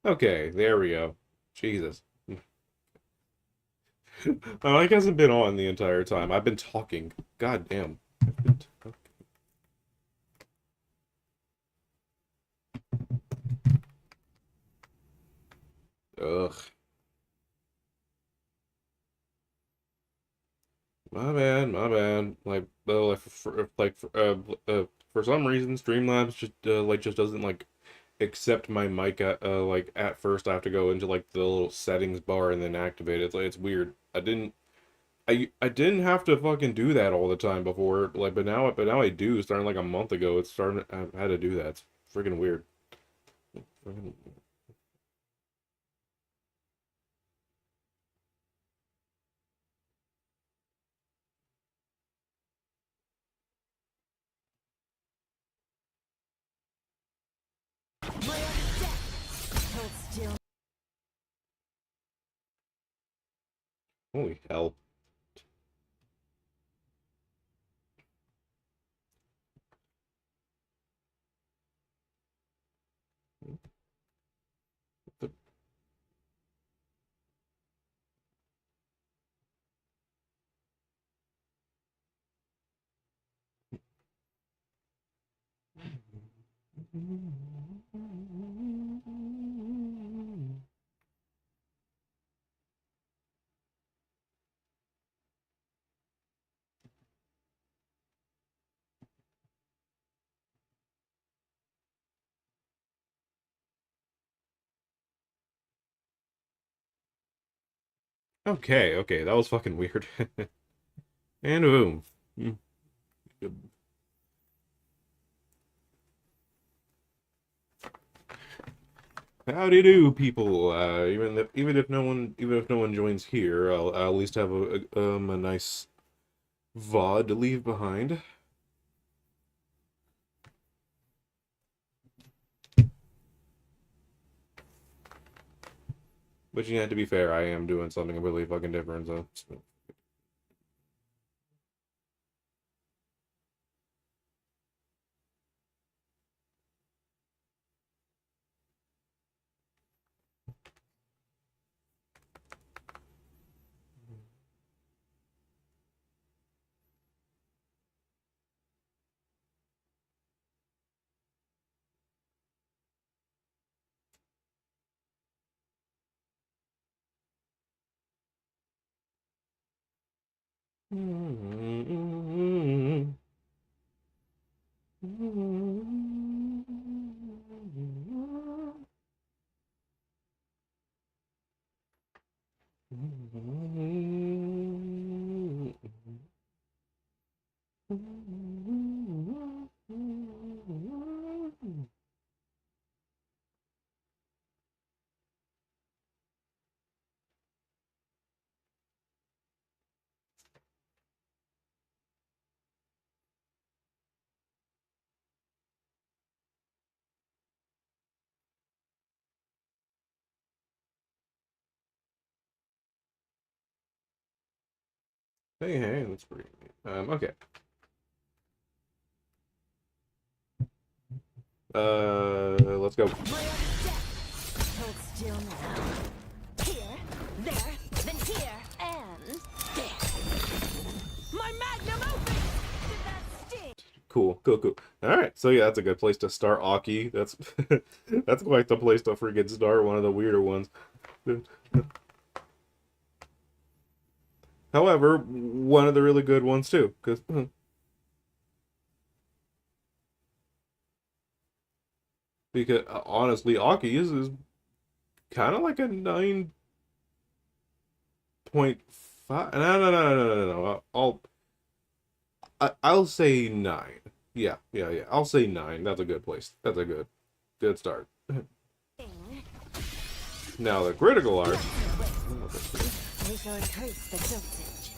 Okay, there we go. Jesus. My mic hasn't been on the entire time. I've been talking. God damn. I've been talking. Ugh. My bad, my bad. Like, well, for some reason, Streamlabs just doesn't like accept my mic at first. I have to go into like the little settings bar and then activate it. It's weird. I didn't have to fucking do that all the time before, like, but now I do. Starting like a month ago, it's starting. I've had to do that. It's freaking weird. Freaking- Holy hell! Okay, okay, that was fucking weird. And boom. Mm. Howdy do, people. Even if no one joins here, I'll at least have a nice VOD to leave behind. But you have to be fair, I am doing something really fucking different, so. Hey, hey, that's pretty neat. Okay. Let's go. Hold still now. Here, there, then here, and there. My magnum opus! Did that sting? Cool, cool, cool. All right, so yeah, that's a good place to start Aki. That's that's quite the place to freaking start. One of the weirder ones. However, one of the really good ones too, because honestly, Aki is kind of like a 9.5. No, no, no, no, no, no, no. I'll say 9. Yeah, yeah, yeah. I'll say 9. That's a good place. That's a good start. Now the critical art. We shall increase the dosage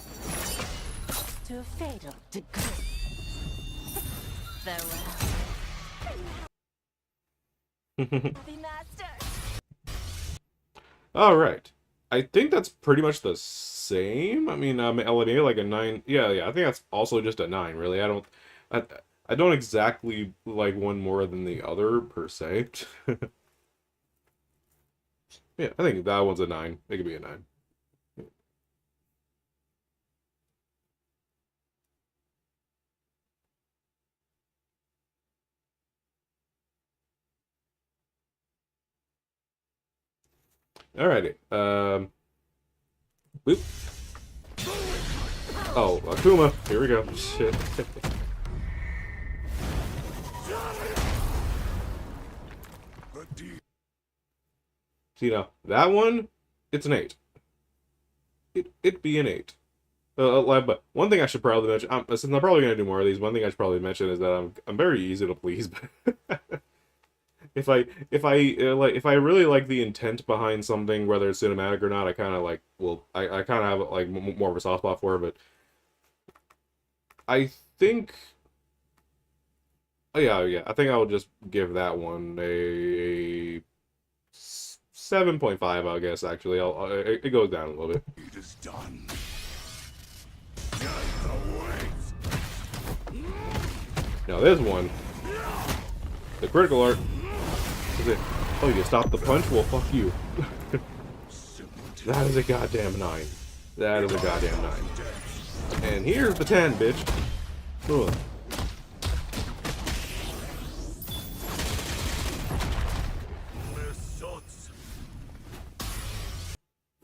to a fatal degree. Farewell. Happy master. All right. I think that's pretty much the same. I mean, LNA like a 9. Yeah, yeah. I think that's also just a 9. Really, I, I don't exactly like one more than the other per se. Yeah, I think that one's a 9. It could be a 9. Alrighty. Boop. Oh, Akuma. Here we go. Shit. See now, that one, it's an 8. It'd be an 8. But one thing I should probably mention, since I'm probably gonna do more of these, one thing I should probably mention is that I'm very easy to please. If I really like the intent behind something, whether it's cinematic or not, I kind of like I kind of have like more of a soft spot for it. But I think, oh yeah, I think I would just give that one a 7.5. I guess actually, it goes down a little bit. It is done. Now this one, the critical art. Is it? Oh, you stopped the punch? Well, fuck you. That is a goddamn 9. That is a goddamn 9. And here's the 10, bitch. Ugh.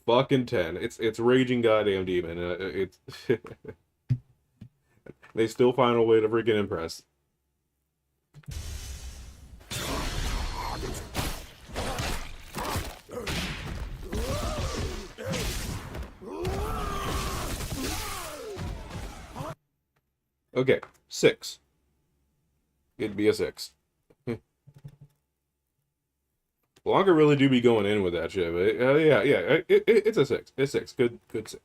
Fucking 10. It's raging goddamn demon. It's they still find a way to freaking impress. Okay, 6. It'd be a 6. Blanca really do be going in with that shit, but yeah, it's a 6. It's 6. Good 6.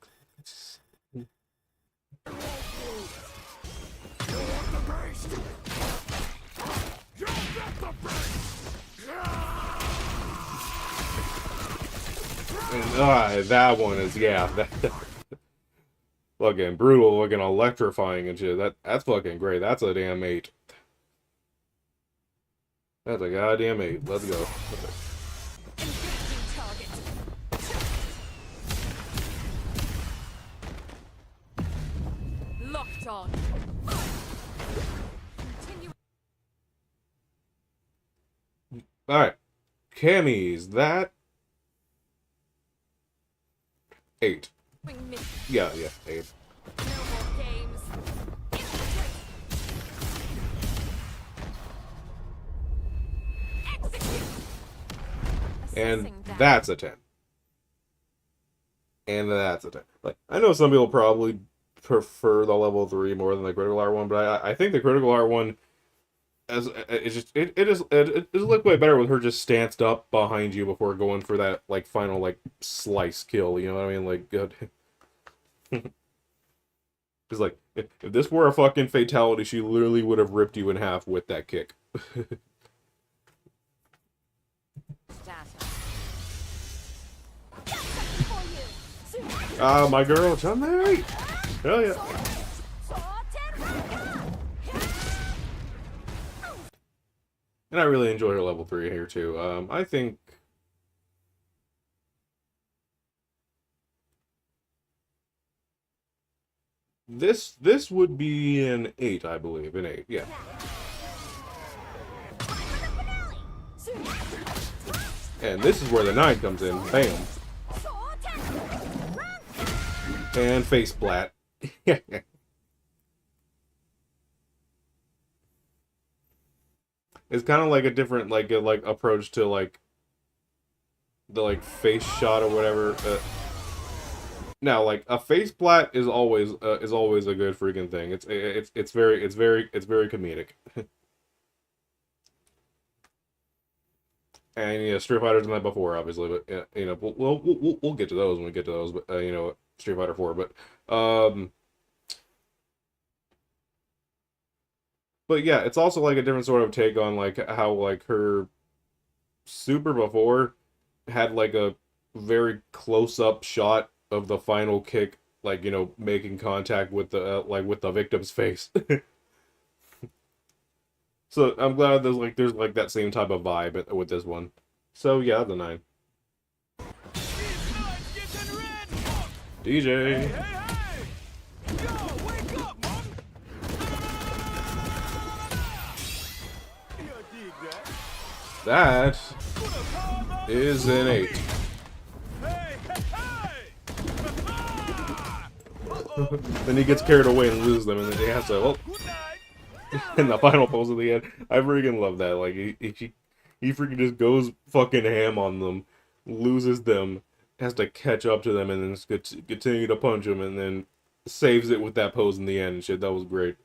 And that one is, yeah, that fucking brutal, fucking electrifying and shit. That's fucking great. That's a damn 8. That's a goddamn 8. Let's go. Locked on. Alright. Camis, that 8. Yeah, 8. No more games. Execute. And Assessing that. that's a 10. And that's a 10. Like, I know some people probably prefer the level 3 more than the critical art one, but I think the critical art one, as it is look way better with her just stanced up behind you before going for that like final like slice kill. You know what I mean? Like good. Because like if this were a fucking fatality, she literally would have ripped you in half with that kick. Ah, my girl, Chun-Li! Hell yeah. And I really enjoy her level 3 here too. I think this would be an 8, I believe. An 8, yeah. And this is where the 9 comes in. Bam. And face splat. It's kind of like a different like approach to like the like face shot or whatever. Now like a face splat is always a good freaking thing. It's very comedic. And yeah, Street Fighter's done that before, obviously, but yeah, you know, we'll get to those when we get to those. But you know, Street Fighter 4, but yeah, it's also like a different sort of take on like how like her Super before had like a very close up shot of the final kick, like you know, making contact with the with the victim's face. So I'm glad there's like that same type of vibe with this one. So yeah, the 9. DJ. Hey! Yo, wake up, man! You dig that? That Put a palm on is an 8. Hey! Uh-oh. Then he gets carried away and loses them, and then he has to, well, Good night. in the final pose at the end. I freaking love that. Like, he freaking just goes fucking ham on them, loses them, has to catch up to them, and then just continue to punch them, and then saves it with that pose in the end and shit. That was great.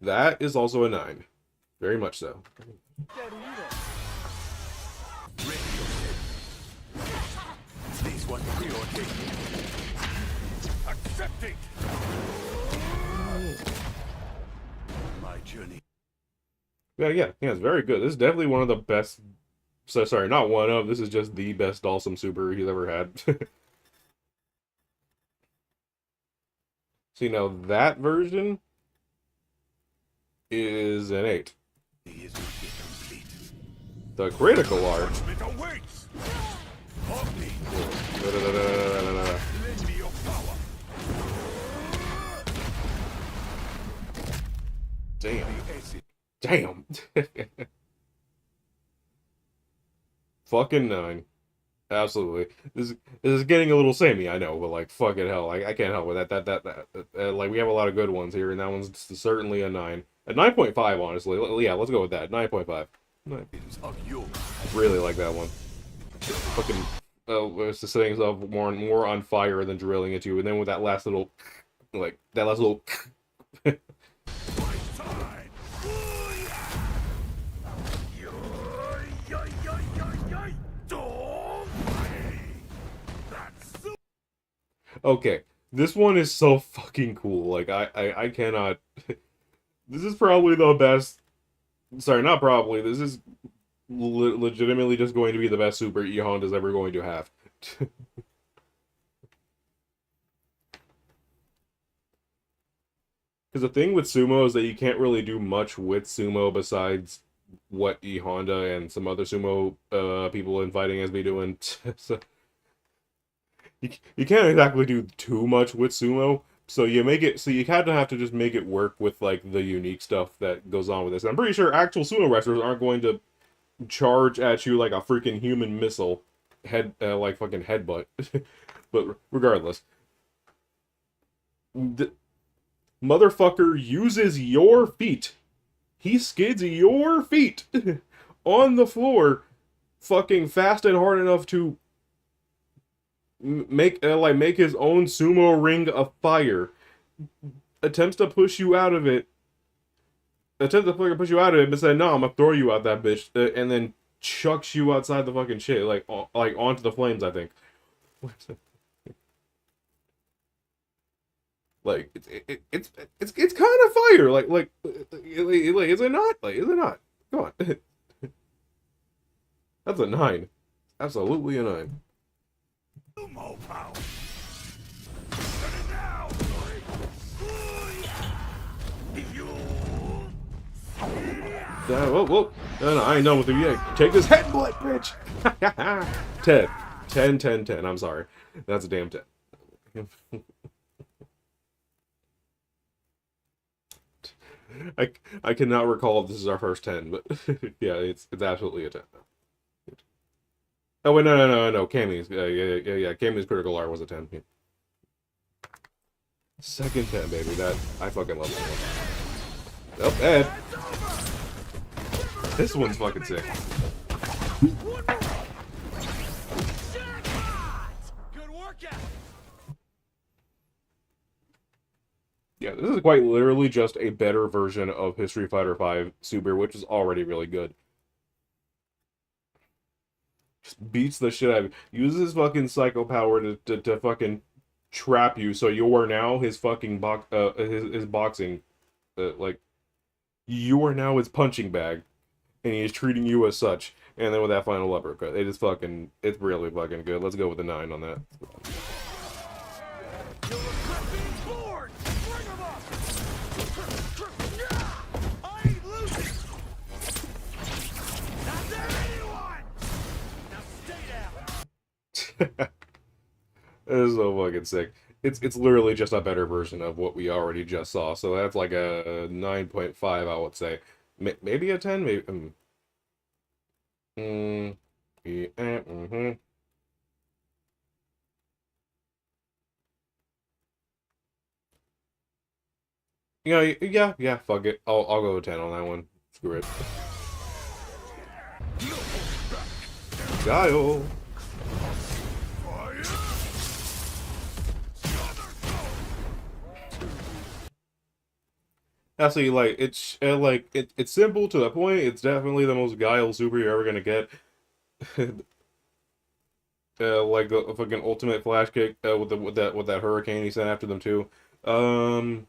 That is also a 9. Very much so. This one preordained. Accepting. My journey. Yeah, it's very good. This is definitely one of the best. So sorry, not one of. This is just the best Awesome Super he's ever had. See, now that version is an 8. Is not yet complete. The critical art. Judgment awaits. Of me. Da-da-da-da-da-da-da. Lend me your power. Damn. The acid. Damn. Fucking 9. Absolutely. This is getting a little samey, I know, but like fucking hell, I can't help with that. Like we have a lot of good ones here, and that one's certainly a 9. A 9.5, honestly. Yeah, let's go with that. 9.5. Of you. Really like that one. Fucking, it's the settings of more on fire than drilling at you, and then with that last little, like that last little. My time. That's Okay, this one is so fucking cool. Like I cannot. This is probably the best. Sorry, not probably. This is legitimately just going to be the best Super E Honda's ever going to have. Because the thing with sumo is that you can't really do much with sumo besides what E Honda and some other sumo people in fighting has been doing. So you can't exactly do too much with sumo. So you make it so you kind of have to just make it work with like the unique stuff that goes on with this. And I'm pretty sure actual sumo wrestlers aren't going to charge at you like a freaking human missile, like fucking headbutt. But regardless, the motherfucker uses your feet. He skids your feet on the floor, fucking fast and hard enough to make his own sumo ring of fire. Attempts to push you out of it. But said, "No, I'm gonna throw you out that bitch," and then chucks you outside the fucking shit, like onto the flames. I think. Like it's kind of fire. Like is it not? Like is it not? Come on. That's a 9. Absolutely a 9. more power. Turn it down. Whoa. No, I ain't done with you yet. Take this headbutt, bitch. 10. I'm sorry. That's a damn 10. I cannot recall if this is our first 10, but yeah, it's absolutely a 10. Oh wait, no. Cammy's, yeah. Cammy's critical art was a 10. Yeah. Second 10, baby. That I fucking love that one. Oh, Ed. This one's fucking sick. Good workout. Yeah, this is quite literally just a better version of History Fighter V Super, which is already really good. Just beats the shit out of you. Uses his fucking psycho power to fucking trap you, so you are now his fucking his boxing, like, you are now his punching bag, and he is treating you as such. And then with that final uppercut, it's really fucking good. Let's go with the 9 on that. It is so fucking sick. It's literally just a better version of what we already just saw. So that's like a 9.5, I would say. Maybe a 10, maybe. Yeah, yeah, fuck it. I'll go with 10 on that one. Screw it. Guile. Fire! Actually, like it's simple to the point. It's definitely the most Guile super you're ever gonna get. Like the fucking ultimate flash kick with that hurricane he sent after them too. Um,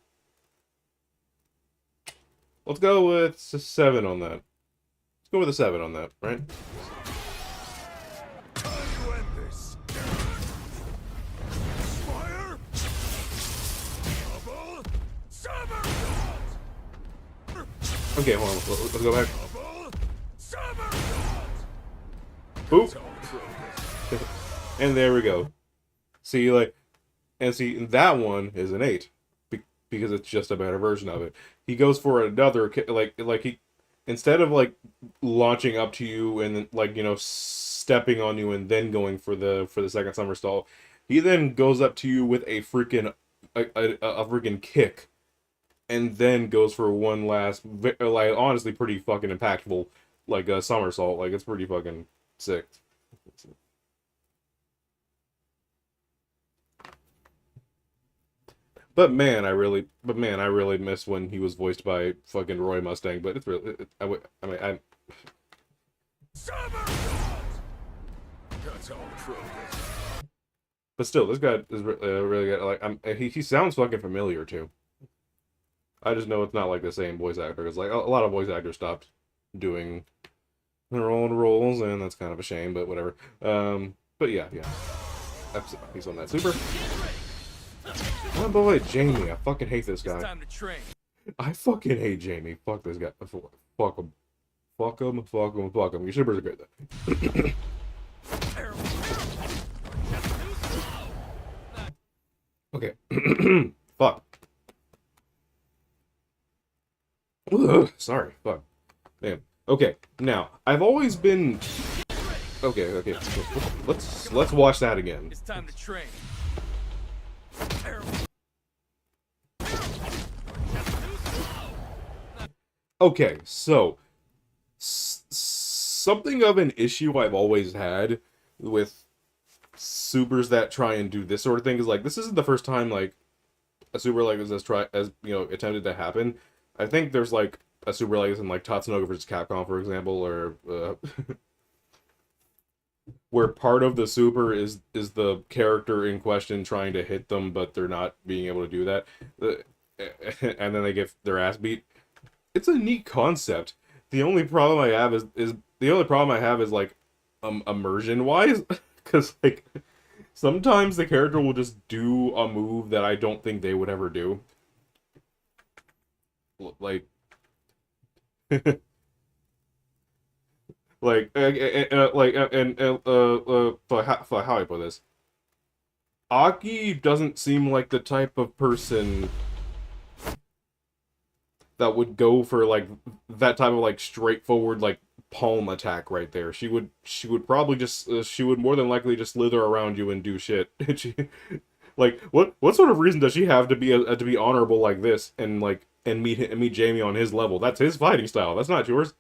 let's go with 7 on that. Let's go with a 7 on that, right? Time to end this. Fire! Double! Somersault! Okay, hold on. Let's go back. Double! Somersault! Boop. And there we go. See, like, and see, that one is an 8 because it's just a better version of it. He goes for another like he instead of like launching up to you and then, like, you know, stepping on you and then going for the second somersault, he then goes up to you with a freaking a freaking kick, and then goes for one last like honestly pretty fucking impactful like a somersault. Like, it's pretty fucking sick. But man, I really miss when he was voiced by fucking Roy Mustang. But it's really, I Somersault! That's all progress. but still, this guy is really good. Like, he sounds fucking familiar too. I just know it's not like the same voice actor. It's like a lot of voice actors stopped doing their own roles, and that's kind of a shame. But whatever. But yeah. He's on that super. Oh boy, Jamie. I fucking hate this guy. It's time to train. I fucking hate Jamie. Fuck this guy. Fuck him. Fuck him. Fuck him. Fuck him. Your supers are great though. Okay. Fuck. Ugh, sorry. Fuck. Damn. Okay. Now, I've always been. Okay. Let's watch that again. It's time to train. Okay, so something of an issue I've always had with supers that try and do this sort of thing is, like, this isn't the first time like a super like this has attempted to happen. I think there's like a super like this in like Tatsunoko vs. Capcom, for example, or where part of the super is the character in question trying to hit them, but they're not being able to do that, and then they get their ass beat. It's a neat concept. The only problem I have is like immersion wise, because like sometimes the character will just do a move that I don't think they would ever do. Like for how I put this, Aki doesn't seem like the type of person that would go for like that type of like straightforward like palm attack right there. She would probably just she would more than likely just slither around you and do shit. She, like, what sort of reason does she have to be honorable like this and like and meet Jamie on his level? That's his fighting style. That's not yours.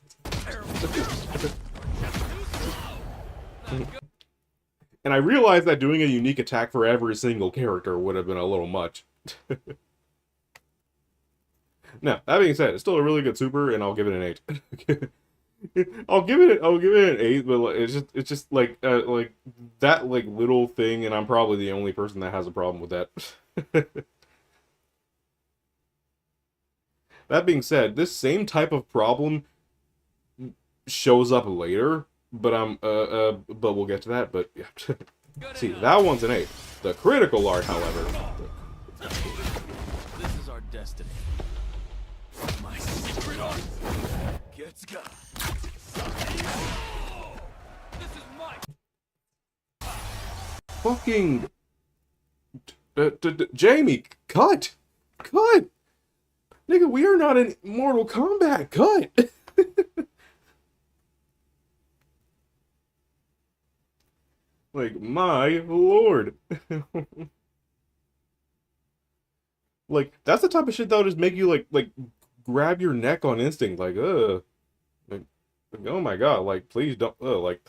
And I realized that doing a unique attack for every single character would have been a little much. Now, that being said, it's still a really good super, and I'll give it an 8. I'll give it an 8, but it's just like that like little thing, and I'm probably the only person that has a problem with that. That being said, this same type of problem shows up later, but but we'll get to that. But yeah, see, that one's an 8. The critical art, however. This is our destiny. My secret art gets got. This is my. Fucking Jamie, cut, cut, nigga. We are not in Mortal Kombat. Cut. Like my lord. Like that's the type of shit that'll just make you like grab your neck on instinct. Like, oh my god. Like please don't. Like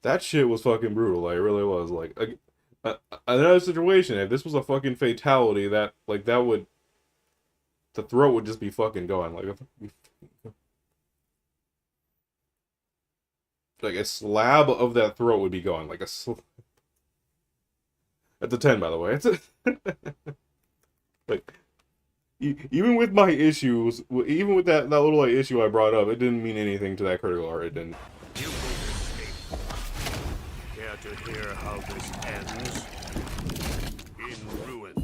that shit was fucking brutal. Like it really was. Like another situation. If this was a fucking fatality, that like that would the throat would just be fucking going. Like a slab of that throat would be gone. Like that's a 10, by the way. It's a like even with my issues, even with that little like issue I brought up, it didn't mean anything to that critical art. It didn't. You will escape. Care to hear how this ends? In ruin.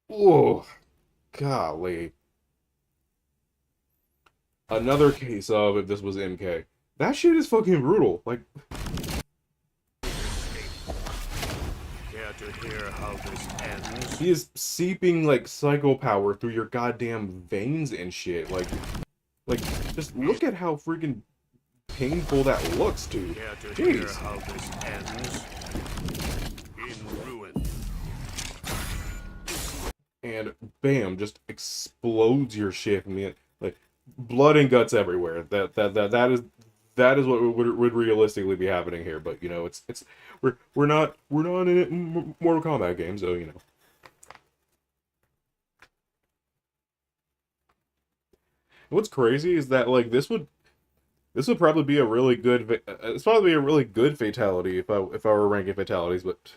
Whoa, golly. Another case of if this was MK. That shit is fucking brutal. Like, Care to hear how this ends? he is seeping like psycho power through your goddamn veins and shit. Like, just look at how freaking painful that looks, dude. Care to hear Jeez. how this ends? In ruin. And bam, just explodes your shit. I mean, like, blood and guts everywhere. That is what would realistically be happening here. But you know, it's we're not in a Mortal Kombat game, so you know. What's crazy is that like this would probably be a really good it's probably a really good fatality if I were ranking fatalities, but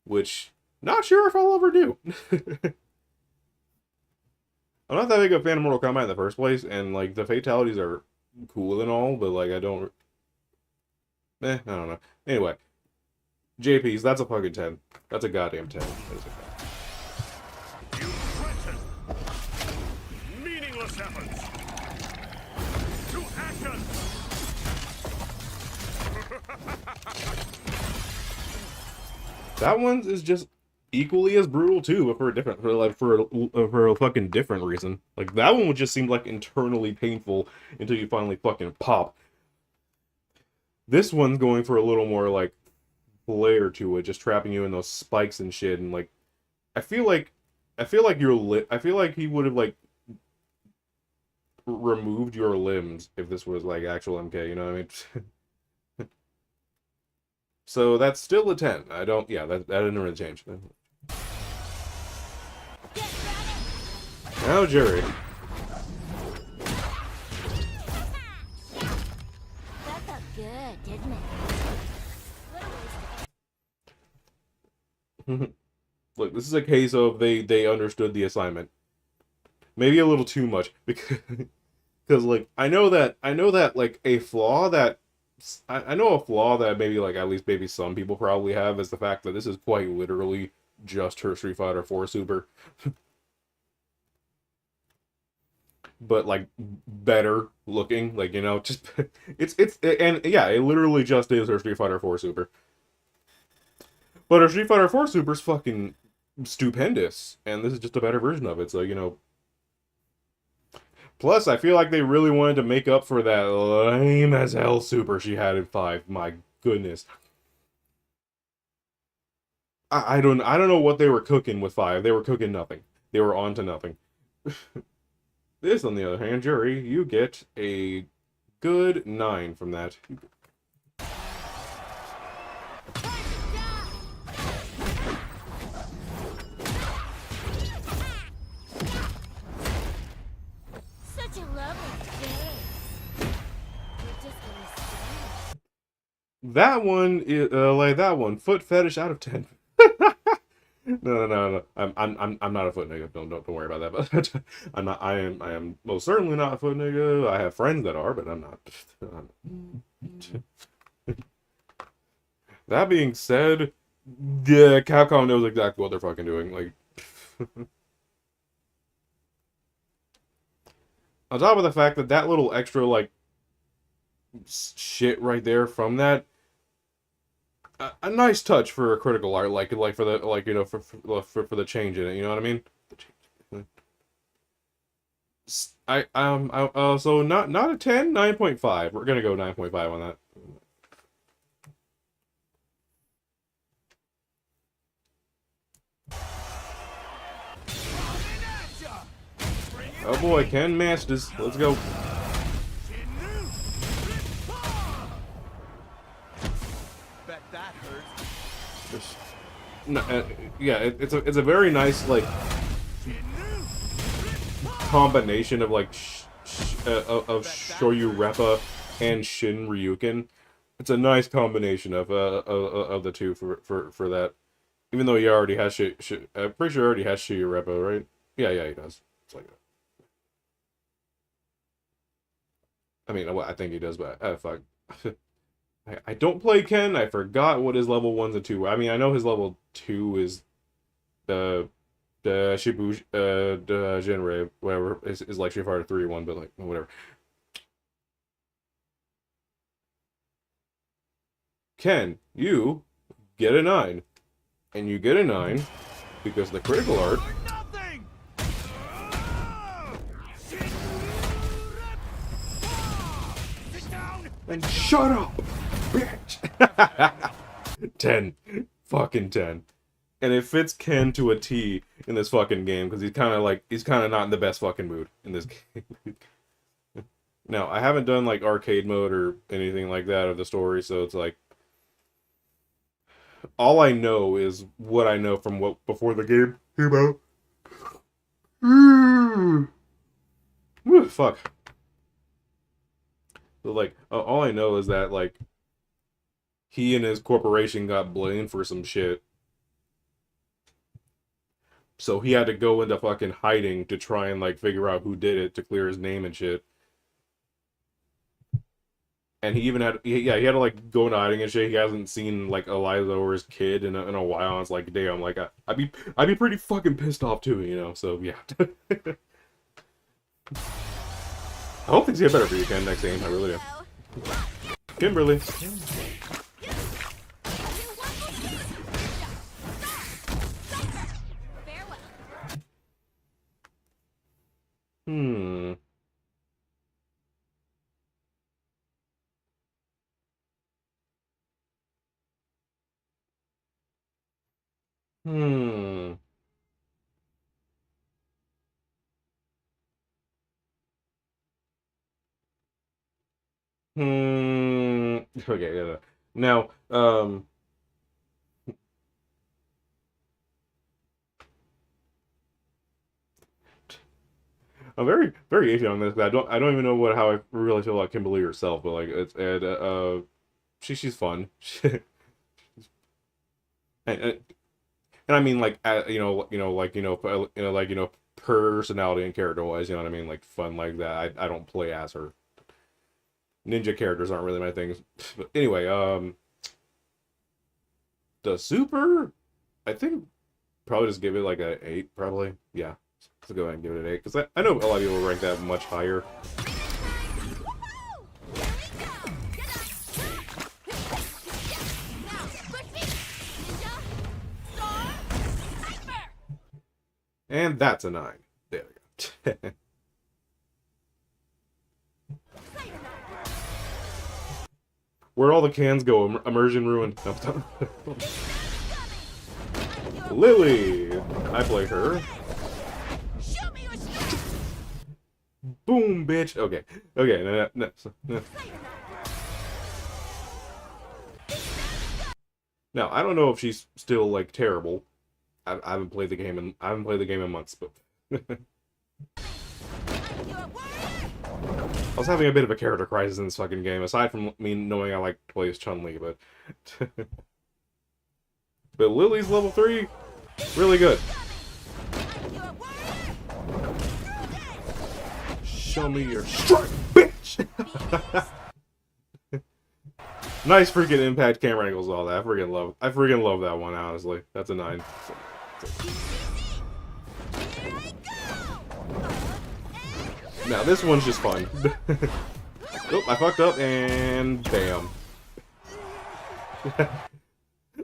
which not sure if I'll ever do. I'm not that big of a fan of Mortal Kombat in the first place, and like the fatalities are cool and all, but like I don't know. Anyway, JP's, that's a fucking 10. That's a goddamn 10. You threaten. Meaningless efforts. To action. That one is just equally as brutal too, but for a fucking different reason. Like that one would just seem like internally painful until you finally fucking pop. This one's going for a little more like flair to it, just trapping you in those spikes and shit, and like I feel like he would have like removed your limbs if this was like actual MK, you know what I mean? So that's still a 10. That didn't really change. Now, Jerry. That felt good, didn't it? Look, this is a case of they understood the assignment. Maybe a little too much because like I know that like a flaw that I know a flaw that maybe like at least maybe some people probably have is the fact that this is quite literally just her Street Fighter 4 Super. But like better looking, like, you know, just and yeah, it literally just is her Street Fighter 4 Super. But her Street Fighter 4 Super's fucking stupendous, and this is just a better version of it, so, you know. Plus, I feel like they really wanted to make up for that lame as hell Super she had in 5. My goodness. I don't know what they were cooking with 5. They were cooking nothing. They were on to nothing. This, on the other hand, Jury, you get a good 9 from that. Such a lovely face. You're just gonna stay. That one is like that one. Foot fetish out of 10. No. I'm not a foot nigga. Don't worry about that. But I'm not. I am most certainly not a foot nigga. I have friends that are, but I'm not. That being said, yeah, Capcom knows exactly what they're fucking doing. Like, on top of the fact that that little extra like shit right there from that. A nice touch for a critical art, like for the like you know for the change in it. You know what I mean? So not a 10, 9.5. We're gonna go 9.5 on that. Oh boy, Ken Masters. Let's go. Bet that hurts. Just, no, yeah, it's a very nice like combination of like of Shoyu Reppa and Shin Ryuken. It's a nice combination of the two for that. Even though he already has I'm pretty sure he already has Shoyu Reppa, right? Yeah, he does. It's like that. I mean, I think he does, but fuck. I don't play Ken. I forgot what his level 1s and 2 were. I mean, I know his level 2 is the Shibu the Jinrei, whatever, is like Street Fighter 3 one, but like whatever. Ken, you get a 9. And you get a 9 because the critical art. And shut up, bitch! 10. Fucking 10. And it fits Ken to a T in this fucking game, because he's kind of not in the best fucking mood in this game. Now, I haven't done, like, arcade mode or anything like that of the story, so it's like, all I know is what I know from what before the game came out. Woo, fuck. So, like, all I know is that, like, he and his corporation got blamed for some shit. So he had to go into fucking hiding to try and, like, figure out who did it to clear his name and shit. And he even had, he had to, like, go into hiding and shit. He hasn't seen, like, Eliza or his kid in a while. And it's like, damn, like, I'd be pretty fucking pissed off too, you know? So, yeah. I hope things get better for you, Ken, next game. I really do. Kimberly. Hmm. Hmm. Hmm. Okay, yeah. Now, I'm very, very iffy on this. I don't even know how I really feel about Kimberly herself, but like, it's, she's fun. and, and I mean, like, personality and character wise, you know what I mean? Like, fun like that. I don't play as her. Ninja characters aren't really my things. But anyway, the super, I think, probably just give it like a 8, probably. Yeah, let's go ahead and give it an 8, because I know a lot of people rank that much higher. And that's a 9. There we go. Where all the cans go, immersion ruined. No, Lily! I play her. Boom, bitch! Okay. Okay, no. Now, I don't know if she's still, like, terrible. I haven't played the game in months, but I was having a bit of a character crisis in this fucking game, aside from me knowing I like to play as Chun-Li, but but Lily's level 3, really good. Show me your strike, bitch! Nice freaking impact camera angles, all that. I freaking love that one, honestly. That's a 9. Now this one's just fun. Oh, I fucked up, and bam.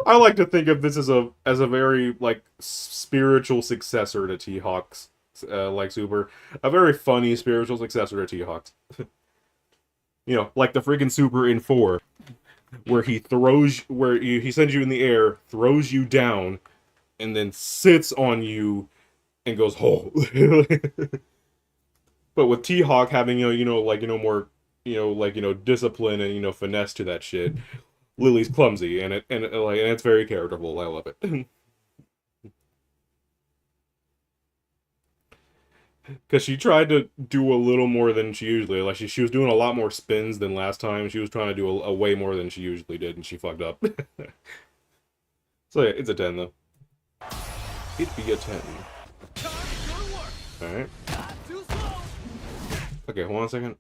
I like to think of this as a very like spiritual successor to T-Hawk's like Super, a very funny spiritual successor to T-Hawk's. You know, like the freaking Super in 4, where he sends you in the air, throws you down, and then sits on you and goes oh. But with T-Hawk having more discipline and finesse to that shit, Lily's clumsy and it's very characterful. I love it. Because she tried to do a little more than she usually, like she was doing a lot more spins than last time. She was trying to do a way more than she usually did, and she fucked up. So yeah, it's a 10 though. It'd be a 10. Alright. Okay, hold on a second.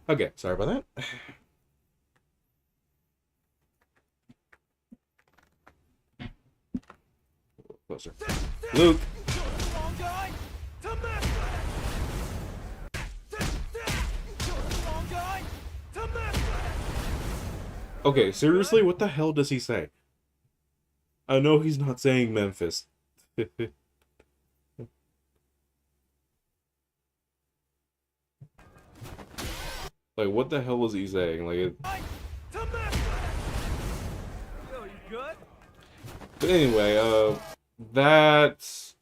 Okay, sorry about that. Closer. Luke! Okay, seriously, what the hell does he say? I know he's not saying Memphis. Like, what the hell is he saying? Yo, you good? But anyway, that's...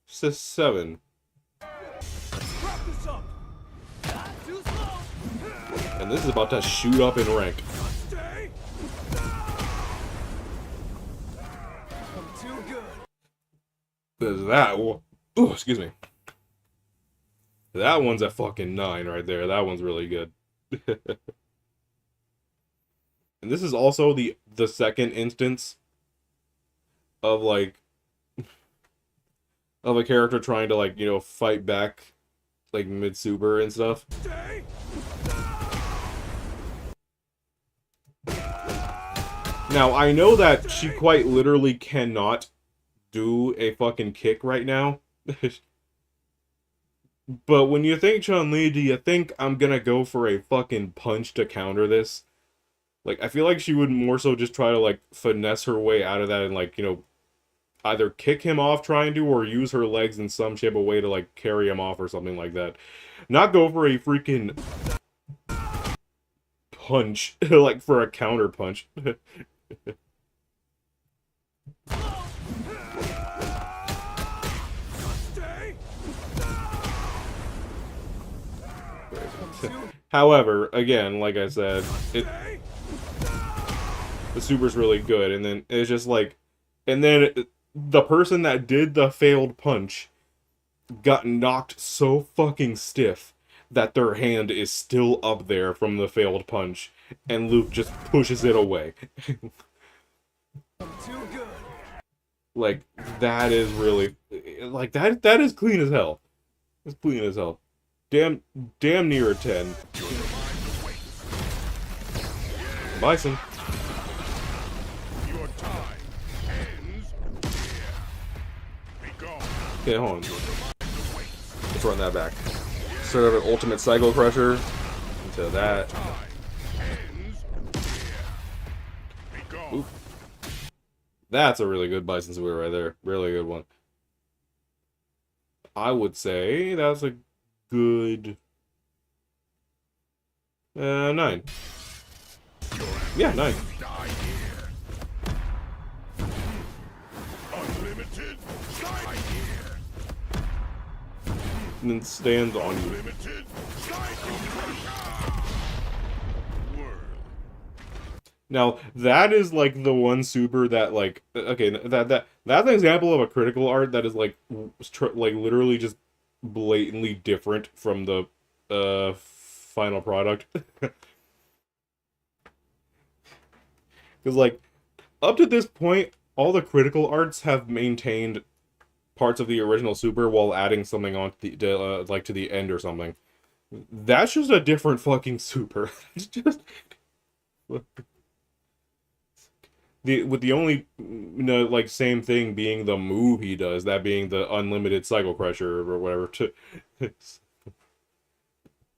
7. Wrap this up. Too slow. And this is about to shoot up in rank. Stay. I'm too good. Cause that one... Ooh, excuse me. That one's a fucking 9 right there. That one's really good. And this is also the second instance of like of a character trying to fight back like mid super and stuff. Stay. Now I know that she quite literally cannot do a fucking kick right now. But when you think Chun-Li, do you think I'm gonna go for a fucking punch to counter this? Like, I feel like she would more so just try to, like, finesse her way out of that and, like, either kick him off trying to, or use her legs in some shape or way to, like, carry him off or something like that. Not go for a freaking punch, like, for a counter punch. However, again, like I said, the super's really good, and then it's just like, and then the person that did the failed punch got knocked so fucking stiff that their hand is still up there from the failed punch, and Luke just pushes it away. I'm too good. Like, that is really, like, that is clean as hell. It's clean as hell. Damn near a 10. Bison. Your time ends here. Be gone. Okay, hold on. Let's run that back. Sort of an ultimate Psycho Crusher into that. Time ends here. Be gone. Oop. That's a really good Bison Spear right there. Really good one. I would say that's a good 9. Yeah, 9. Die here. Unlimited. Die here. And then stands on you. Limited. Psycho Crusher. Word. Now, that is like the one super that like okay, that's an example of a critical art that is like like literally just blatantly different from the final product. Cuz like up to this point, all the critical arts have maintained parts of the original super while adding something on to the like to the end or something. That's just a different fucking super. It's just with the only like same thing being the move he does, that being the unlimited Psycho Crusher or whatever.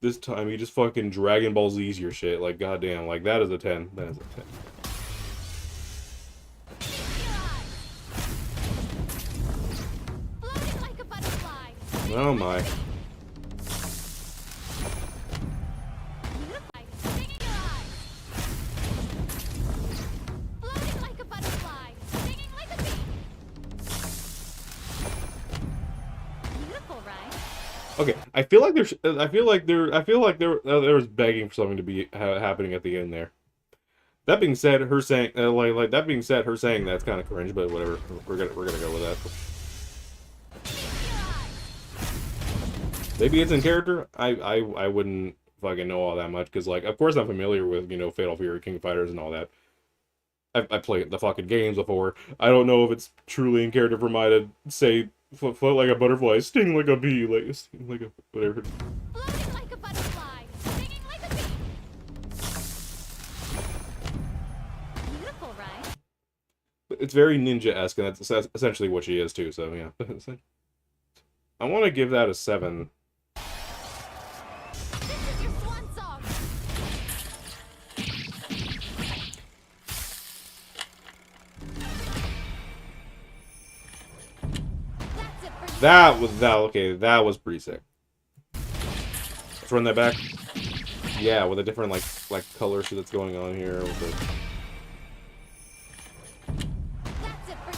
This time he just fucking Dragon Ball Z's your shit. Like goddamn, like that is a 10. That is a 10. Floating like a butterfly. Oh my. Stinging your eyes. Floating like a butterfly. Stinging like a bee. Beautiful, right? Okay, I feel like there's. I feel like there was begging for something to be happening at the end there. That being said, her saying like that being said, her saying that's kind of cringe, but whatever. We're gonna go with that. Maybe it's in character. I wouldn't fucking know all that much because like of course I'm familiar with Fatal Fury, King of Fighters, and all that. I played the fucking games before. I don't know if it's truly in character for Mai to say float like a butterfly, sting like a bee, sting like a whatever. Floating like a butterfly. Stinging like a bee. Beautiful, right? It's very ninja-esque, and that's essentially what she is too. So yeah, I want to give that a 7. This is your swan song. That's it for you. That was pretty sick. Let's run that back. Yeah, with a different like color shit that's going on here. With the... That's it for you.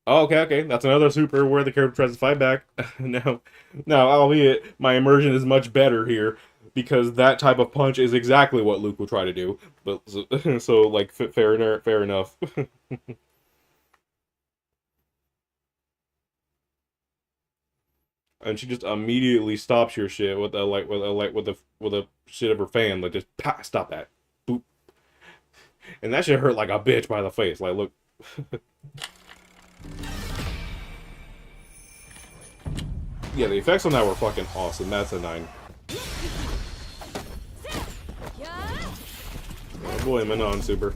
Oh, okay. That's another super where the character tries to fight back. Now, albeit my immersion is much better here because that type of punch is exactly what Luke will try to do. But so like fair enough. And she just immediately stops your shit with the shit of her fan, like just stop that, boop, and that shit hurt like a bitch by the face. Like look, yeah, the effects on that were fucking awesome. That's a 9. Yeah. Oh boy, my non-super.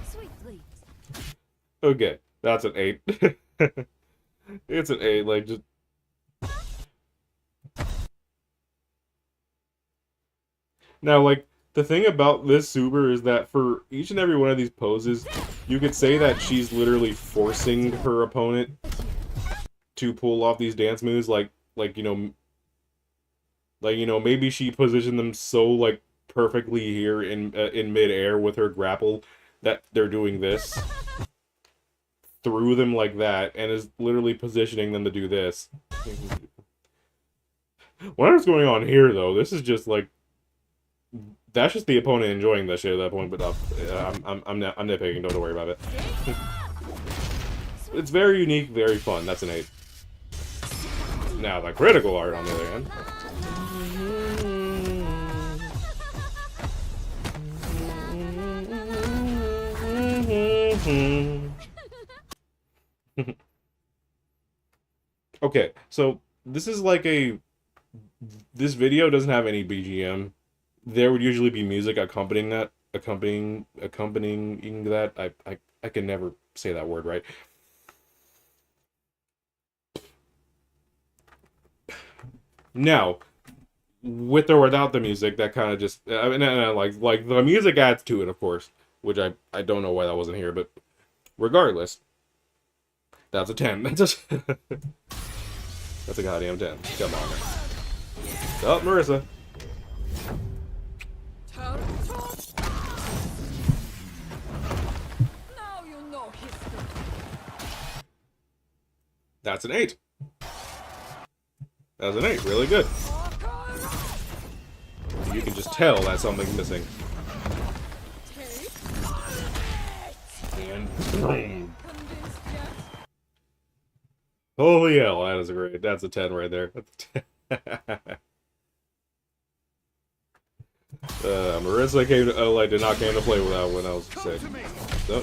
Sweet please. Okay, that's an 8. It's an 8. Like just. Now, like, the thing about this super is that for each and every one of these poses, you could say that she's literally forcing her opponent to pull off these dance moves, maybe she positioned them so, like, perfectly here in mid-air with her grapple that they're doing this. Through them like that, and is literally positioning them to do this. Whatever's going on here, though, this is just, like, that's just the opponent enjoying that shit at that point. But I'm nitpicking. Don't worry about it. It's very unique, very fun. That's an 8. Now the critical art on the other hand. Okay, so this is like this video doesn't have any BGM. There would usually be music accompanying that, accompanying that. I can never say that word right. Now, with or without the music, that kind of just I mean, like the music adds to it, of course, which I don't know why that wasn't here, but regardless, that's a 10. That's just that's a goddamn 10. Come on. Oh, Marissa. Now you know history. That's an 8. That's an 8. Really good. You can just tell that something's missing. And boom. Holy hell, that is great. That's a 10 right there. That's a 10. Marissa came to, like, did not came to play with that when I was sick. No,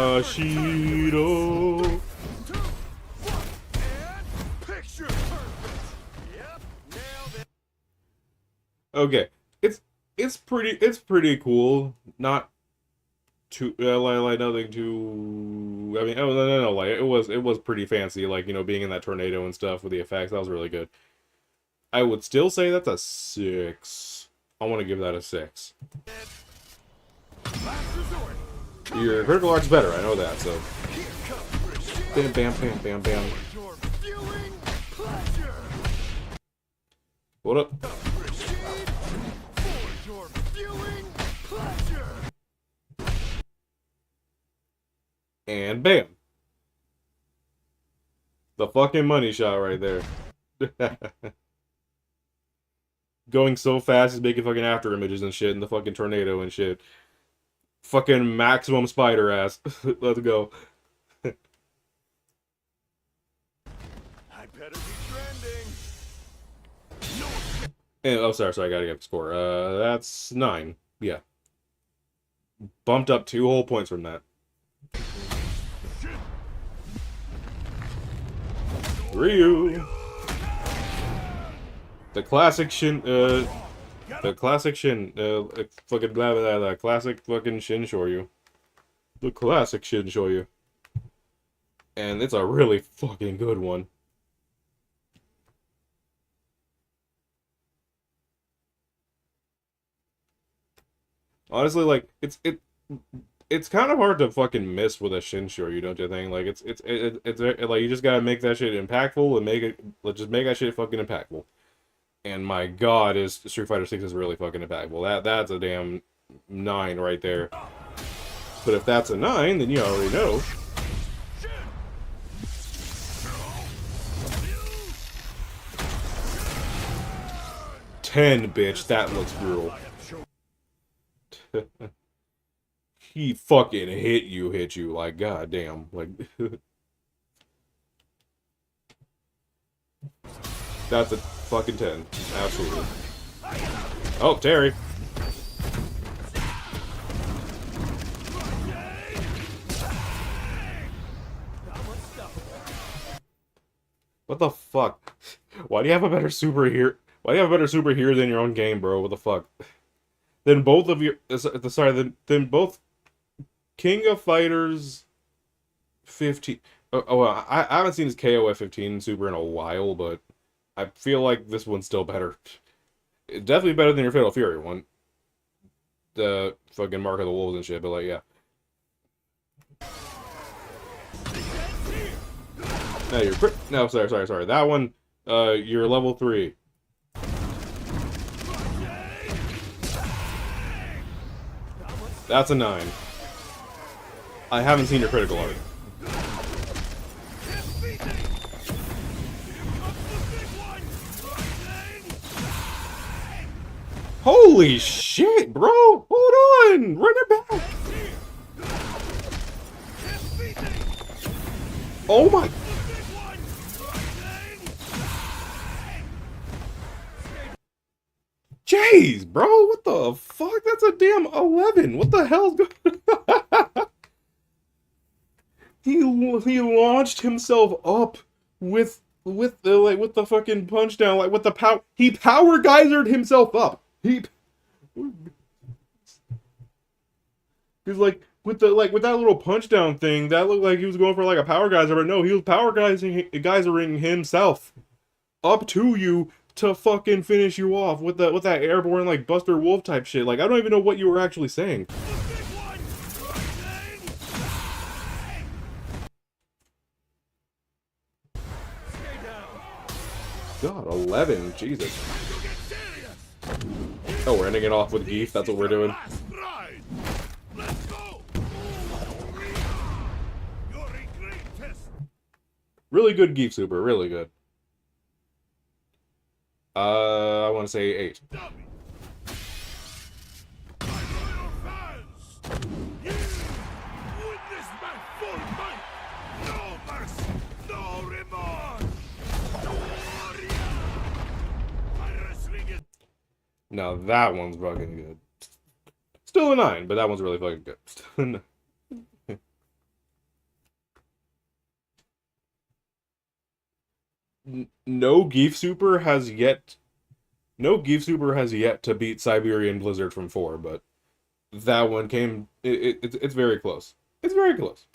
Rashido. Okay, it's pretty cool. Not too like nothing too. I mean, oh no, like it was pretty fancy. Like, you know, being in that tornado and stuff with the effects, that was really good. I would still say that's a 6. I want to give that a 6. Your critical art's better, I know that. So, bam, bam, bam, bam, bam. Hold up. And bam. The fucking money shot right there. Going so fast is making fucking after images and shit in the fucking tornado and shit. Fucking maximum spider ass. Let's go. I better be trending. And, oh, sorry, I gotta get the score. That's 9. Yeah. Bumped up 2 whole points from that. Ryu. The classic Shin, fucking blah blah blah, classic fucking Shin Shoryu. The classic Shin Shoryu. And it's a really fucking good one. Honestly, like, it's kind of hard to fucking miss with a Shin Shoryu, don't you think? Like, it's like, you just gotta make that shit impactful and just make that shit fucking impactful. And my god, is Street Fighter 6 is really fucking impactful. That's a damn 9 right there. But if that's a 9, then you already know. "10, bitch, that looks brutal." He fucking hit you, like, goddamn, like. That's a fucking 10, absolutely. Oh, Terry. What the fuck? Why do you have a better superhero? Why do you have a better superhero than your own game, bro? What the fuck? Then both of your, sorry, then both King of Fighters 15. I haven't seen his KOF 15 Super in a while, but I feel like this one's still better. Definitely better than your Fatal Fury one. The fucking Mark of the Wolves and shit, but like, yeah. No, sorry. That one, you're level 3. That's a 9. I haven't seen your critical art. Holy Holy shit, bro! Hold on! Run it back! Oh my... Jeez, bro! What the fuck? That's a damn 11! What the hell's going... He launched himself up with the fucking punch down, like with the power. He power geysered himself up. Because like with that little punch down thing, that looked like he was going for like a power geyser, but no, he was power geysering himself up to you to fucking finish you off with that airborne like Buster Wolf type shit. Like I don't even know what you were actually saying. God, 11, Jesus. Oh, we're ending it off with Geef, that's what we're doing. Really good Geef Super, really good. I want to say 8. Now that one's fucking good. Still a 9, but that one's really fucking good. No Geef Super has yet to beat Siberian Blizzard from 4, but that one came. It's very close. It's very close.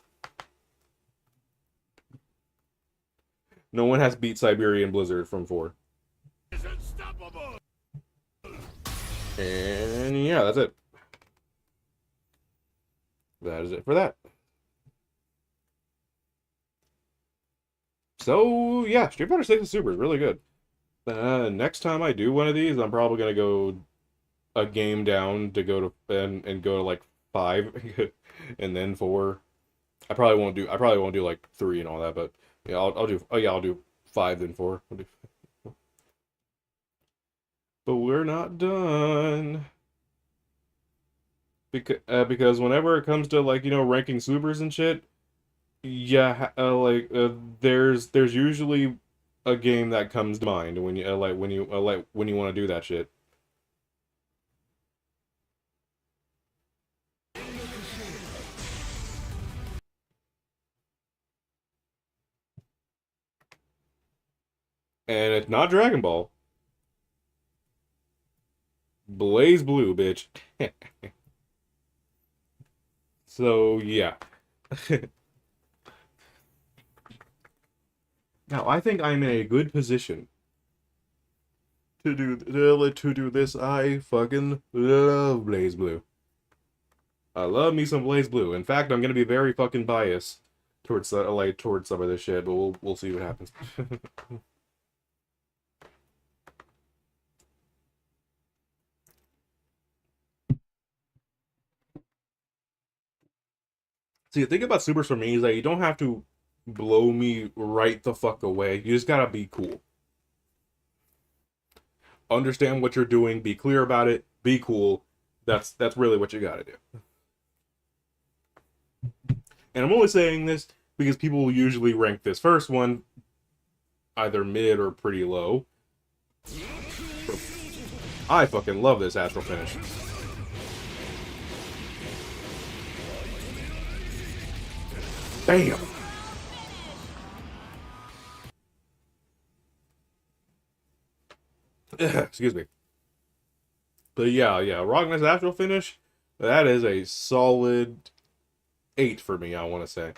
No one has beat Siberian Blizzard from 4. And yeah, that's it. That is it for that. So yeah, Street Fighter 6 is Super is really good. Next time I do one of these, I'm probably gonna go a game down to go to and go to like 5 and then 4. I probably won't do like 3 and all that, but yeah, I'll do 5 then 4. But we're not done. Because whenever it comes to like, you know, ranking supers and shit, yeah, there's usually a game that comes to mind when you when you want to do that shit. And it's not Dragon Ball. Blaze Blue, bitch. So, yeah. Now, I think I'm in a good position to do this. I fucking love Blaze Blue. I love me some Blaze Blue. In fact, I'm gonna be very fucking biased towards towards some of this shit, but we'll see what happens. See, the thing about supers for me is that you don't have to blow me right the fuck away. You just gotta be cool. Understand what you're doing, be clear about it, be cool. That's really what you gotta do. And I'm only saying this because people usually rank this first one either mid or pretty low. I fucking love this astral finish. Bam! Excuse me. But yeah, Rognar's astral finish, that is a solid 8 for me, I want to say.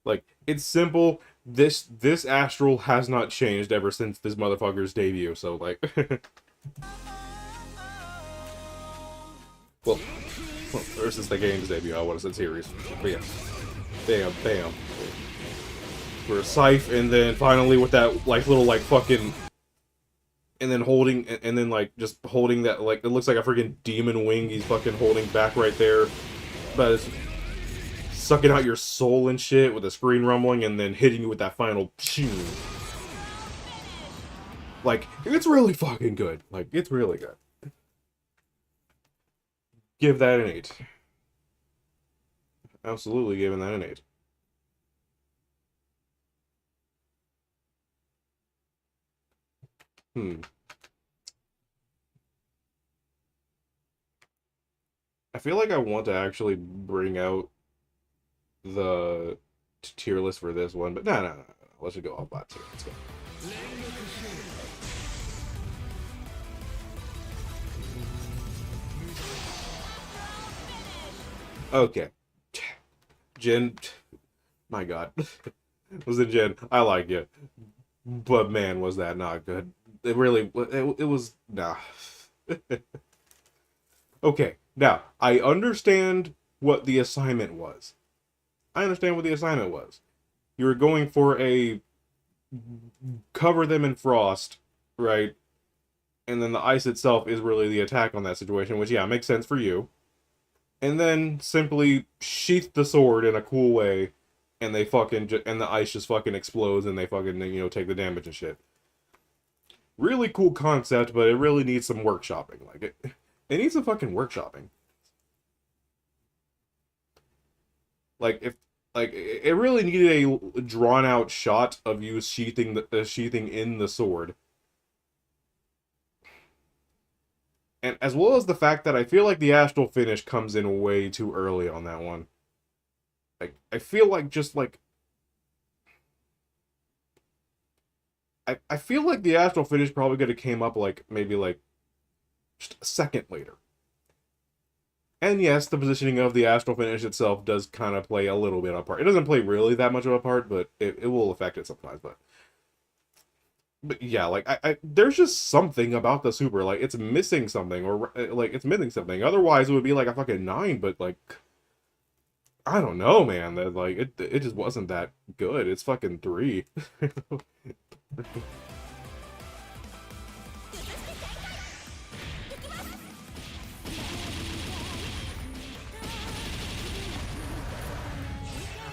Like, it's simple. This astral has not changed ever since this motherfucker's debut, so like... well, or since the game's debut, I want to say series. But yeah. Bam. For Scythe, and then finally with that, like, little, like, fucking... And then holding, and then, like, just holding that, like, it looks like a freaking demon wing he's fucking holding back right there. But it's sucking out your soul and shit with the screen rumbling, and then hitting you with that final... Like, it's really fucking good. Like, it's really good. give that an 8. Absolutely giving that an 8. Hmm. I feel like I want to actually bring out the tier list for this one, but no. Let's just go off by tier. Let's go. Okay. Jin, my God. Was it Jin? I like you. But man, was that not good. It really, it was, nah. Okay, now, I understand what the assignment was. I understand what the assignment was. You were going for a cover them in frost, right? And then the ice itself is really the attack on that situation, which, yeah, makes sense for you. And then simply sheath the sword in a cool way, and they fucking, and the ice just fucking explodes, and they fucking, you know, take the damage and shit. Really cool concept, but it really needs some workshopping. Like, it needs some fucking workshopping. Like, if, like, it really needed a drawn out shot of you sheathing sheathing in the sword. And as well as the fact that I feel like the astral finish comes in way too early on that one. Like, I feel like just like I feel like the astral finish probably could have came up like maybe like just a second later. And yes, the positioning of the astral finish itself does kind of play a little bit of a part. It doesn't play really that much of a part, but it will affect it sometimes. But yeah, like there's just something about the super, like it's missing something, or like it's missing something. Otherwise, it would be like a fucking 9. But like, I don't know, man. That like it just wasn't that good. It's fucking 3.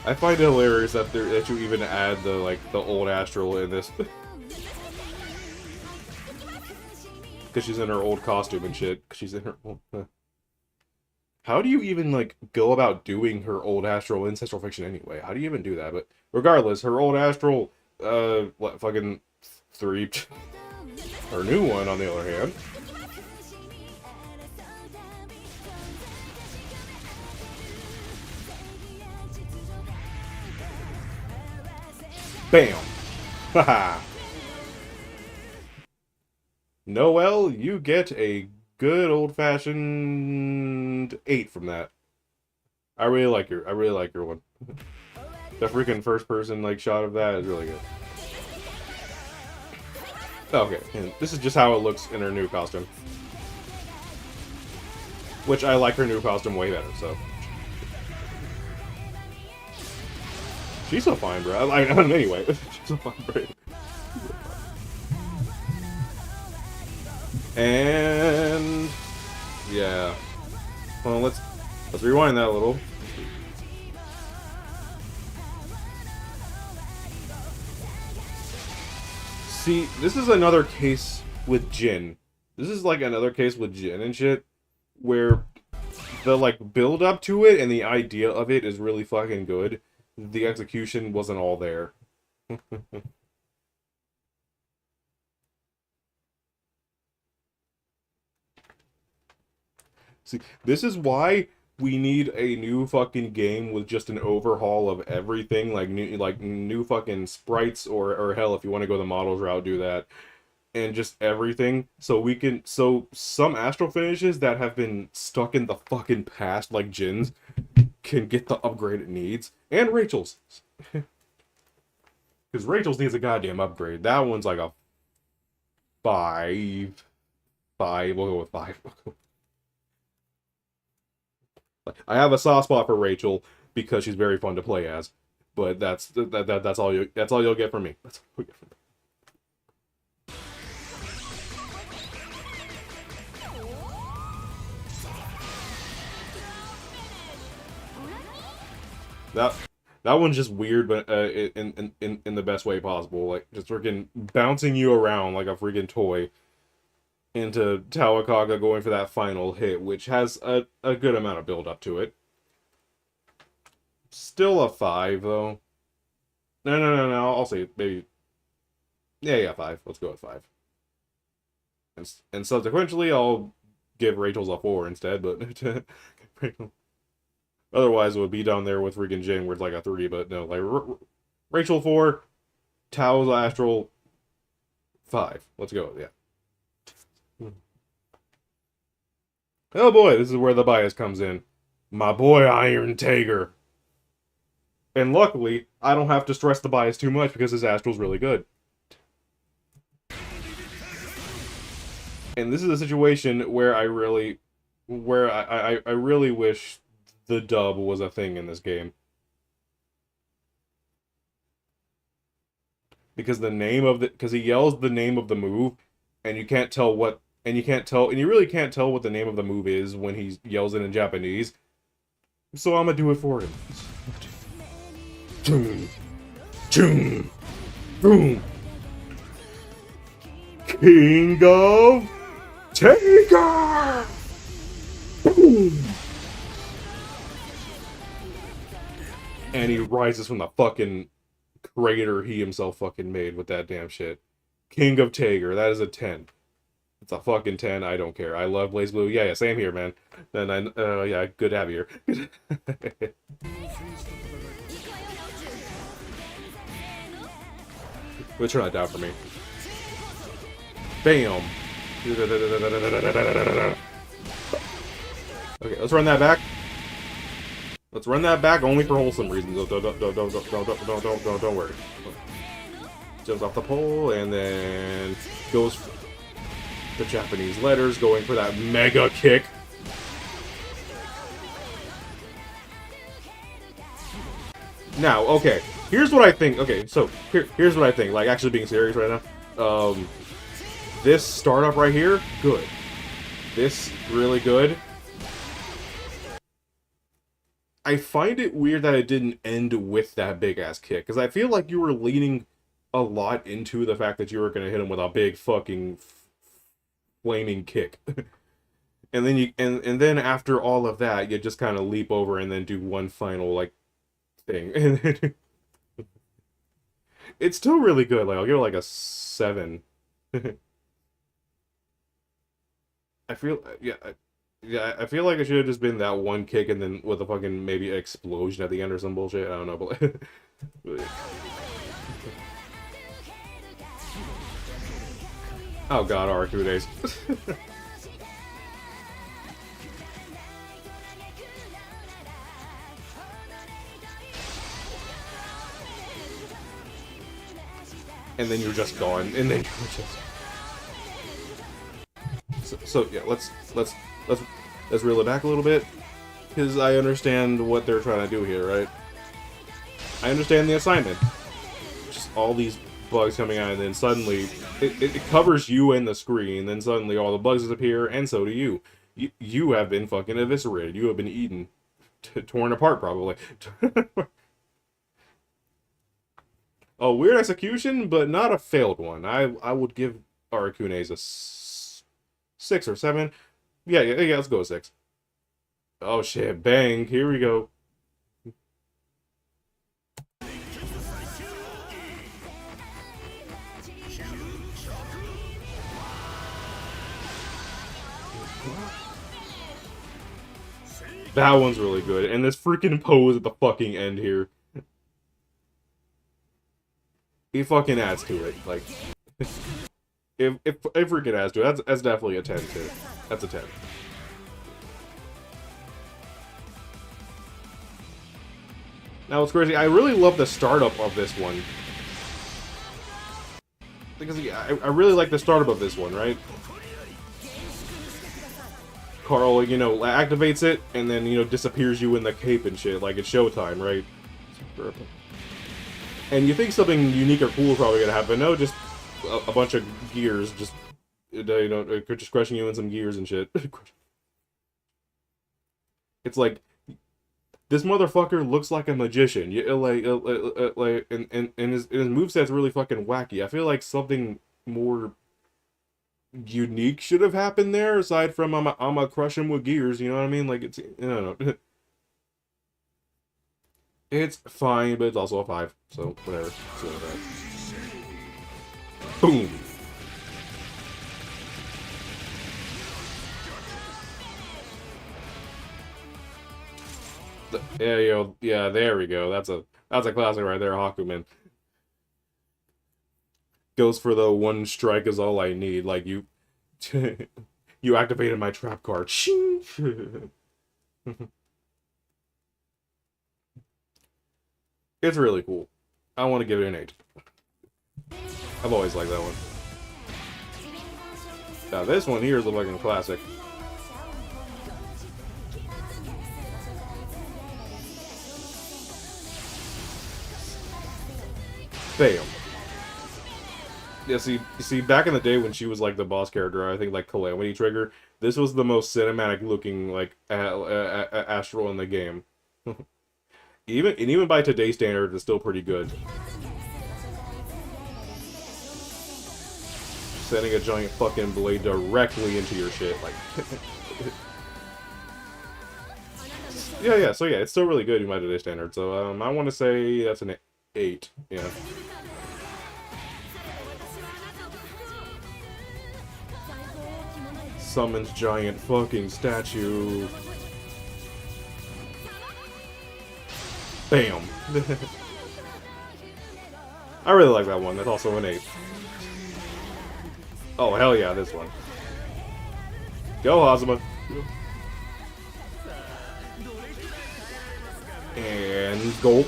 I find it hilarious that that you even add the like the old astral in this. Because she's in her old costume and shit. Because she's in her... How do you even, like, go about doing her old astral ancestral fiction anyway? How do you even do that? But regardless, her old astral, what, fucking 3... Her new one, on the other hand... Bam! Haha! Noelle, you get a good old-fashioned 8 from that. I really like your one. The freaking first-person like shot of that is really good. Okay, and this is just how it looks in her new costume. Which I like her new costume way better, so. She's so fine, bro. Anyway, she's so fine, bro. And yeah, well, let's rewind that a little. See, this is another case with Jin. This is like another case with Jin and shit, where the like build up to it and the idea of it is really fucking good. The execution wasn't all there. See, this is why we need a new fucking game with just an overhaul of everything, like new fucking sprites, or hell, if you want to go the models route, do that, and just everything, so we can, so some astral finishes that have been stuck in the fucking past, like Jin's, can get the upgrade it needs, and Rachel's, because Rachel's needs a goddamn upgrade. That one's like a 5. We'll go with 5. I have a soft spot for Rachel because she's very fun to play as, but that's all you'll get from me. That's all you'll get from me. That one's just weird, but in the best way possible. Like just freaking bouncing you around like a freaking toy. into Tawakaga going for that final hit, which has a good amount of build up to it. Still a 5 though. No. I'll say maybe. Yeah, 5. Let's go with 5. And subsequently, I'll give Rachel's a 4 instead, but otherwise it would be down there with freaking Jin where it's like a 3, but no, like Rachel 4, Tao's Astral 5. Let's go, yeah. Oh boy, this is where the bias comes in. My boy Iron Tiger. And luckily, I don't have to stress the bias too much because his Astral's really good. And this is a situation where I really wish the dub was a thing in this game. Because because he yells the name of the move, and you can't tell and you really can't tell what the name of the move is when he yells it in Japanese. So I'm gonna do it for him. Boom. Boom. Boom. King of Tiger! Boom! And he rises from the fucking crater he himself fucking made with that damn shit. King of Tiger, that is a 10. It's a fucking 10, I don't care. I love Blaze Blue. Yeah, same here, man. And yeah, good to have you here. But turn that down for me. Bam! Okay, let's run that back. Let's run that back only for wholesome reasons. Don't worry. Jumps off the pole and then goes for the Japanese letters, going for that mega kick. Now, okay, here's what I think. Okay, so here's what I think. Like, actually being serious right now. This startup right here, good. This, really good. I find it weird that it didn't end with that big-ass kick, because I feel like you were leaning a lot into the fact that you were going to hit him with a big fucking flaming kick. And then and then after all of that, you just kind of leap over and then do one final, like, thing. It's still really good. Like, I'll give it like a 7. I feel, I feel like it should have just been that one kick and then with a fucking maybe explosion at the end or some bullshit. I don't know, but oh god, RQ days. And then you're just gone, and then you're just. So yeah, let's reel it back a little bit, because I understand what they're trying to do here, right? I understand the assignment. Just all these bugs coming out, and then suddenly it covers you and the screen. Then suddenly all the bugs disappear, and so do you. You have been fucking eviscerated. You have been eaten, torn apart, probably. A weird execution, but not a failed one. I would give Arakune's a 6 or 7. Yeah, let's go with 6. Oh shit, bang, here we go. That one's really good, and this freaking pose at the fucking end here. He fucking adds to it, like... If freaking adds to it, that's definitely a 10 too. That's a 10. Now it's crazy, I really love the startup of this one. Because yeah, I really like the startup of this one, right? Carl, you know, activates it, and then, you know, disappears you in the cape and shit, like it's showtime, right? And you think something unique or cool is probably gonna happen. No, just a bunch of gears, just, you know, just crushing you in some gears and shit. It's like, this motherfucker looks like a magician. And his moveset's really fucking wacky. I feel like something more unique should have happened there, aside from I'm a crush him with gears, you know what I mean? Like, it's, I don't know. It's fine, but it's also a 5, so whatever. So, boom! Yeah, yo, yeah, there we go. That's a classic right there, Hakumen. Goes for the one strike is all I need. Like, you you activated my trap card. It's really cool. I want to give it an 8. I've always liked that one. Now this one here is a fucking classic. Bam. Yeah, see, back in the day when she was like the boss character, I think like Calamity Trigger, this was the most cinematic looking like Astral in the game. Even by today's standards, it's still pretty good. Sending a giant fucking blade directly into your shit, like. yeah. So yeah, it's still really good even by today's standards. So I want to say that's an 8. Yeah. Summons giant fucking statue. Bam. I really like that one. That's also an 8. Oh, hell yeah, this one. Go, Hazama. And gulp.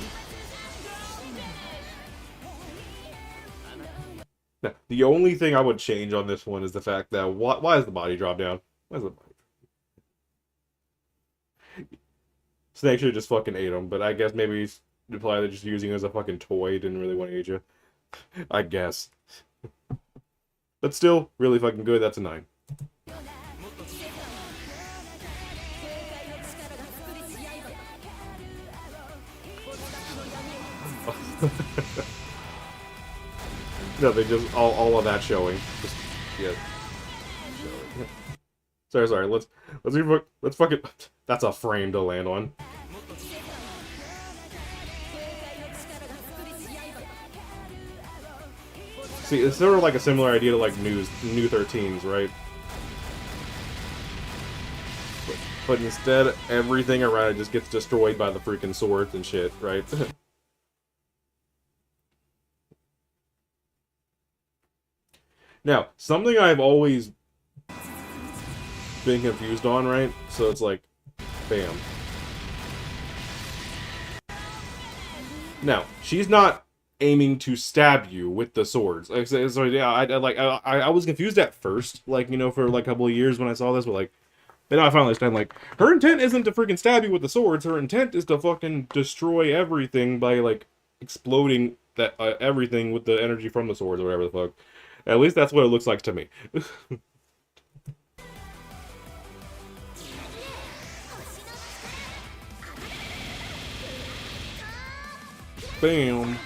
Now, the only thing I would change on this one is the fact that why is the body drop down? Why is the body? Snake should have just fucking ate him, but I guess maybe imply they're just using it as a fucking toy, didn't really want to eat you. I guess. But still, really fucking good, that's a 9. No, they just all of that showing. Just yeah. Sorry. Let's fucking. That's a frame to land on. See, it's sort of like a similar idea to like new 13s, right? But instead, everything around it just gets destroyed by the freaking swords and shit, right? Now, something I've always been confused on, right? So it's like, bam. Now, she's not aiming to stab you with the swords. Like, so yeah, I was confused at first, like, you know, for like a couple of years when I saw this, but like, then I finally understand, like, her intent isn't to freaking stab you with the swords, her intent is to fucking destroy everything by, like, exploding that everything with the energy from the swords or whatever the fuck. At least that's what it looks like to me. Bam.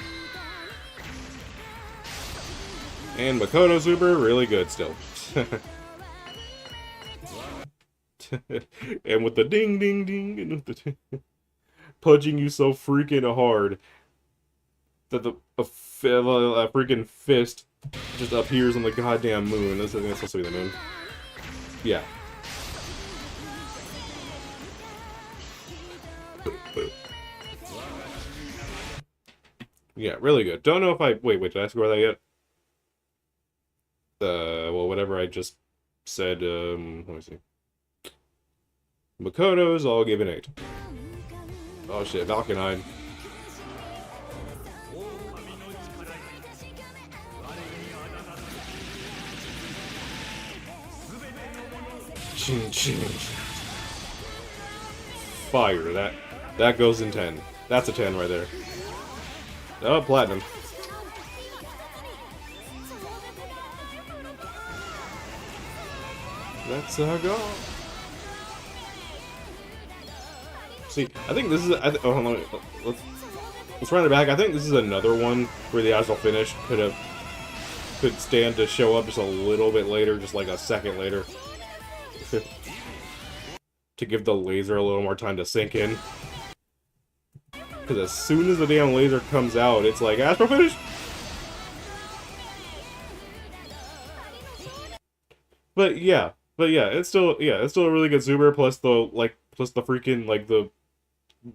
And Makoto Super, really good still. And with the ding ding ding, and with the punching you so freaking hard that a freaking fist just appears on the goddamn moon. That's supposed to be the moon. Yeah. Yeah, really good. Don't know if I... Wait, did I score that yet? Well, whatever I just said, let me see. Makoto's, I'll give an 8. Oh shit, Valkenheim. Ching ching. Fire, that goes in 10. That's a 10 right there. Oh, platinum. Let's go. See, I think this is. Oh, hold on. Let's run it back. I think this is another one where the actual finish could have could stand to show up just a little bit later, just like a second later. To give the laser a little more time to sink in. Because as soon as the damn laser comes out, it's like, Astro Finish! But yeah, it's still a really good super, plus the freaking, like, the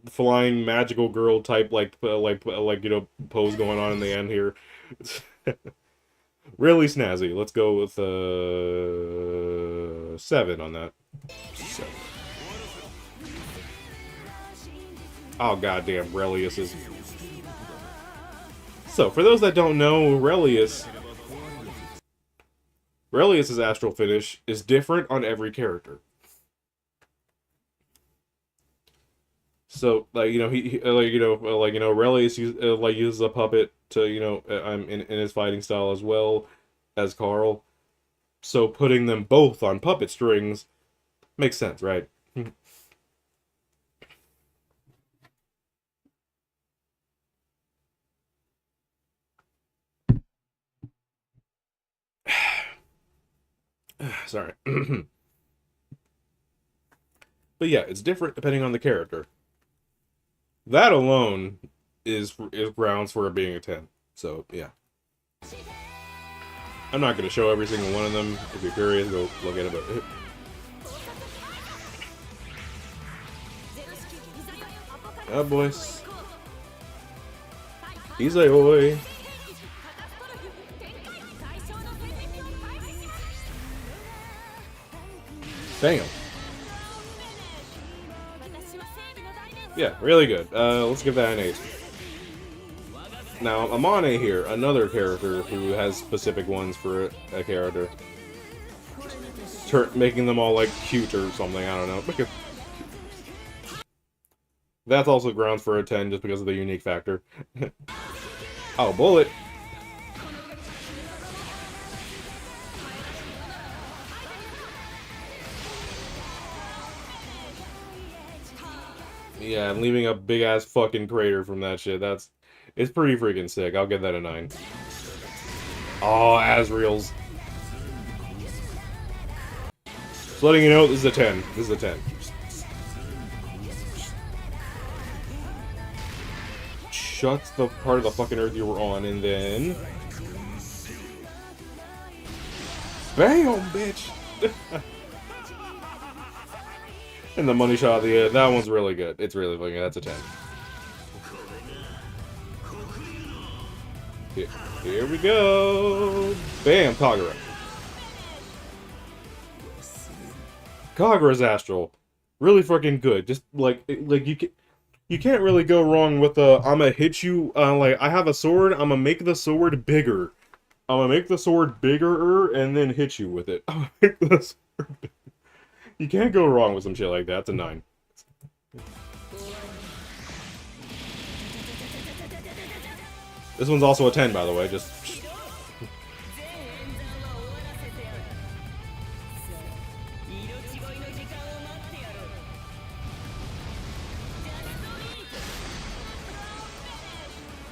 flying magical girl type, you know, pose going on in the end here. Really snazzy. Let's go with 7 on that. 7. Oh goddamn, Relius is. So for those that don't know, Relius's astral finish is different on every character. So, like, you know, Relius uses a puppet to, you know, in his fighting style as well as Carl. So putting them both on puppet strings makes sense, right? Sorry. But yeah, it's different depending on the character. That alone is grounds for it being a 10. So, yeah. I'm not going to show every single one of them. If you're curious, go look at it. But oh, boys. Izayoi. Damn. Yeah, really good. Let's give that an 8. Now, Amane here, another character who has specific ones for a character. Making them all, like, cute or something, I don't know. That's also grounds for a 10 just because of the unique factor. Oh, bullet! Yeah, and leaving a big-ass fucking crater from that shit, it's pretty freaking sick. I'll give that a 9. Oh, Asriel's. Just letting you know, this is a 10. This is a 10. Shuts the part of the fucking earth you were on, and then... BAM, bitch! And the money shot at the end, that one's really good. It's really fucking good. That's a 10. Here we go! Bam, Kagura. Kagura's astral. Really fucking good. Just, like you can't really go wrong with I'ma hit you, like, I have a sword, I'ma make the sword bigger. I'ma make the sword bigger and then hit you with it. I'ma make the sword bigger. You can't go wrong with some shit like that. It's a 9. This one's also a 10, by the way. Just...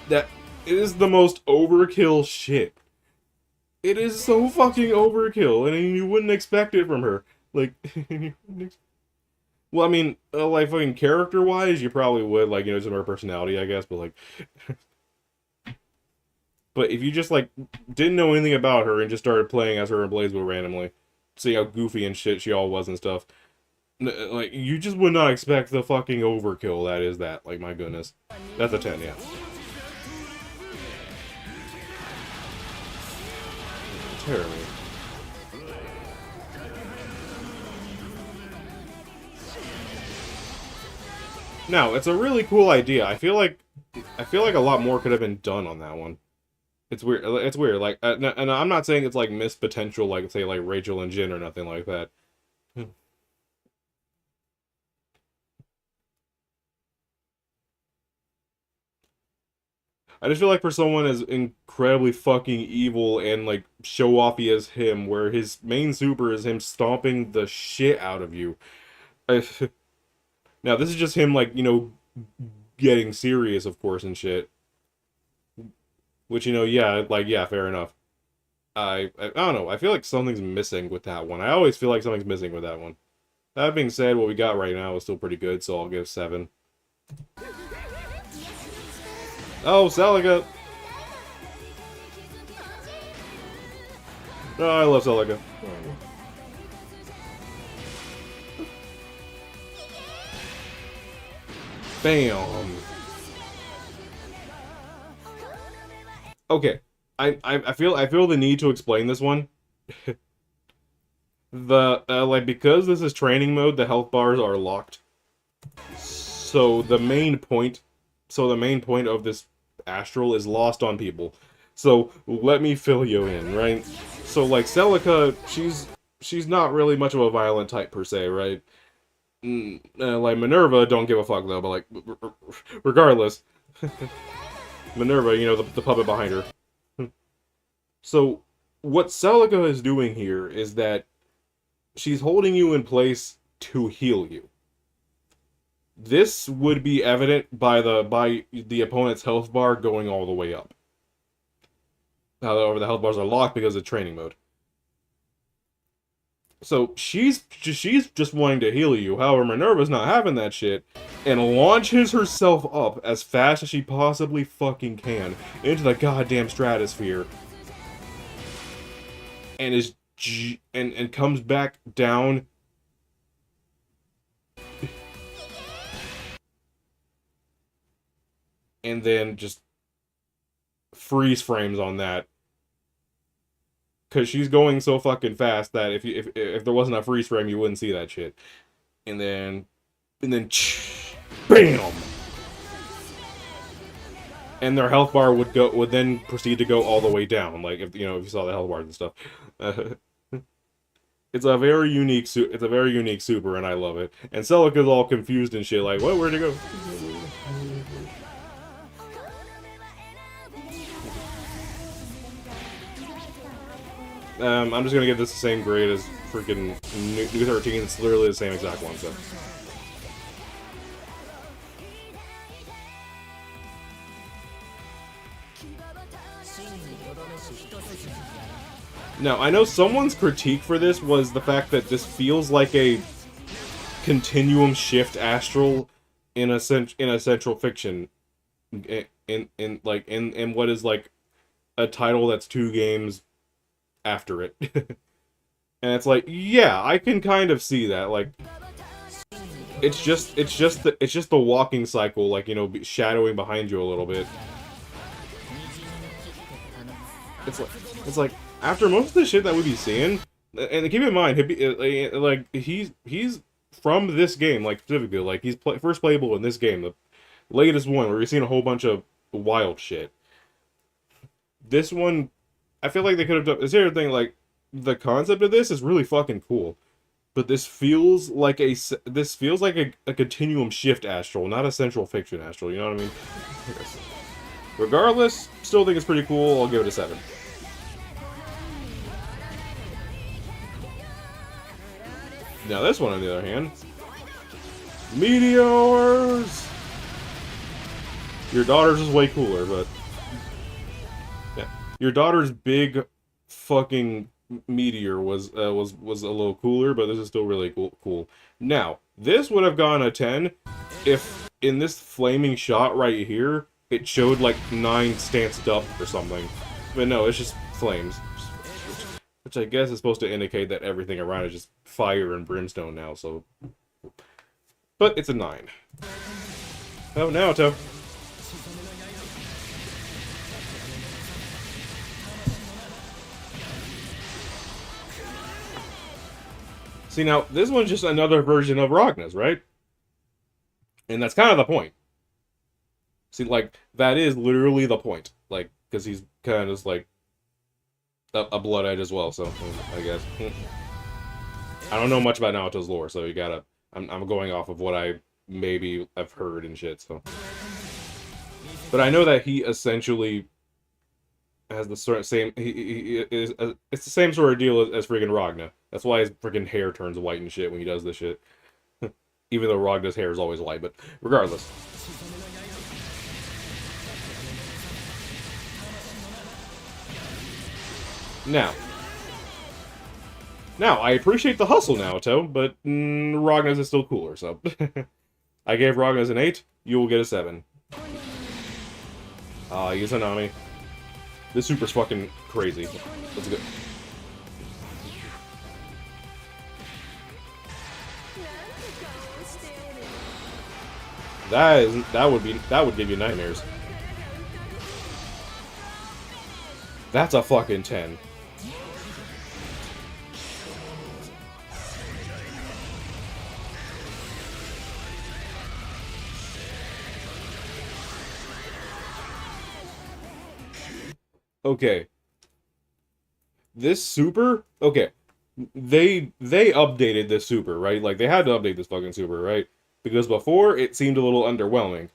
That is the most overkill shit. It is so fucking overkill, and you wouldn't expect it from her. Like, well, I mean, like, fucking character-wise, you probably would, like, you know, some of her personality, I guess, but, like... But if you just, like, didn't know anything about her and just started playing as her and BlazBlue randomly, see how goofy and shit she all was and stuff, like, you just would not expect the fucking overkill that is that. Like, my goodness. That's a 10, yeah. Terrible. Now, it's a really cool idea. I feel like a lot more could have been done on that one. It's weird. It's weird. Like, and I'm not saying it's like missed potential, like, say, like Rachel and Jin or nothing like that. I just feel like for someone as incredibly fucking evil and, like, show-offy as him, where his main super is him stomping the shit out of you. Now, this is just him, like, you know, getting serious, of course, and shit. Which, you know, yeah, like, yeah, fair enough. I don't know. I feel like something's missing with that one. I always feel like something's missing with that one. That being said, what we got right now is still pretty good, so I'll give 7. Oh, Celica! Oh, I love Celica. Bam! Okay, I feel the need to explain this one. Like, because this is training mode, the health bars are locked. So the main point of this astral is lost on people. So let me fill you in, right? So like Celica, she's not really much of a violent type per se, right? Like Minerva, don't give a fuck though, but like regardless, Minerva, you know, the puppet behind her. So what Celica is doing here is that she's holding you in place to heal you. This would be evident by the opponent's health bar going all the way up. However, the health bars are locked because of training mode. So she's just wanting to heal you. However, Minerva's not having that shit and launches herself up as fast as she possibly fucking can into the goddamn stratosphere. And and comes back down. And then just freeze frames on that. Cause she's going so fucking fast that if there wasn't a freeze frame, you wouldn't see that shit. And then BAM! And their health bar would then proceed to go all the way down, like if you saw the health bars and stuff. It's a very unique super, and I love it. And Celica's all confused and shit, like, what? Where'd it go? I'm just gonna give this the same grade as freaking New 13. It's literally the same exact one, so. Now, I know someone's critique for this was the fact that this feels like a continuum shift astral in a central fiction, in what is like a title that's 2 games after it. And it's like, yeah, I can kind of see that. Like, it's just the walking cycle, like, shadowing behind you a little bit. It's like after most of the shit that we'd be seeing, and keep in mind, he's from this game, like specifically, like he's first playable in this game, the latest one where you're seeing a whole bunch of wild shit. This one, I feel like they could have done. Is here the thing, like the concept of this is really fucking cool, but this feels like a continuum shift astral, not a central fiction astral. You know what I mean? Regardless, still think it's pretty cool. I'll give it a 7. Now this one, on the other hand, meteors. Your daughter's is way cooler, but yeah, your daughter's big fucking meteor was a little cooler, but this is still really cool. Now this would have gone a 10 if in this flaming shot right here it showed like 9 stanced up or something, but no, it's just flames. Which I guess is supposed to indicate that everything around is just fire and brimstone now, so. But it's a 9. Oh, Naoto. See, now, this one's just another version of Ragna's, right? And that's kind of the point. See, like, that is literally the point. Like, because he's kind of just, like, a Blood Edge as well, so I guess. I don't know much about Naoto's lore, so you gotta. I'm going off of what I maybe have heard and shit, so. But I know that he essentially has the sort of same. He is. It's the same sort of deal as friggin' Ragna. That's why his friggin' hair turns white and shit when he does this shit. Even though Ragna's hair is always white, but regardless. Now, I appreciate the hustle, Naoto, but Ragna's is still cooler, so... I gave Ragna's an 8, you will get a 7. Izanami. This super's fucking crazy. Let's go. That would give you nightmares. That's a fucking 10. Okay. This super, okay. They updated this super, right? Like they had to update this fucking super, right? Because before it seemed a little underwhelming.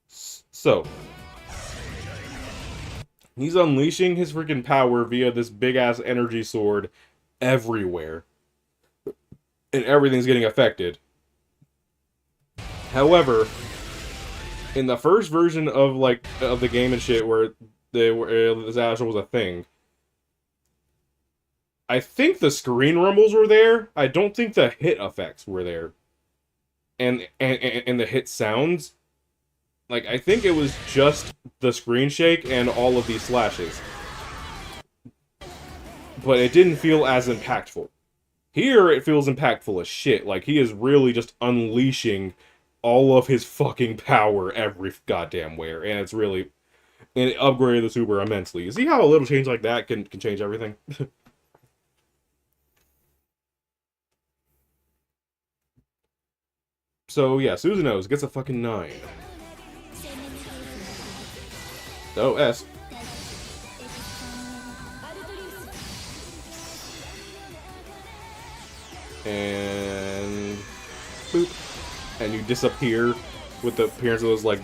So, he's unleashing his freaking power via this big-ass energy sword everywhere. And everything's getting affected. However, in the first version of, like, of the game and shit where this astral was a thing, I think the screen rumbles were there. I don't think the hit effects were there. And the hit sounds. Like, I think it was just the screen shake and all of these slashes. But it didn't feel as impactful. Here, it feels impactful as shit. Like, he is really just unleashing all of his fucking power every goddamn where. And it's really... And it upgraded the super immensely. You see how a little change like that can change everything? So, yeah, Susanoo gets a fucking 9. Oh, S. And... boop. And you disappear with the appearance of those, like,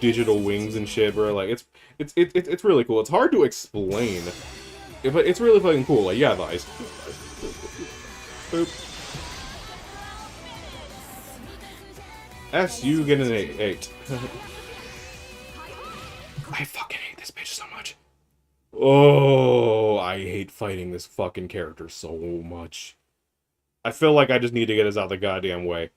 digital wings and shit, bro. Like, it's really cool. It's hard to explain. But it's really fucking cool. Like, yeah, the ice. Boop. S, you get an 8. I fucking hate this bitch so much. Oh, I hate fighting this fucking character so much. I feel like I just need to get us out the goddamn way.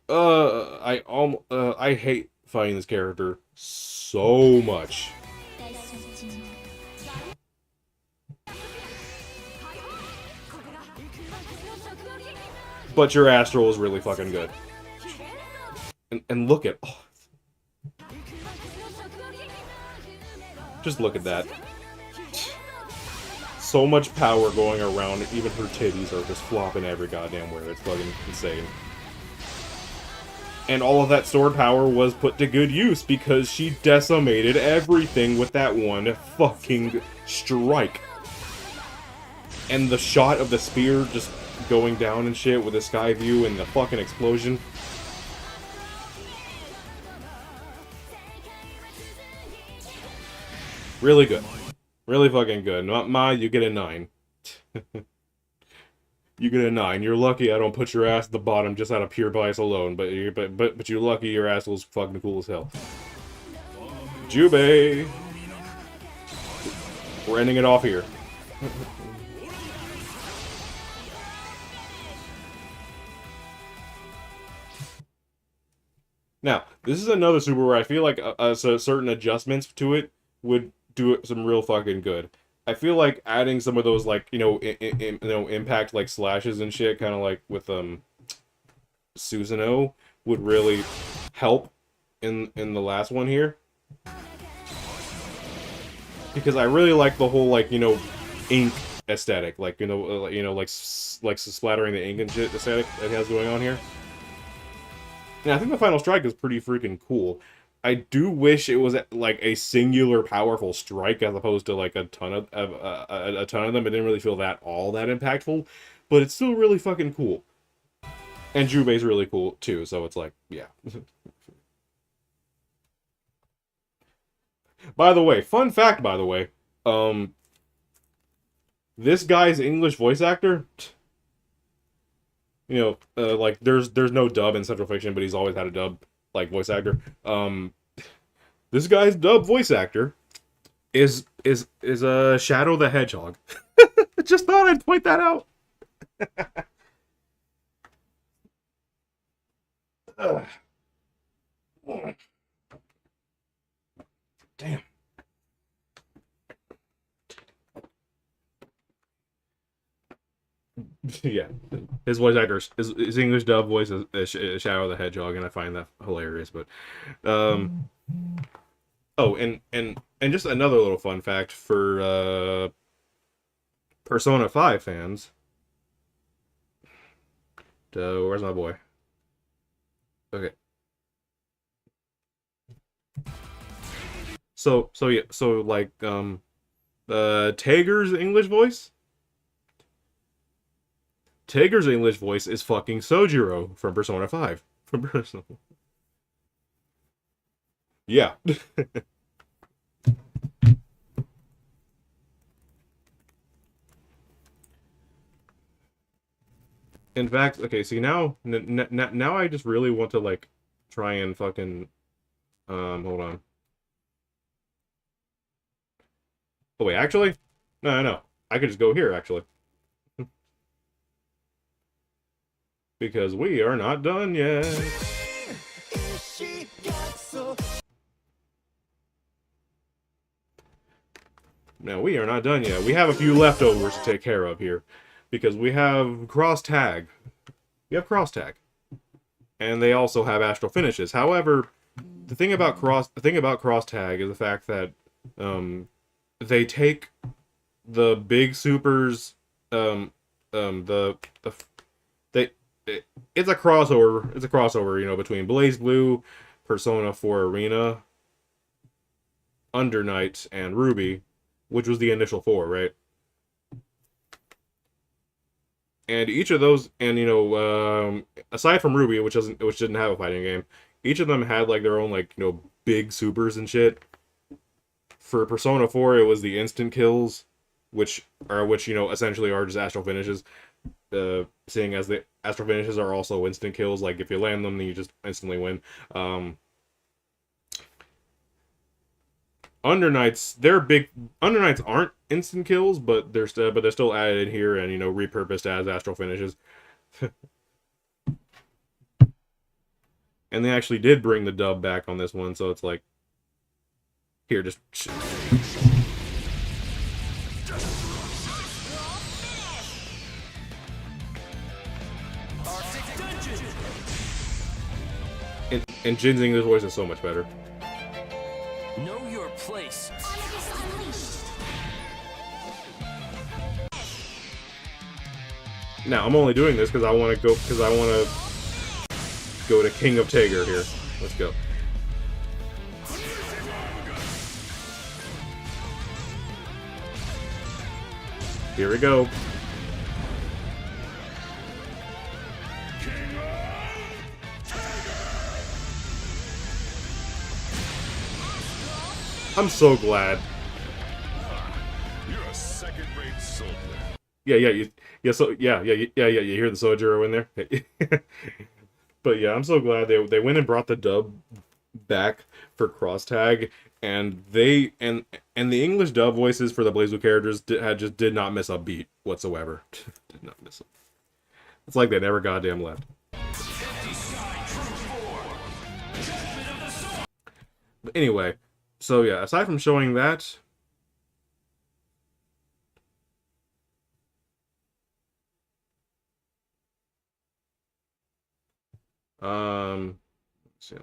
I hate fighting this character so much. But your Astral is really fucking good. And look at... Oh. Just look at that. So much power going around, even her titties are just flopping every goddamn where. It's fucking insane. And all of that stored power was put to good use because she decimated everything with that one fucking strike. And the shot of the spear just going down and shit with the sky view and the fucking explosion. Really good. Really fucking good. You get a 9. You get a 9. You're lucky I don't put your ass at the bottom just out of pure bias alone, but you're lucky your ass was fucking cool as hell. Jubei! We're ending it off here. Now, this is another super where I feel like so certain adjustments to it would do it some real fucking good. I feel like adding some of those, like, impact, like, slashes and shit, kind of like with, Susanoo, would really help in the last one here. Because I really like the whole, like, ink aesthetic, like, like splattering the ink and shit aesthetic that has going on here. And I think the final strike is pretty freaking cool. I do wish it was like a singular powerful strike as opposed to like a ton of them. It didn't really feel all that impactful, but it's still really fucking cool. And Jubei's really cool too, so it's like, yeah. By the way, fun fact, by the way, this guy's English voice actor, like there's no dub in Central Fiction, but he's always had a dub. like voice actor. This guy's dub voice actor is Shadow the Hedgehog. I just thought I'd point that out. Ugh. Damn. Yeah, his voice actor, his English dub voice is Shadow the Hedgehog, and I find that hilarious. But, oh, and just another little fun fact for Persona 5 fans. Where's my boy? Okay. So yeah, so like Tager's English voice. Tager's English voice is fucking Sojiro from Persona 5. From Persona. Yeah. In fact, okay, see now I just really want to like try and fucking hold on. Oh wait, actually? No. I could just go here actually. Because we are not done yet. No, we are not done yet. We have a few leftovers to take care of here. Because we have cross tag. We have cross tag. And they also have astral finishes. However, the thing about cross tag is the fact that they take the big supers it's a crossover, you know, between Blaze Blue, Persona 4 Arena, Under Night, and Ruby, which was the initial four, right? And each of those, and you know, aside from Ruby, which didn't have a fighting game, each of them had like their own like, you know, big supers and shit. For Persona 4, it was the instant kills, which you know essentially are just astral finishes. Seeing as the astral finishes are also instant kills, like if you land them, then you just instantly win. Under Knights aren't instant kills, but they're still added in here and, you know, repurposed as astral finishes. And they actually did bring the dub back on this one, so it's like, here, just and Jin's English voice is so much better. Know your place. Now I'm only doing this because I want to go to King of Tager here. Let's go. Here we go. I'm so glad. You're a second-rate soldier. Yeah. You hear the Sojiro in there. But yeah, I'm so glad they went and brought the dub back for cross tag, and the English dub voices for the BlazBlue characters did not miss a beat whatsoever. Did not miss them. It's like they never goddamn left. But anyway, so yeah, aside from showing that, let's see.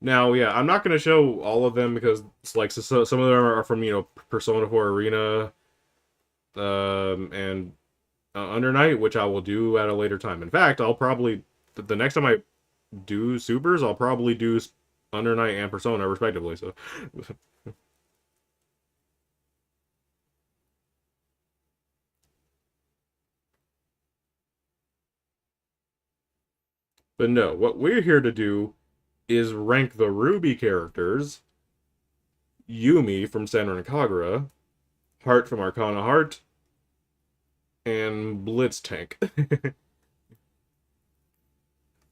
Now, yeah, I'm not going to show all of them because it's like some of them are from, you know, Persona 4 Arena, and Under Night, which I will do at a later time. In fact, I'll probably the next time I do supers, I'll probably do Under Night and Persona respectively. So, but no, what we're here to do is rank the Ruby characters: Yumi from Senran Kagura, Heart from Arcana Heart, and Blitz Tank.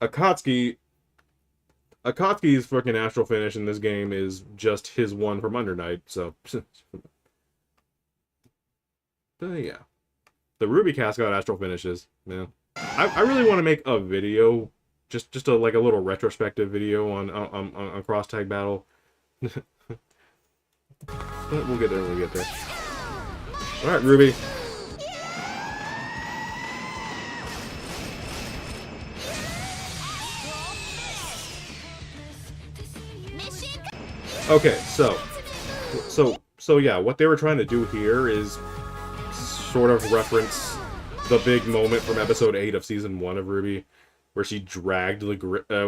Akatsuki Akatsuki's fucking astral finish in this game is just his one from Under Night, so but yeah. The Ruby cast got astral finishes, man. I really want to make a video, just a like a little retrospective video on cross tag battle. But we'll get there when we get there. Alright, Ruby. Okay, so yeah, what they were trying to do here is sort of reference the big moment from episode 8 of season 1 of Ruby, where she dragged the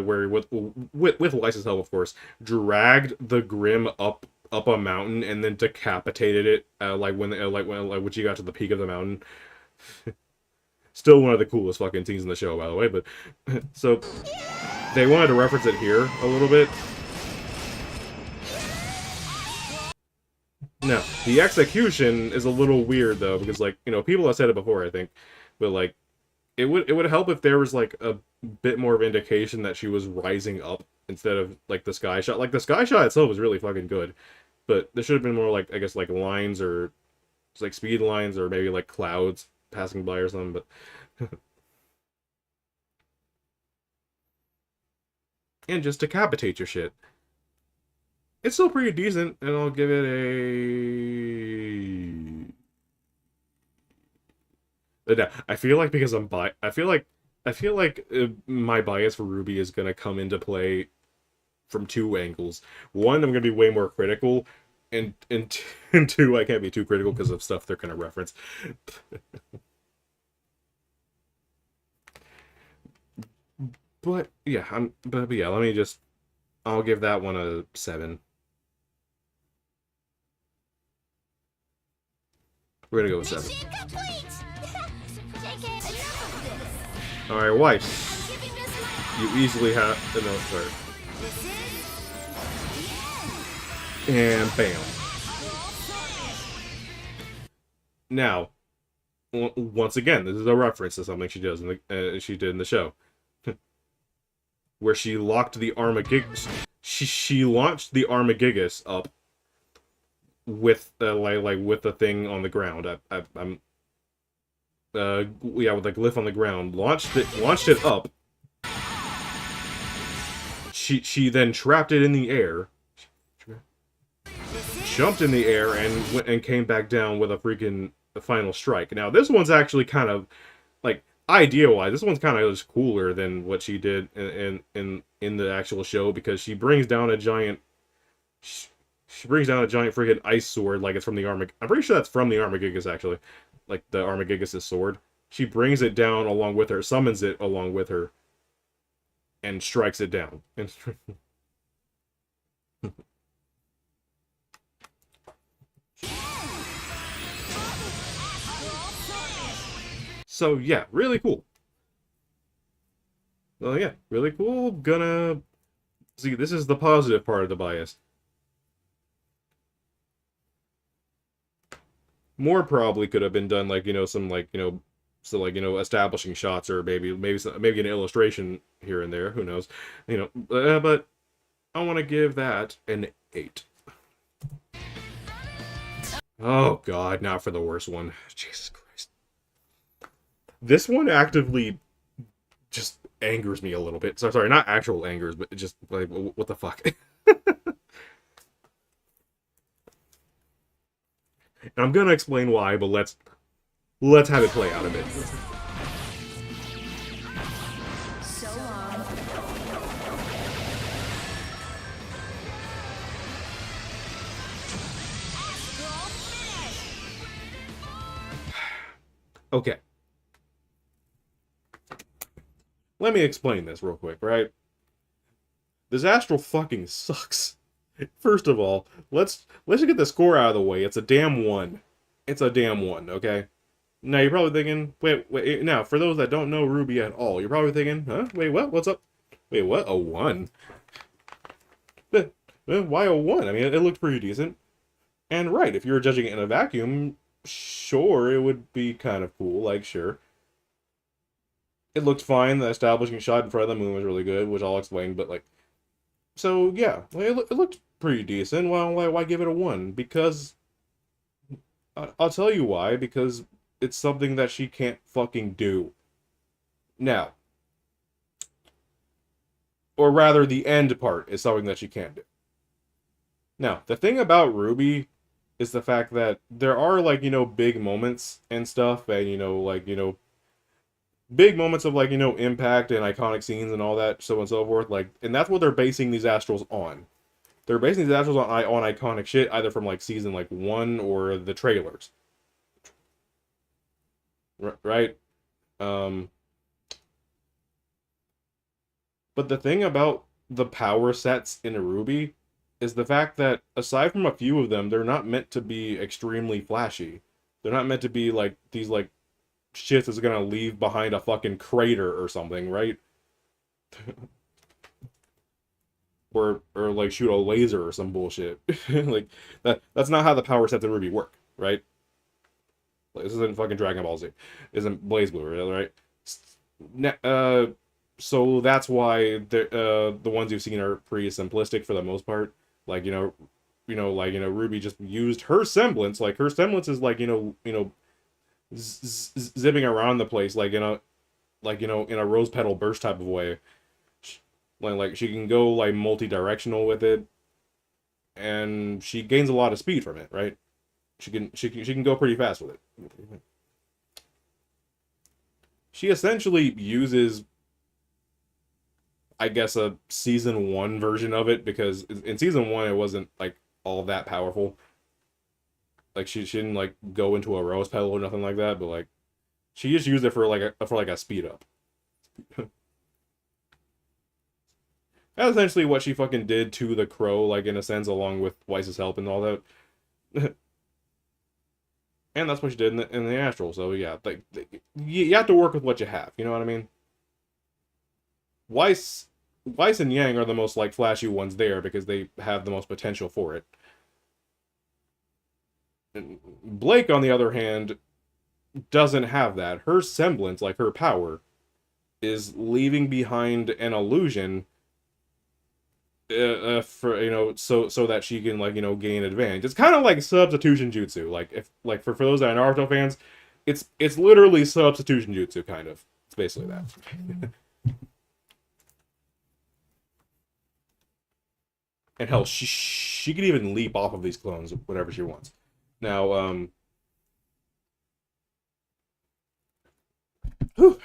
where with Lysa's help, of course, dragged the Grim up a mountain and then decapitated it when she got to the peak of the mountain. Still one of the coolest fucking scenes in the show, by the way. But so they wanted to reference it here a little bit. Now, the execution is a little weird though, because like, you know, people have said it before, I think, but like it would help if there was like a bit more of indication that she was rising up instead of like the sky shot. Like the sky shot itself was really fucking good, but there should have been more like, I guess, like lines or like speed lines or maybe like clouds passing by or something, but and just decapitate your shit. It's still pretty decent, and I'll give it a... But I feel like because I feel like my bias for Ruby is gonna come into play from two angles. One, I'm gonna be way more critical, and and two, I can't be too critical because of stuff they're gonna reference. But yeah, but yeah, I'll give that one a 7. We're gonna go with 7. Alright, wife. You easily have... No, sorry. And bam. Now, once again, this is a reference to something she does she did in the show. Where she locked the Armagigus... She launched the Armagigus up with with the thing on the ground. I'm with the glyph on the ground. Launched it up. She then trapped it in the air. Jumped in the air and came back down with a freaking final strike. Now this one's actually kind of like idea-wise, this one's kind of just cooler than what she did in the actual show, because she brings down a giant freaking ice sword, like it's from the I'm pretty sure that's from the Armagigus, actually. Like, the Armagigus' sword. She brings it down along with her, summons it along with her, and strikes it down. So, yeah, really cool. Well, yeah, really cool. Gonna... See, this is the positive part of the bias. More probably could have been done, like, you know, some, like, you know, so, like, you know, establishing shots, or maybe an illustration here and there, who knows, you know, but I want to give that an 8. Oh god, not for the worst one. Jesus Christ. This one actively just angers me a little bit. Sorry, not actual angers, but just, like, what the fuck? And I'm gonna explain why, but let's have it play out a bit. So long. Okay. Let me explain this real quick, right? This Astral fucking sucks. First of all, let's just get the score out of the way. It's a damn 1. It's a damn 1, okay? Now you're probably thinking, wait, now for those that don't know Ruby at all, you're probably thinking, huh? Wait, what? What's up? Wait, what? A 1? Why a 1? I mean, it looked pretty decent. And right, if you were judging it in a vacuum, sure, it would be kind of cool, like, sure. it looked fine. The establishing shot in front of the moon was really good, which I'll explain. But like, so yeah, like, it looked pretty decent. Well, why give it a 1? Because I'll tell you why. Because it's something that she can't fucking do. Now, or rather, the end part is something that she can't do. Now, the thing about Ruby is the fact that there are, like, big moments and stuff, and, big moments of, like, impact and iconic scenes and all that, so on and so forth, like, and that's what they're basing these astrals on. They're basing these astrals on iconic shit, either from, like, season, like, 1 or the trailers. Right? Um, but the thing about the power sets in Ruby is the fact that, aside from a few of them, they're not meant to be extremely flashy. They're not meant to be, like, these, like, shit that's gonna leave behind a fucking crater or something, right? or like shoot a laser or some bullshit. Like that's not how the power sets in Ruby work, right? Like, this isn't fucking Dragon Ball Z. This isn't Blaze Blue, right? So that's why the ones you've seen are pretty simplistic for the most part. Like Ruby just used her semblance. Like her semblance is like zipping around the place like in a rose petal burst type of way. Like she can go like multi-directional with it, and she gains a lot of speed from it, right? She can go pretty fast with it. She essentially uses, I guess, a season 1 version of it, because in season 1 it wasn't like all that powerful. Like she didn't like go into a rose petal or nothing like that, but like she just used it for like a speed up. That's essentially what she fucking did to the crow, like in a sense, along with Weiss's help and all that. And that's what she did in the astral. So yeah, like you have to work with what you have. You know what I mean? Weiss and Yang are the most like flashy ones there because they have the most potential for it. And Blake, on the other hand, doesn't have that. Her semblance, like her power, is leaving behind an illusion for so that she can like gain advantage. It's kind of like substitution jutsu. Like if like for those that are Naruto fans, it's literally substitution jutsu kind of. It's basically that. And hell, she could even leap off of these clones whenever she wants. Now, whew.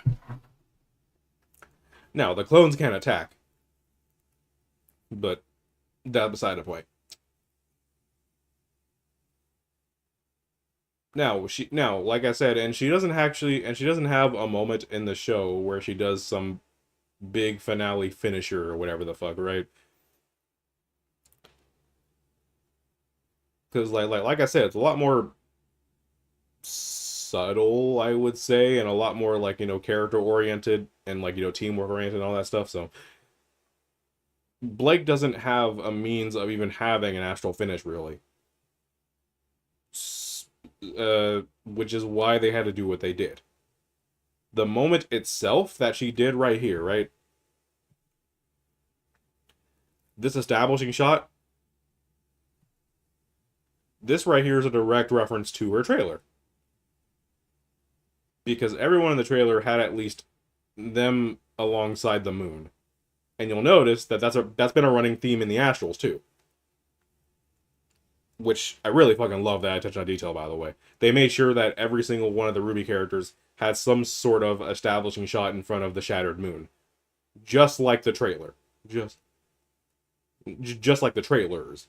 Now the clones can't attack, but that beside the point. Now, like I said, and she doesn't have a moment in the show where she does some big finale finisher or whatever the fuck, right? Because like I said, it's a lot more subtle, I would say, and a lot more like character oriented and like teamwork oriented and all that stuff. So Blake doesn't have a means of even having an astral finish, really. Which is why they had to do what they did. The moment itself that she did right here, right? This establishing shot, this right here is a direct reference to her trailer. Because everyone in the trailer had at least them alongside the moon. And you'll notice that that's been a running theme in the astrals too. Which I really fucking love that attention to detail, by the way. They made sure that every single one of the Ruby characters had some sort of establishing shot in front of the shattered moon. Just like the trailer. Just like the trailers.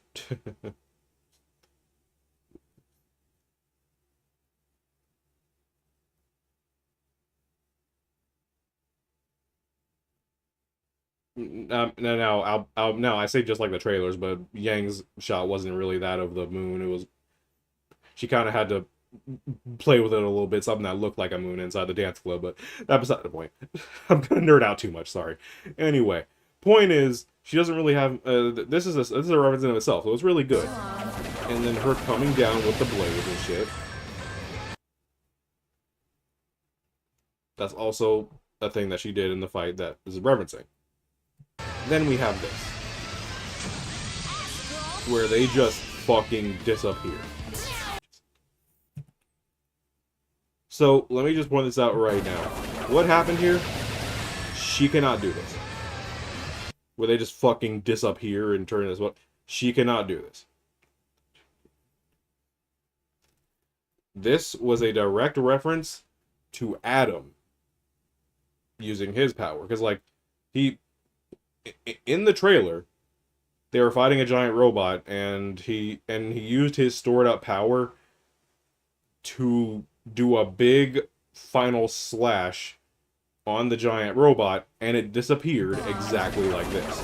Now I say just like the trailers, but Yang's shot wasn't really that of the moon. It was, she kind of had to play with it a little bit, something that looked like a moon inside the dance club, but that's beside the point. I'm gonna nerd out too much, sorry. Anyway, point is, she doesn't really have, this is a reference in itself, so it's really good. And then her coming down with the blade and shit. That's also a thing that she did in the fight that is referencing. Then we have this, where they just fucking disappear. So, let me just point this out right now. What happened here? She cannot do this. Where they just fucking disappear and turn as well. She cannot do this. This was a direct reference to Adam using his power. Because, like, in the trailer, they were fighting a giant robot, and he used his stored up power to do a big final slash on the giant robot, and it disappeared exactly like this.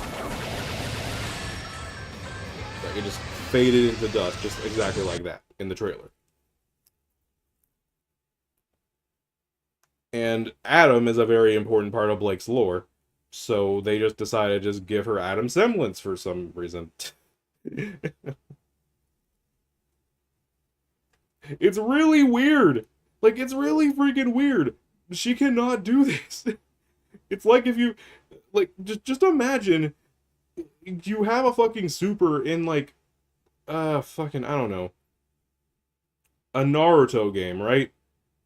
Like, it just faded into dust, just exactly like that in the trailer. And Adam is a very important part of Blake's lore, so they just decided to just give her Adam semblance for some reason. It's really weird. Like, it's really freaking weird. She cannot do this. It's like if you, like, just imagine you have a fucking super in, like, fucking, I don't know, a Naruto game, right?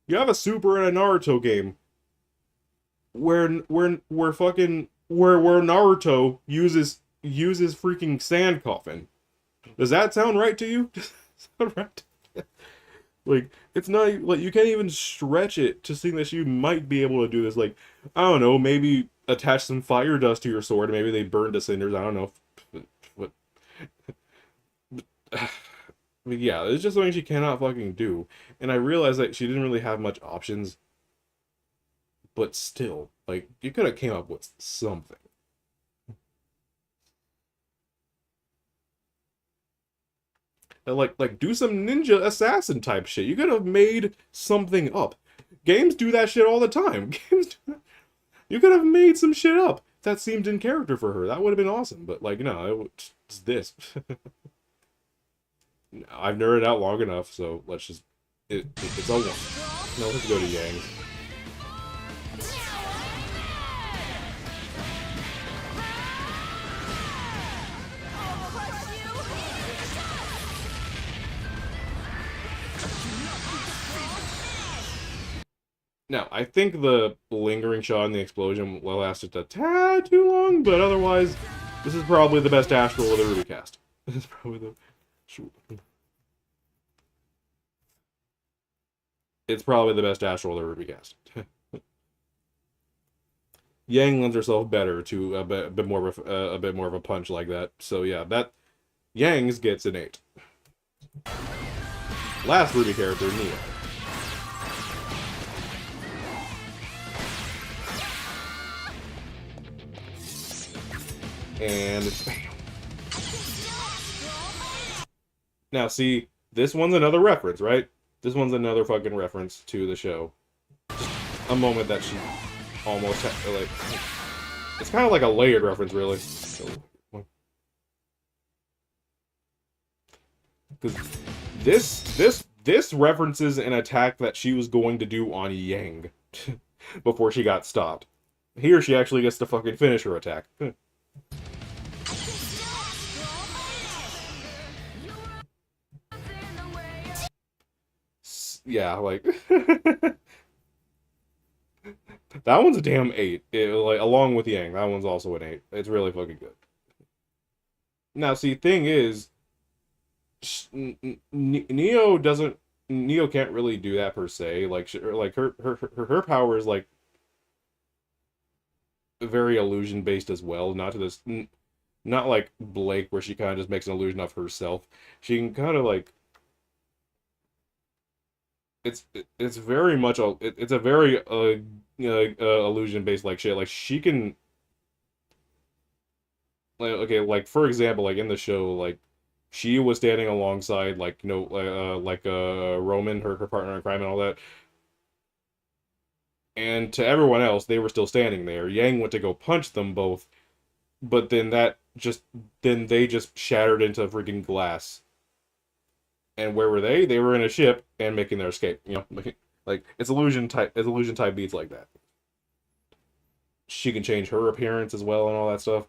You have a super in a Naruto game where Naruto uses freaking sand coffin. Does that sound right to you? Does that sound right? Like, it's not, like, you can't even stretch it to think that you might be able to do this. Like, I don't know, maybe attach some fire dust to your sword, maybe they burn to cinders, I don't know. But yeah, it's just something she cannot fucking do. And I realized that she didn't really have much options. But still, like, you could have came up with something. Like do some ninja assassin type shit. You could have made something up. Games do that shit all the time. You could have made some shit up that seemed in character for her. That would have been awesome. But, like, no, it's this. I've nerded out long enough, so let's just... It's all one. Now let's go to Yang's. Now, I think the lingering shot and the explosion will last just a tad too long, but otherwise, this is probably the best Astral of the Ruby cast. This is probably the... It's probably the best Astral of the Ruby cast. Yang lends herself better to a bit more of a punch like that. So yeah, that Yang's gets an 8. Last Ruby character, Neo. And it's bam. Now, see, this one's another reference, right? This one's another fucking reference to the show. Just a moment that she almost had, like, it's kind of like a layered reference, really. Because this references an attack that she was going to do on Yang before she got stopped. Here, she actually gets to fucking finish her attack. Yeah, like that one's a damn 8. Like, along with Yang, that one's also an 8. It's really fucking good. Now, see, thing is, Neo can't really do that per se. Like, her power is like very illusion based as well. Not to this, not like Blake, where she kind of just makes an illusion of herself. She can kind of like. It's very much it's a very illusion based like shit. Like, she can, like, okay, like, for example, like in the show, like, she was standing alongside, like, you know, Roman, her partner in crime and all that, and to everyone else they were still standing there. Yang went to go punch them both, but then they just shattered into freaking glass. And where were they? They were in a ship and making their escape. You know, like, it's illusion type beats like that. she can change her appearance as well and all that stuff.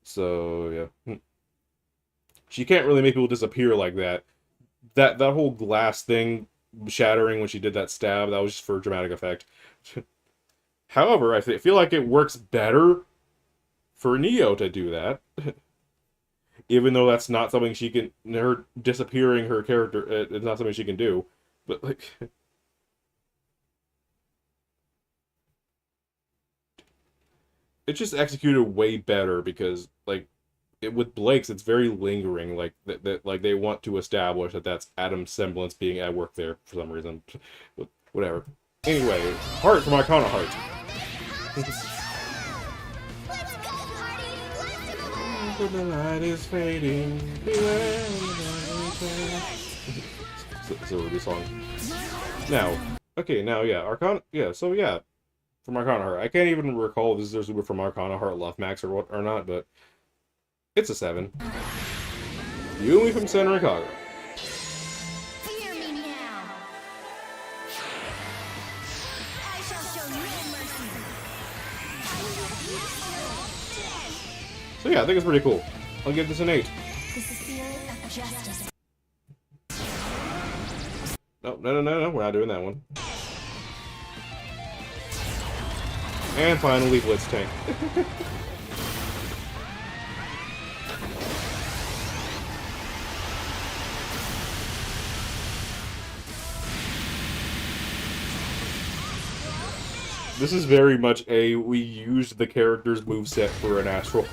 So yeah, she can't really make people disappear like that. That whole glass thing shattering when she did that stab, that was just for dramatic effect. However, I feel like it works better for Neo to do that, even though that's not something she can. Her disappearing her character, it's not something she can do. But like, it's just executed way better because like with Blake's, it's very lingering. Like that like they want to establish that that's Adam's semblance being at work there for some reason. Whatever. Anyway, heart for my Arcana heart. Let's go, party! Let's When the light is fading, beware when the light is fading. It's a Ruby song. Now, okay, now yeah, Arcana, yeah, so yeah, from Arcana Heart. I can't even recall if this is Super from Arcana Heart Left Max or what or not, but it's a 7. Yumi from Senran Kagura. Fear me now. I shall show no mercy. I will refuse death. So yeah, I think it's pretty cool. I'll give this an 8. The spirit of justice. No, we're not doing that one. And finally, Blitz Tank. This is very much a, we used the character's moveset for an astral.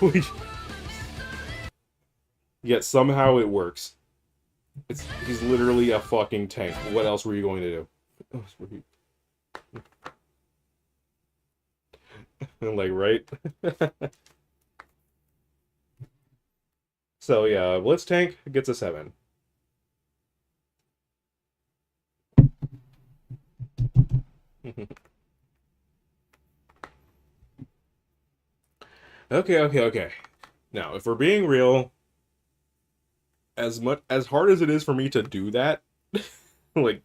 Yet somehow it works. He's literally a fucking tank. What else were you going to do? Like, right? So yeah, Blitz Tank gets a 7. Okay. Now, if we're being real, as hard as it is for me to do that, like,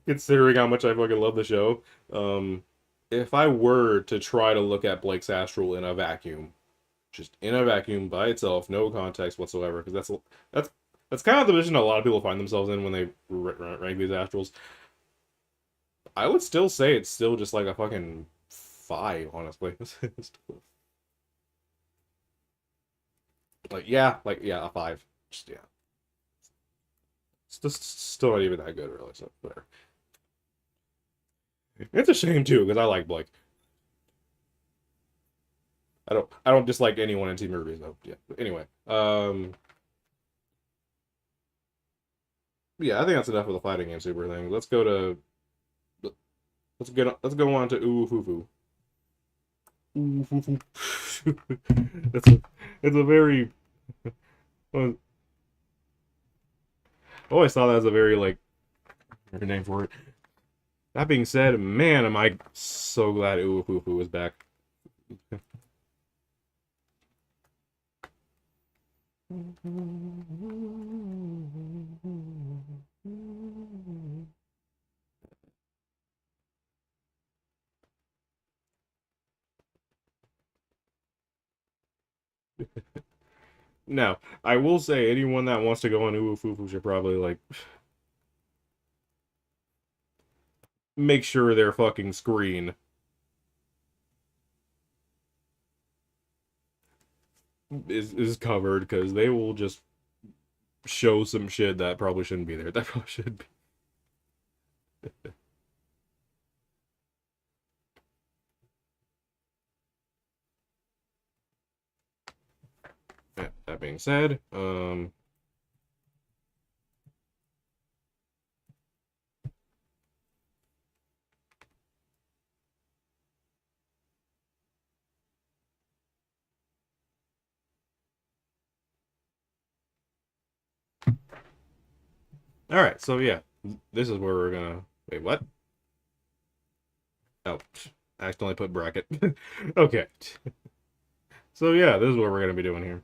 considering how much I fucking love the show, if I were to try to look at Blake's Astral in a vacuum, just in a vacuum by itself, no context whatsoever, because that's kind of the position a lot of people find themselves in when they rank these Astrals. I would still say it's still just like a fucking 5, honestly. Yeah, a 5. Just, yeah. It's just still not even that good, really, so whatever. It's a shame, too, because I like Blake. I don't dislike anyone in Team Ruby, though. Yeah. But anyway, yeah, I think that's enough of the fighting game super thing. Let's go on to Uwufufu. Uwufufu. It's a very. I always thought that was a very like name for it. That being said, man, am I so glad Uwufufu is back. Now, I will say anyone that wants to go on Uwufufu should probably like make sure their fucking screen is covered, because they will just show some shit that probably shouldn't be there. That probably should be. Yeah, that being said, alright, so yeah, this is where we're gonna... Wait, what? Oh, I accidentally put bracket. Okay. So yeah, this is what we're gonna be doing here.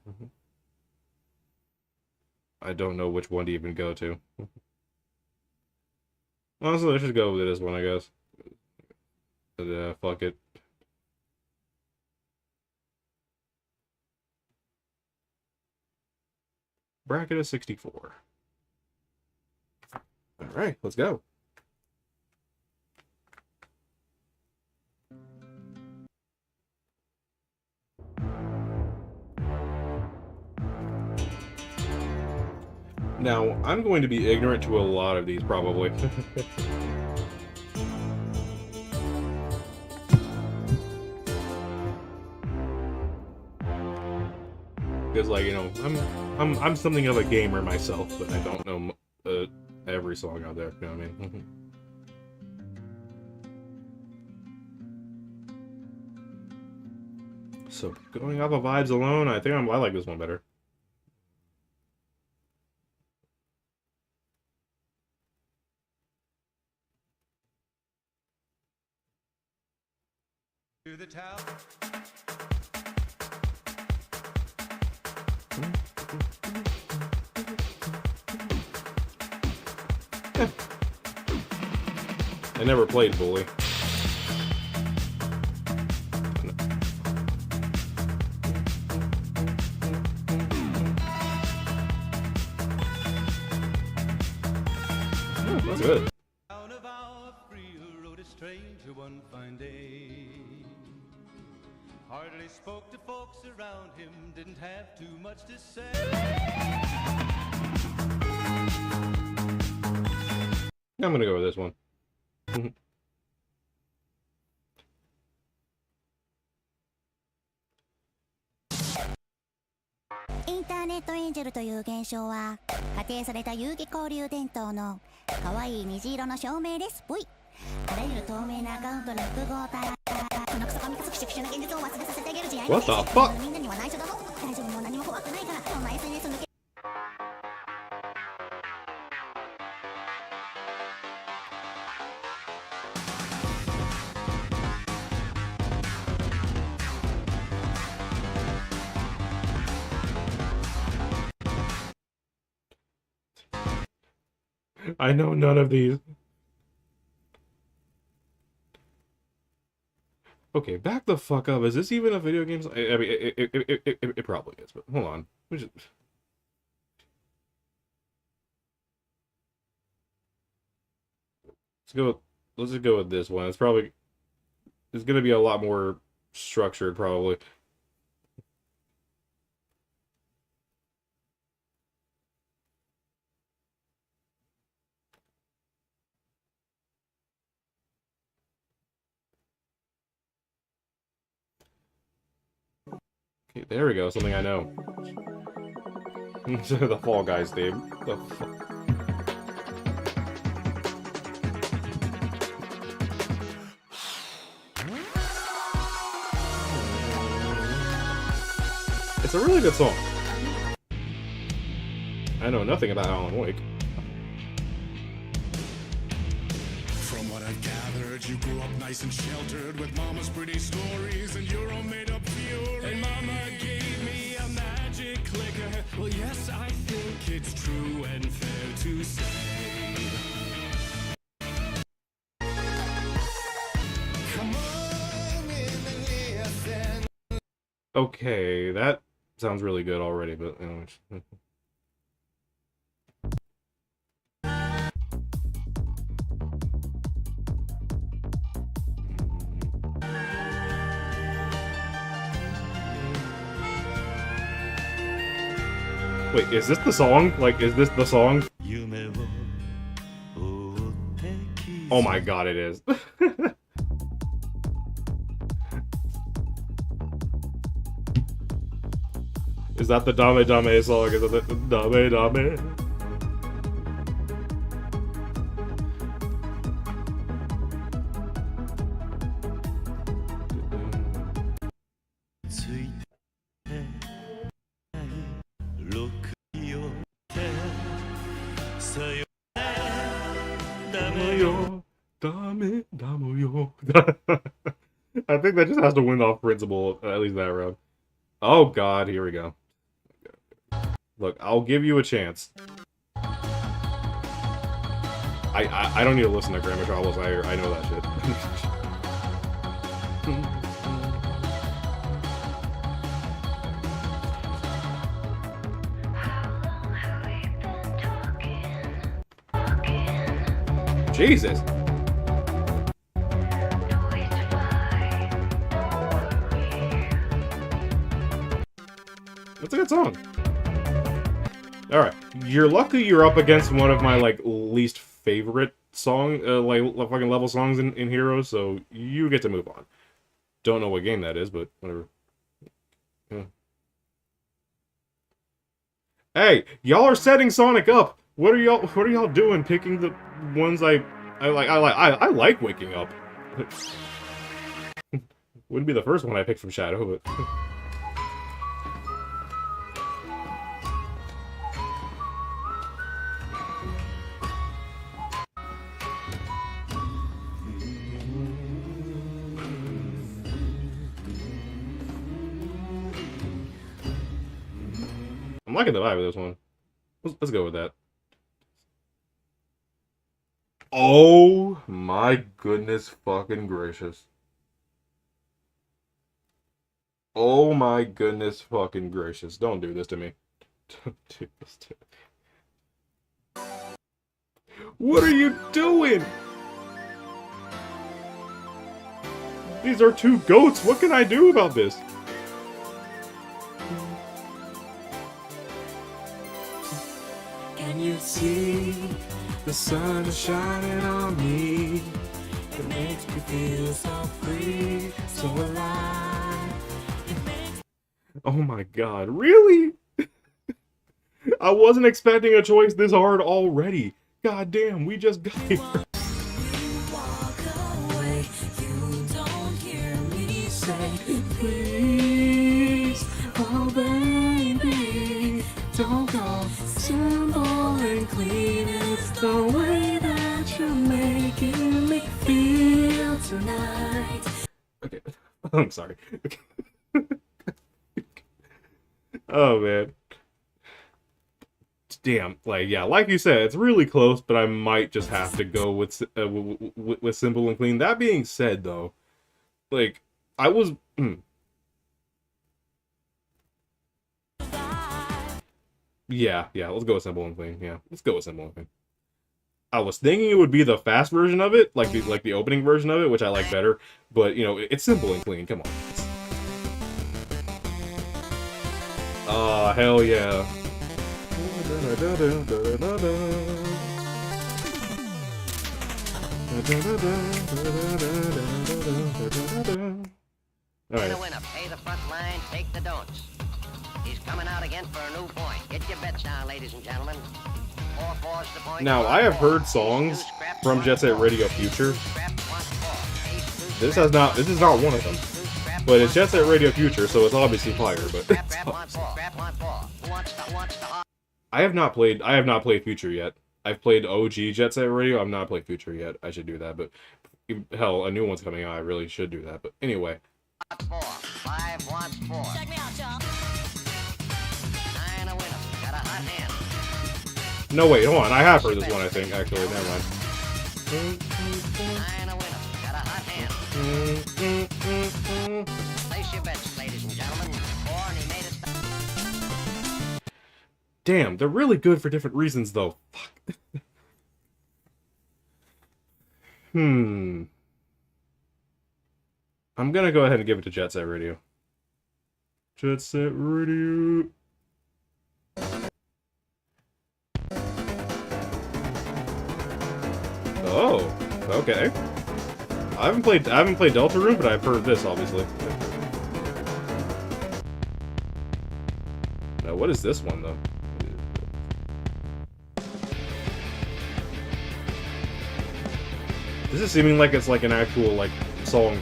I don't know which one to even go to. Honestly, let's just go with this one, I guess. But, fuck it. Bracket of 64. Alright, let's go. Now, I'm going to be ignorant to a lot of these, probably. Because, like, you know, I'm something of a gamer myself, but I don't know every song out there, you know what I mean? So, going off of vibes alone, I think I like this one better. To the town. I never played Bully. Oh, that's good. Down of our free rode a stranger one fine day. Hardly spoke to folks around him, didn't have too much to say. I'm gonna go with this one. インターネットエンジェルという現象は仮定された遊戯交流伝統の可愛い虹色の照明です。ぽいあらゆる透明なアカウントの複合体このクソ神クソクシュクシュな現実を忘れさせてあげる自愛の What the fuck? みんなには内緒だぞ。大丈夫もう何も怖くないからそんな SNS 抜け I know none of these. Okay, back the fuck up. Is this even a video game? I mean, it probably is, but hold on. Let's go. Let's just go with this one. It's probably. It's gonna be a lot more structured, probably. Okay, there we go. Something I know. The Fall Guys theme. The It's a really good song. I know nothing about Alan Wake. From what I've gathered, you grew up nice and sheltered with mama's pretty stories and your own made-up fury. And mama gave me a magic clicker. Well, yes, I think it's true and fair to say. Come on in and listen. Okay, that sounds really good already, but you know, Wait, is this the song? Like, is this the song? Oh my god, it is. Is that the Dame Dame song? Is that the Dame Dame? Dame, dame yo. I think that just has to win off principle, at least that round. Oh god, here we go. Look, I'll give you a chance. I don't need to listen to Grammar Troubles, I know that shit. Jesus. That's a good song. Alright. You're lucky you're up against one of my, like, least favorite song, fucking level songs in Heroes, so you get to move on. Don't know what game that is, but whatever. Yeah. Hey, y'all are setting Sonic up. What are y'all doing? Picking the ones I like waking up. Wouldn't be the first one I picked from Shadow, but. I'm liking the vibe of this one. Let's go with that. Oh my goodness fucking gracious. Oh my goodness fucking gracious. Don't do this to me. Don't do this to me. What are you doing? These are two goats. What can I do about this? Can you see the sun is shining on me? It makes me feel so free, so alive. Oh my god, really? I wasn't expecting a choice this hard already. God damn, we just got here. Please, oh baby, don't go simple and clean. It's the way that you're making me feel tonight. Okay, I'm sorry. Okay. Oh man. Damn, like, yeah, like you said, it's really close, but I might just have to go with simple and clean. That being said, though, like, I was... Yeah, let's go with simple and clean. Yeah, let's go with simple and clean. I was thinking it would be the fast version of it, like the opening version of it, which I like better, but, you know, it's simple and clean, come on. Hell yeah. Alright. Winner, pay the front line, take the don'ts. He's coming out again for a new point. Get your bets now, ladies and gentlemen. 4-4's the point. Now, I have heard songs from Jet Set Radio Future. This is not one of them. But it's Jet Set Radio Future, so it's obviously fire, but I have not played Future yet. I've played OG Jet Set Radio. I've not played Future yet. I should do that, but hell, a new one's coming out. I really should do that. But anyway. 5 wants 4. Check me out, y'all. 9 a winner. Got a hot hand. No, wait, hold on. I have heard this one, I think, actually. Never mind. 9 a winner. Got a hot hand. Place your bets, ladies and gentlemen. 4 and he made it. Damn, they're really good for different reasons, though. Fuck. I'm gonna go ahead and give it to Jet Set Radio. Jet Set Radio. Oh, okay. I haven't played Deltarune, but I've heard this, obviously. Now, what is this one, though? This is seeming like it's like an actual, like, song.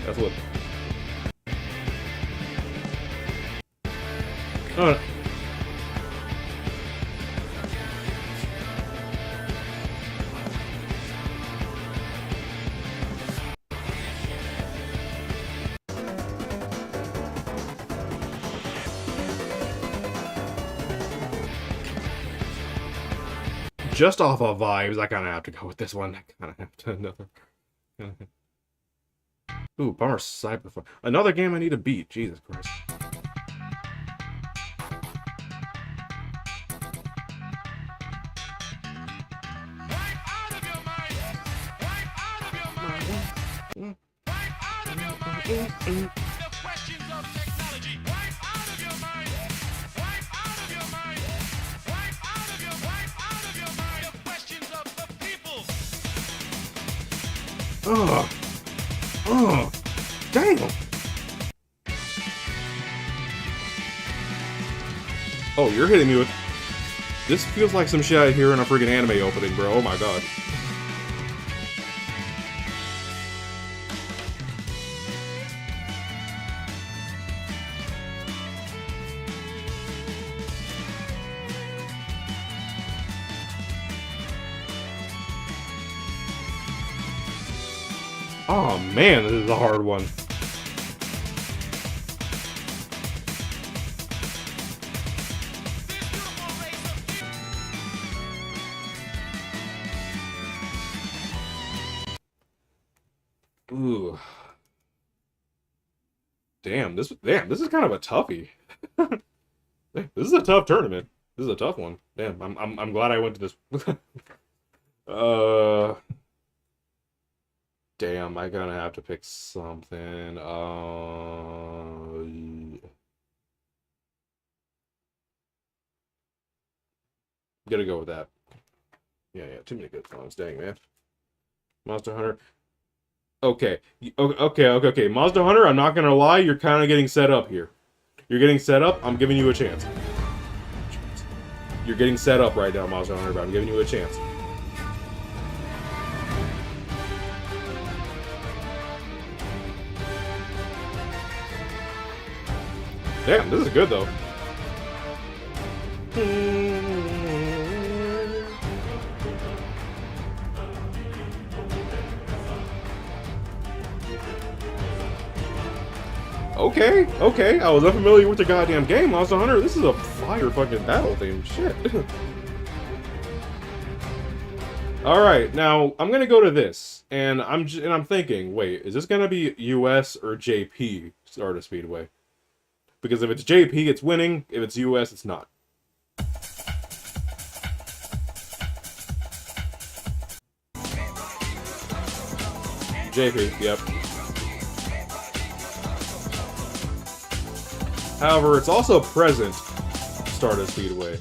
That's what... Oh. Just off of vibes, I kind of have to go with this one. I kind of have to another. Ooh, Bummer Cyberfun. Another game I need to beat. Jesus Christ. questions of technology. Wipe out of your mind. Wipe out of your mind. Wipe out of your mind. The questions of the people. Damn. Oh, you're hitting me with... This feels like some shit I hear in a freaking anime opening, bro. Oh my god. Oh man, this is a hard one. Ooh. Damn, this is kind of a toughie. This is a tough tournament. This is a tough one. Damn, I'm glad I went to this. Damn, I'm gonna have to pick something. Gotta go with that. Yeah, too many good songs. Dang, man. Monster Hunter. Okay. Okay. Monster Hunter, I'm not gonna lie, you're kind of getting set up here. You're getting set up, I'm giving you a chance. You're getting set up right now, Monster Hunter, but I'm giving you a chance. Damn, this is good, though. Okay. I was unfamiliar with the goddamn game, Monster Hunter. This is a fire fucking battle theme. Shit. All right, now I'm gonna go to this, and I'm thinking, wait, is this gonna be US or JP Stardust Speedway? Because if it's JP, it's winning. If it's US, it's not. JP, yep. However, it's also present Stardust Speedway.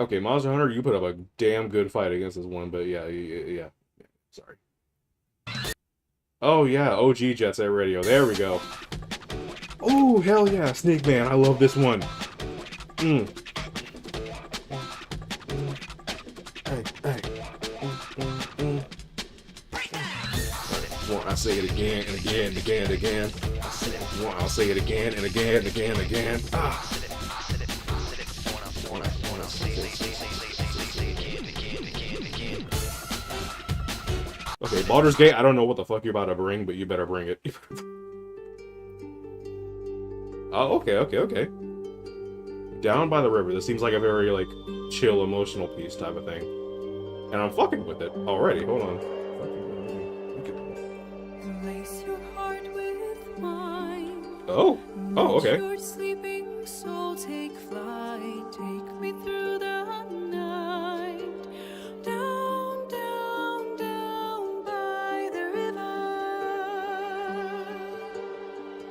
Okay, Monster Hunter, you put up a damn good fight against this one, but yeah. Sorry. Oh yeah, OG Jet Set Radio. There we go. Oh hell yeah, Snake Man. I love this one. Hey. I say it again and again and again and again. I'll say it again and again and again and again. Okay, Baldur's Gate, I don't know what the fuck you're about to bring, but you better bring it. Oh, okay. Down by the River. This seems like a very, like, chill, emotional piece type of thing. And I'm fucking with it already. Hold on. Place your heart with mine. Oh, okay. Your sleeping soul take flight. Take me through the night. Down, down, down by the river.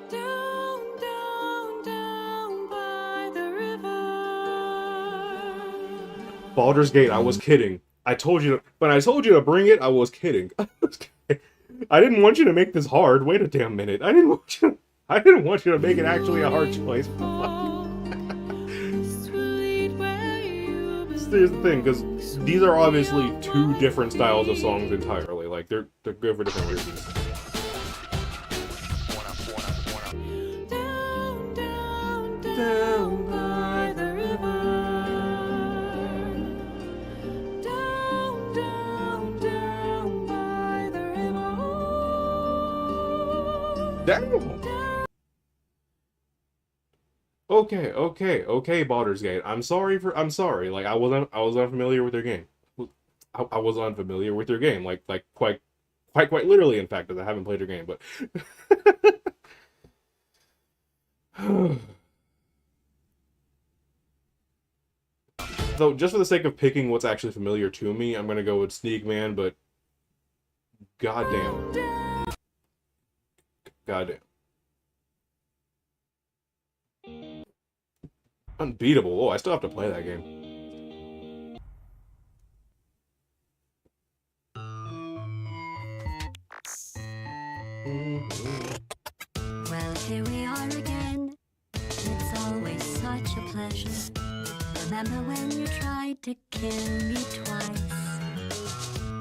Down, down, down by the river. Baldur's Gate, I was kidding. I told you to, when I told you to bring it, I was kidding. I didn't want you to make this hard. Wait a damn minute. I didn't want you to make it actually a hard choice. Here's the thing, because these are obviously two different styles of songs entirely. Like they're good for different reasons. Down by the river. Down, down, down by the river. Damn. Okay, Baldur's Gate. I'm sorry. Like I was unfamiliar with your game. I was unfamiliar with your game. Like Quite literally, in fact, because I haven't played your game, but... So, just for the sake of picking what's actually familiar to me, I'm gonna go with Sneak Man, but... Goddamn. Goddamn. Unbeatable. Oh, I still have to play that game. Well, here we are again. It's always such a pleasure. Remember when you tried to kill me twice?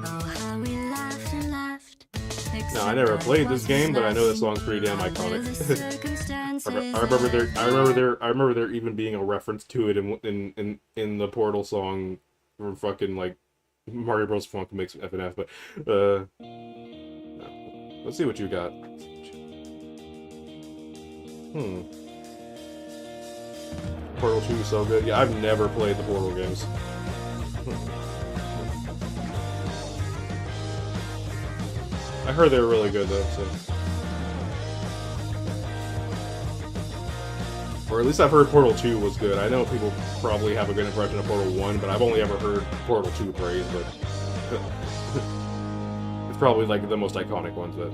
Oh, how we laughed and laughed. No, I never played this game, but I know this song's pretty damn iconic. I remember there even being a reference to it in the Portal song from fucking like Mario Bros. Funk Mix FNF, but no. Let's see what you got. Portal 2 is so good. Yeah, I've never played the Portal games. I heard they were really good though, so. Or at least I've heard Portal 2 was good. I know people probably have a good impression of Portal 1, but I've only ever heard Portal 2 praised, but it's probably like the most iconic ones that.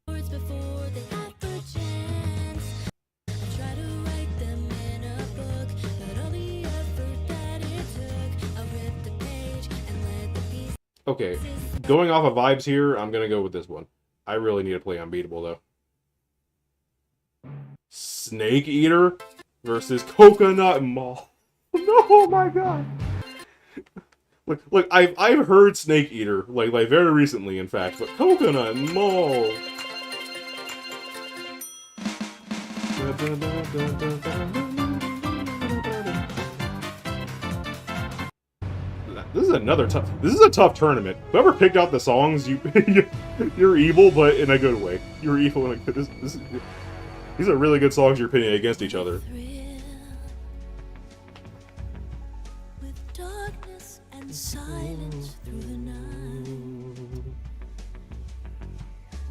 Words before they got the chance. I try to write them in a book, but all the effort that it took, I ripped the page and let the piece. Okay, going off of vibes here, I'm gonna go with this one. I really need to play Unbeatable though. Snake Eater versus Coconut Mall. No, my god. Look, I've heard Snake Eater like very recently, in fact, but Coconut Mall. This is a tough tournament. Whoever picked out the songs, you're evil, but in a good way. You're evil in a good. These are really good songs you're pitting against each other. With darkness and silence through the night.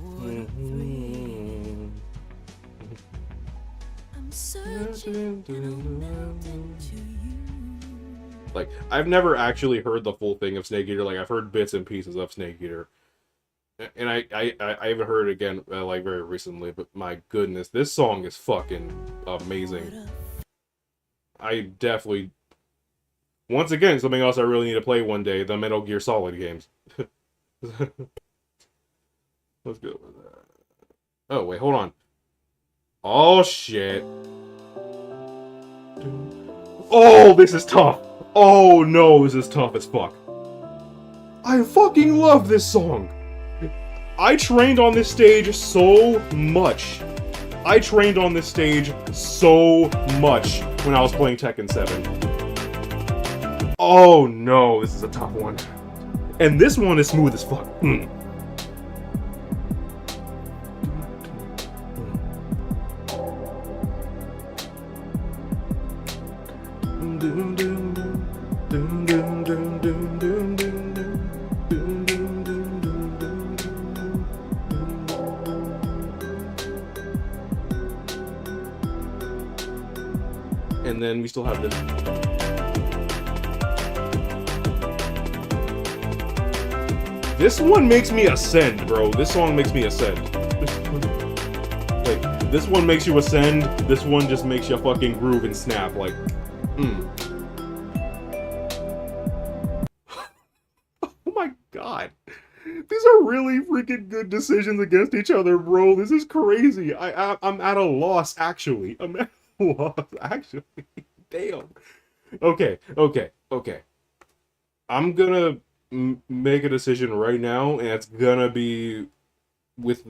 What a thrill. I'm searching and I'm melting to you. Like, I've never actually heard the full thing of Snake Eater. Like, I've heard bits and pieces of Snake Eater. And I haven't heard it again, like, very recently, but my goodness, this song is fucking amazing. I definitely... Once again, something else I really need to play one day, the Metal Gear Solid games. Let's go with that. Oh, wait, hold on. Oh, shit. Oh, this is tough. Oh, no, this is tough as fuck. I fucking love this song. I trained on this stage so much. I trained on this stage so much when I was playing Tekken 7. Oh no, this is a tough one. And this one is smooth as fuck. And then we still have this. This one makes me ascend, bro. This song makes me ascend. Like, this one makes you ascend. This one just makes you fucking groove and snap. Like, Oh my god. These are really freaking good decisions against each other, bro. This is crazy. I'm at a loss, actually. I'm at a loss, actually. Damn. Okay. I'm gonna make a decision right now, and it's gonna be with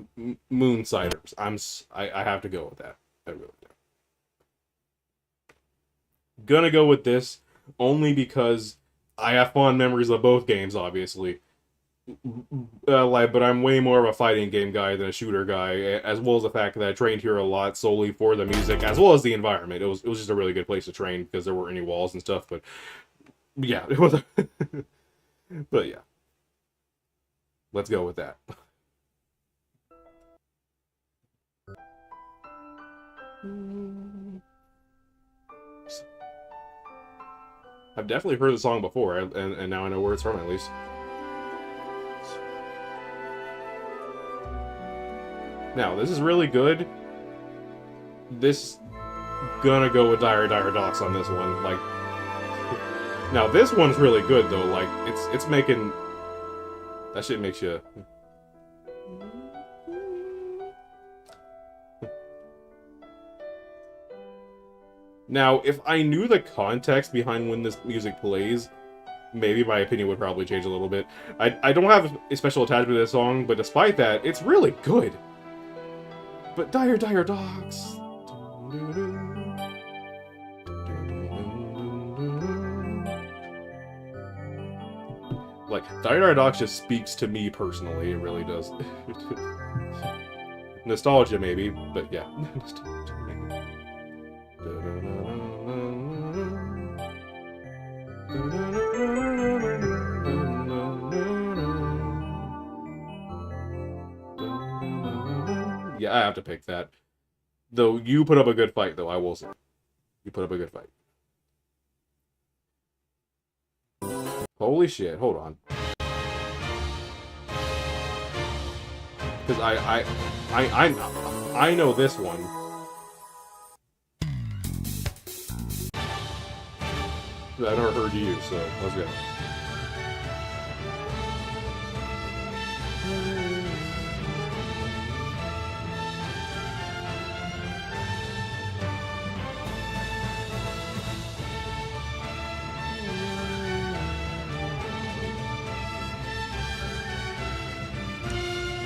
Moonsiders. I have to go with that. I really do. Gonna go with this only because I have fond memories of both games, obviously. But I'm way more of a fighting game guy than a shooter guy, as well as the fact that I trained here a lot solely for the music, as well as the environment. It was just a really good place to train because there weren't any walls and stuff. But yeah, it was. But yeah, Let's go with that. I've definitely heard the song before, and now I know where it's from, at least. Now, this is really good. This... gonna go with Dire Docks on this one. Like... Now, this one's really good, though. Like, it's making... That shit makes you... Now, if I knew the context behind when this music plays, maybe my opinion would probably change a little bit. I don't have a special attachment to this song, but despite that, it's really good. But Dire Docks... Like, Dire Docks just speaks to me personally, it really does. Nostalgia, maybe, but yeah. Yeah, I have to pick that. Though, you put up a good fight, though, I will say. You put up a good fight. Holy shit, hold on. Because I know this one. But I've never heard you, so let's go.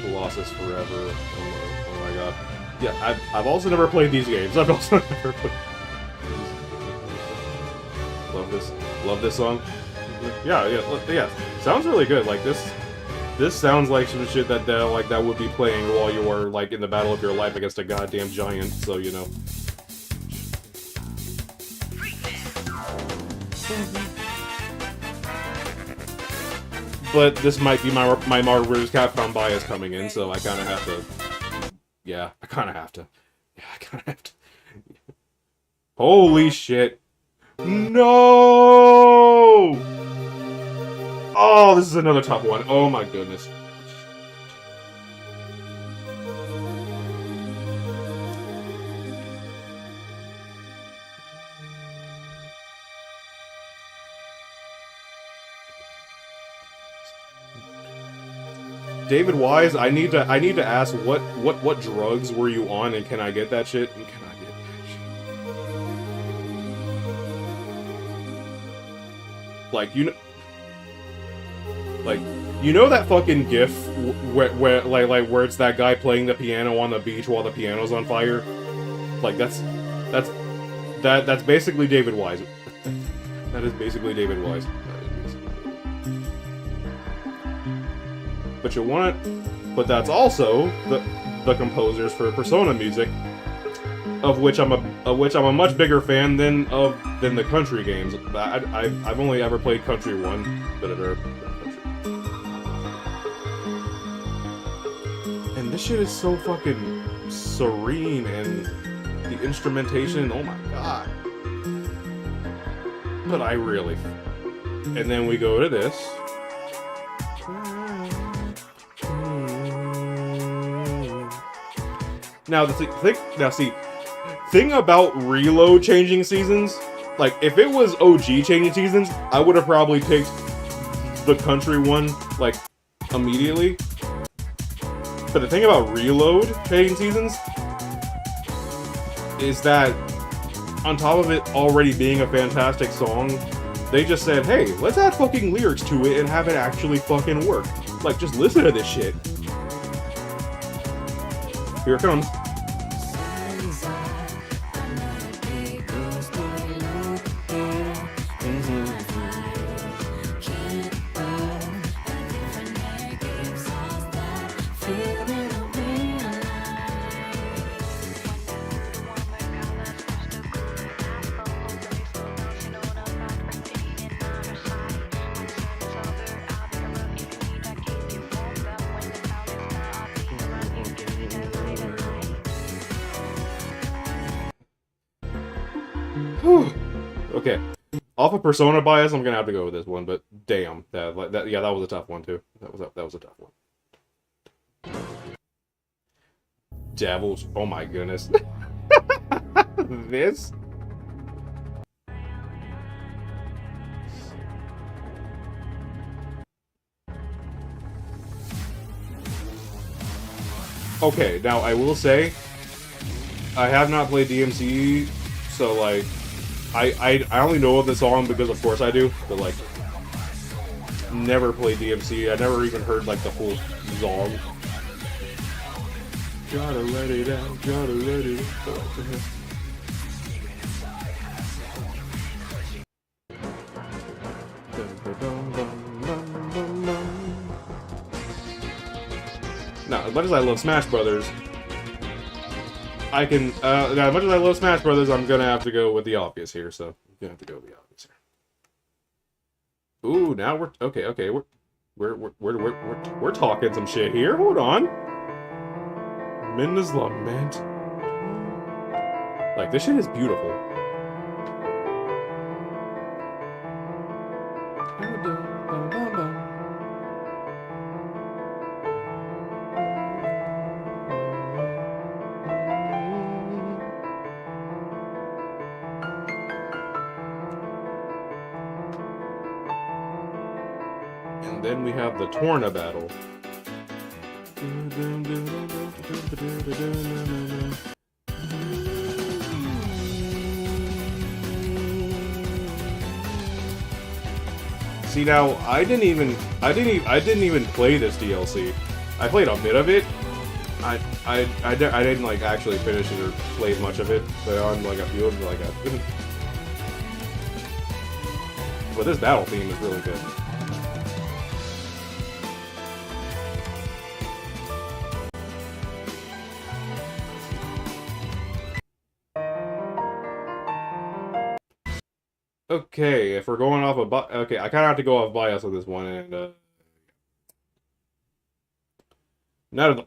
Colossus Forever. Oh my god. Yeah, I've also never played these games. I've also never played... Love this song. Yeah. Sounds really good. Like this sounds like some shit that that would be playing while you were like in the battle of your life against a goddamn giant. So you know. But this might be my Marvel vs. Capcom bias coming in, so I kind of have to. Yeah, I kind of have to. Holy shit. No! Oh, this is another tough one. Oh my goodness. David Wise, I need to ask what drugs were you on, and can I get that shit? And can I get that shit? Like you know that fucking GIF where it's that guy playing the piano on the beach while the piano's on fire? Like that's basically David Wise. That is basically David Wise. But you want it, but that's also the composers for Persona music, of which I'm a much bigger fan than the country games. I've only ever played Country 1, but and this shit is so fucking serene, and the instrumentation, oh my god. But I really, and then we go to this. Now thing about Reload changing seasons, like if it was OG changing seasons, I would have probably picked the country one like immediately. But the thing about Reload changing seasons is that on top of it already being a fantastic song, they just said, hey, let's add fucking lyrics to it and have it actually fucking work. Like, just listen to this shit. Here it comes. Okay. Off of Persona bias, I'm gonna have to go with this one, but damn. Yeah, that was a tough one, too. That was a tough one. Devils. Oh my goodness. This? Okay, now I will say, I have not played DMC, so like, I only know of the song because of course I do, but like, never played DMC. I never even heard like the full song. Gotta let it out, gotta let it out. Now, as much as I love Smash Brothers, I can, now, as much as I love Smash Brothers, I'm gonna have to go with the obvious here, so I'm gonna have to go with the obvious here. Ooh, now okay, we're talking some shit here, hold on. Midna's Lament. Like, this shit is beautiful. And then we have the Torna battle. See, now I didn't even play this DLC. I played a bit of it. I didn't like actually finish it or play much of it, but on like a few of like a. But this battle theme is really good. Okay, if we're going off of okay, I kind of have to go off bias on this one, and none of the.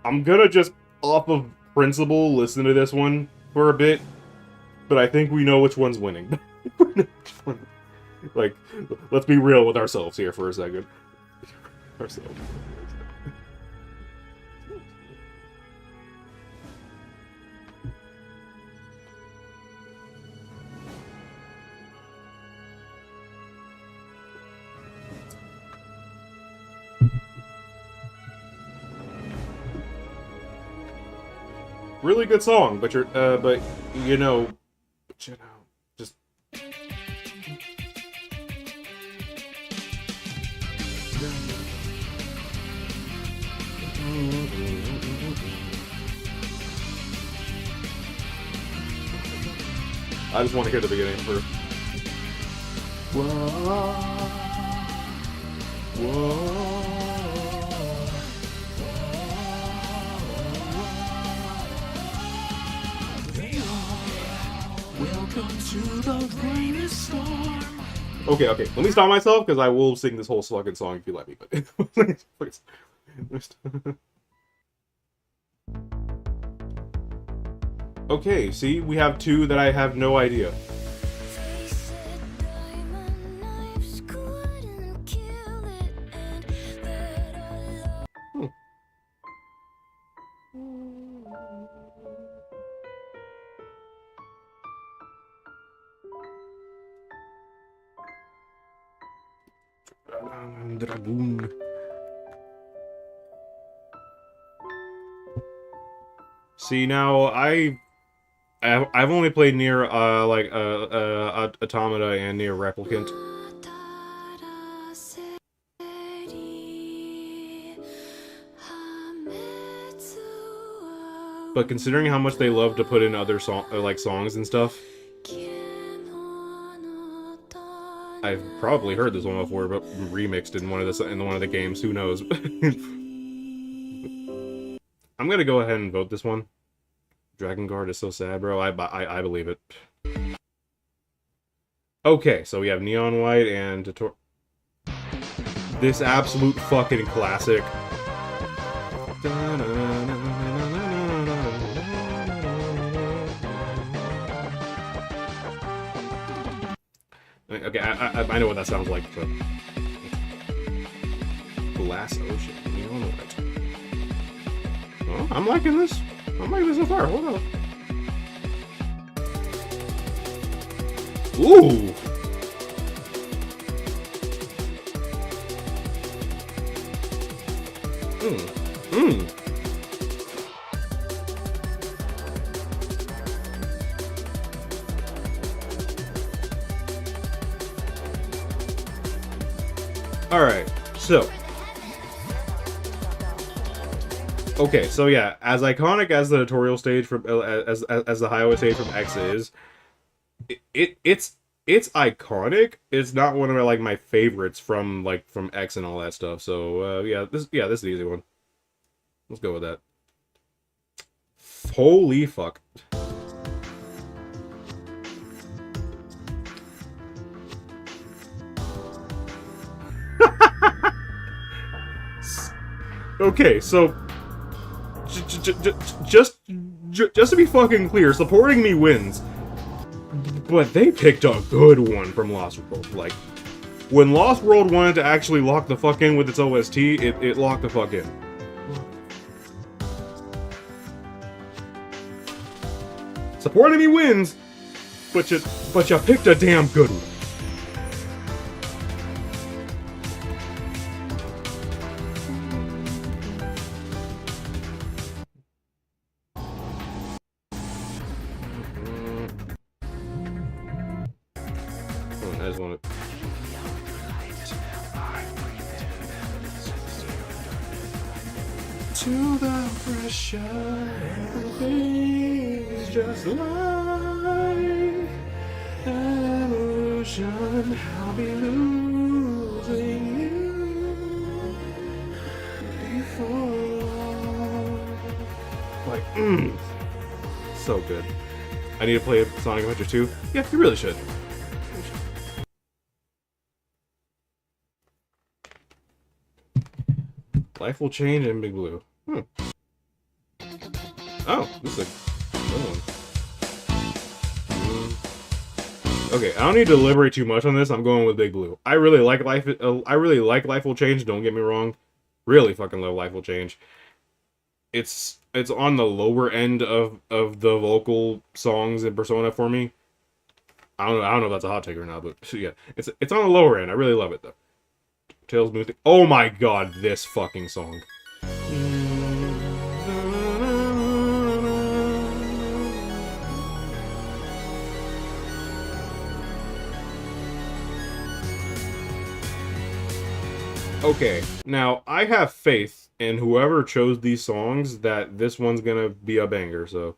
I'm gonna just off of principle listen to this one for a bit, but I think we know which one's winning. Like, let's be real with ourselves here for a second. Ourselves. Really good song, but but you know, just. I just want to hear the beginning first. Whoa, whoa. Okay, let me stop myself, because I will sing this whole fucking song if you let me, but... Please. Okay, see? We have two that I have no idea. Dragoon. See, now I've only played near Automata and near Replicant. But considering how much they love to put in other songs and stuff, I've probably heard this one before, but remixed in one of the games. Who knows? I'm gonna go ahead and vote this one. Dragon Guard is so sad, bro. I believe it. Okay, so we have Neon White and this absolute fucking classic. Okay, I know what that sounds like, but Glass Ocean. You don't know what. Oh, I'm liking this. I'm liking this so far. Hold on. Ooh. All right, so okay, so yeah, as iconic as the tutorial stage from as the highway stage from X is, it's iconic. It's not one of like my favorites from X and all that stuff. So this is the easy one. Let's go with that. Holy fuck. Okay, so just to be fucking clear, supporting me wins. But they picked a good one from Lost World. Like, when Lost World wanted to actually lock the fuck in with its OST, it locked the fuck in. Supporting me wins, but you picked a damn good one. I just want to. To the pressure, everything's just like an illusion. I'll be losing you before long. Like, so good. I need to play Sonic Adventure 2. Yeah, you really should. Life will change in Big Blue. Oh, this is a good one. Okay, I don't need to deliberate too much on this. I'm going with Big Blue. I really like Life will Change. Don't get me wrong. Really fucking love Life will Change. It's on the lower end of the vocal songs in Persona for me. I don't know if that's a hot take or not, but yeah, it's on the lower end. I really love it though. Tails Moon. Oh my god, this fucking song. Okay, now I have faith in whoever chose these songs that this one's gonna be a banger, so.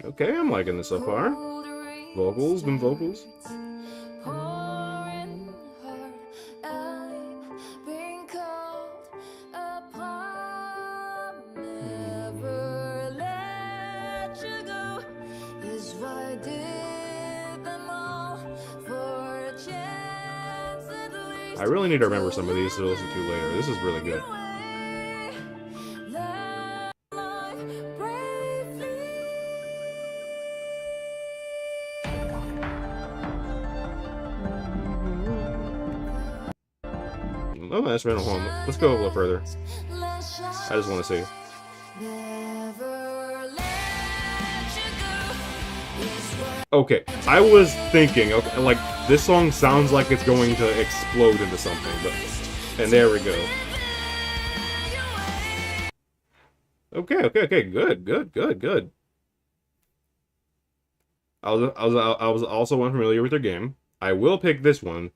Okay, I'm liking this so far. Vocals, them vocals. I really need to remember some of these to listen to later. This is really good. Oh, that's random home. Let's go a little further. I just want to see. Okay, I was thinking, okay, like, this song sounds like it's going to explode into something, but, and there we go. Okay, good. I was also unfamiliar with their game. I will pick this one,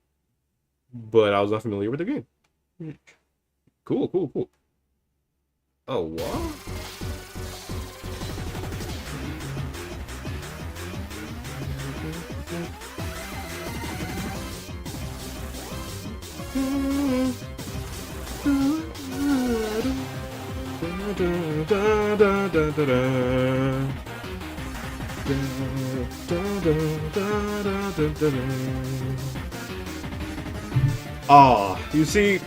but I was not familiar with the game. Cool. Oh, what? da, da, da. Ah, you see,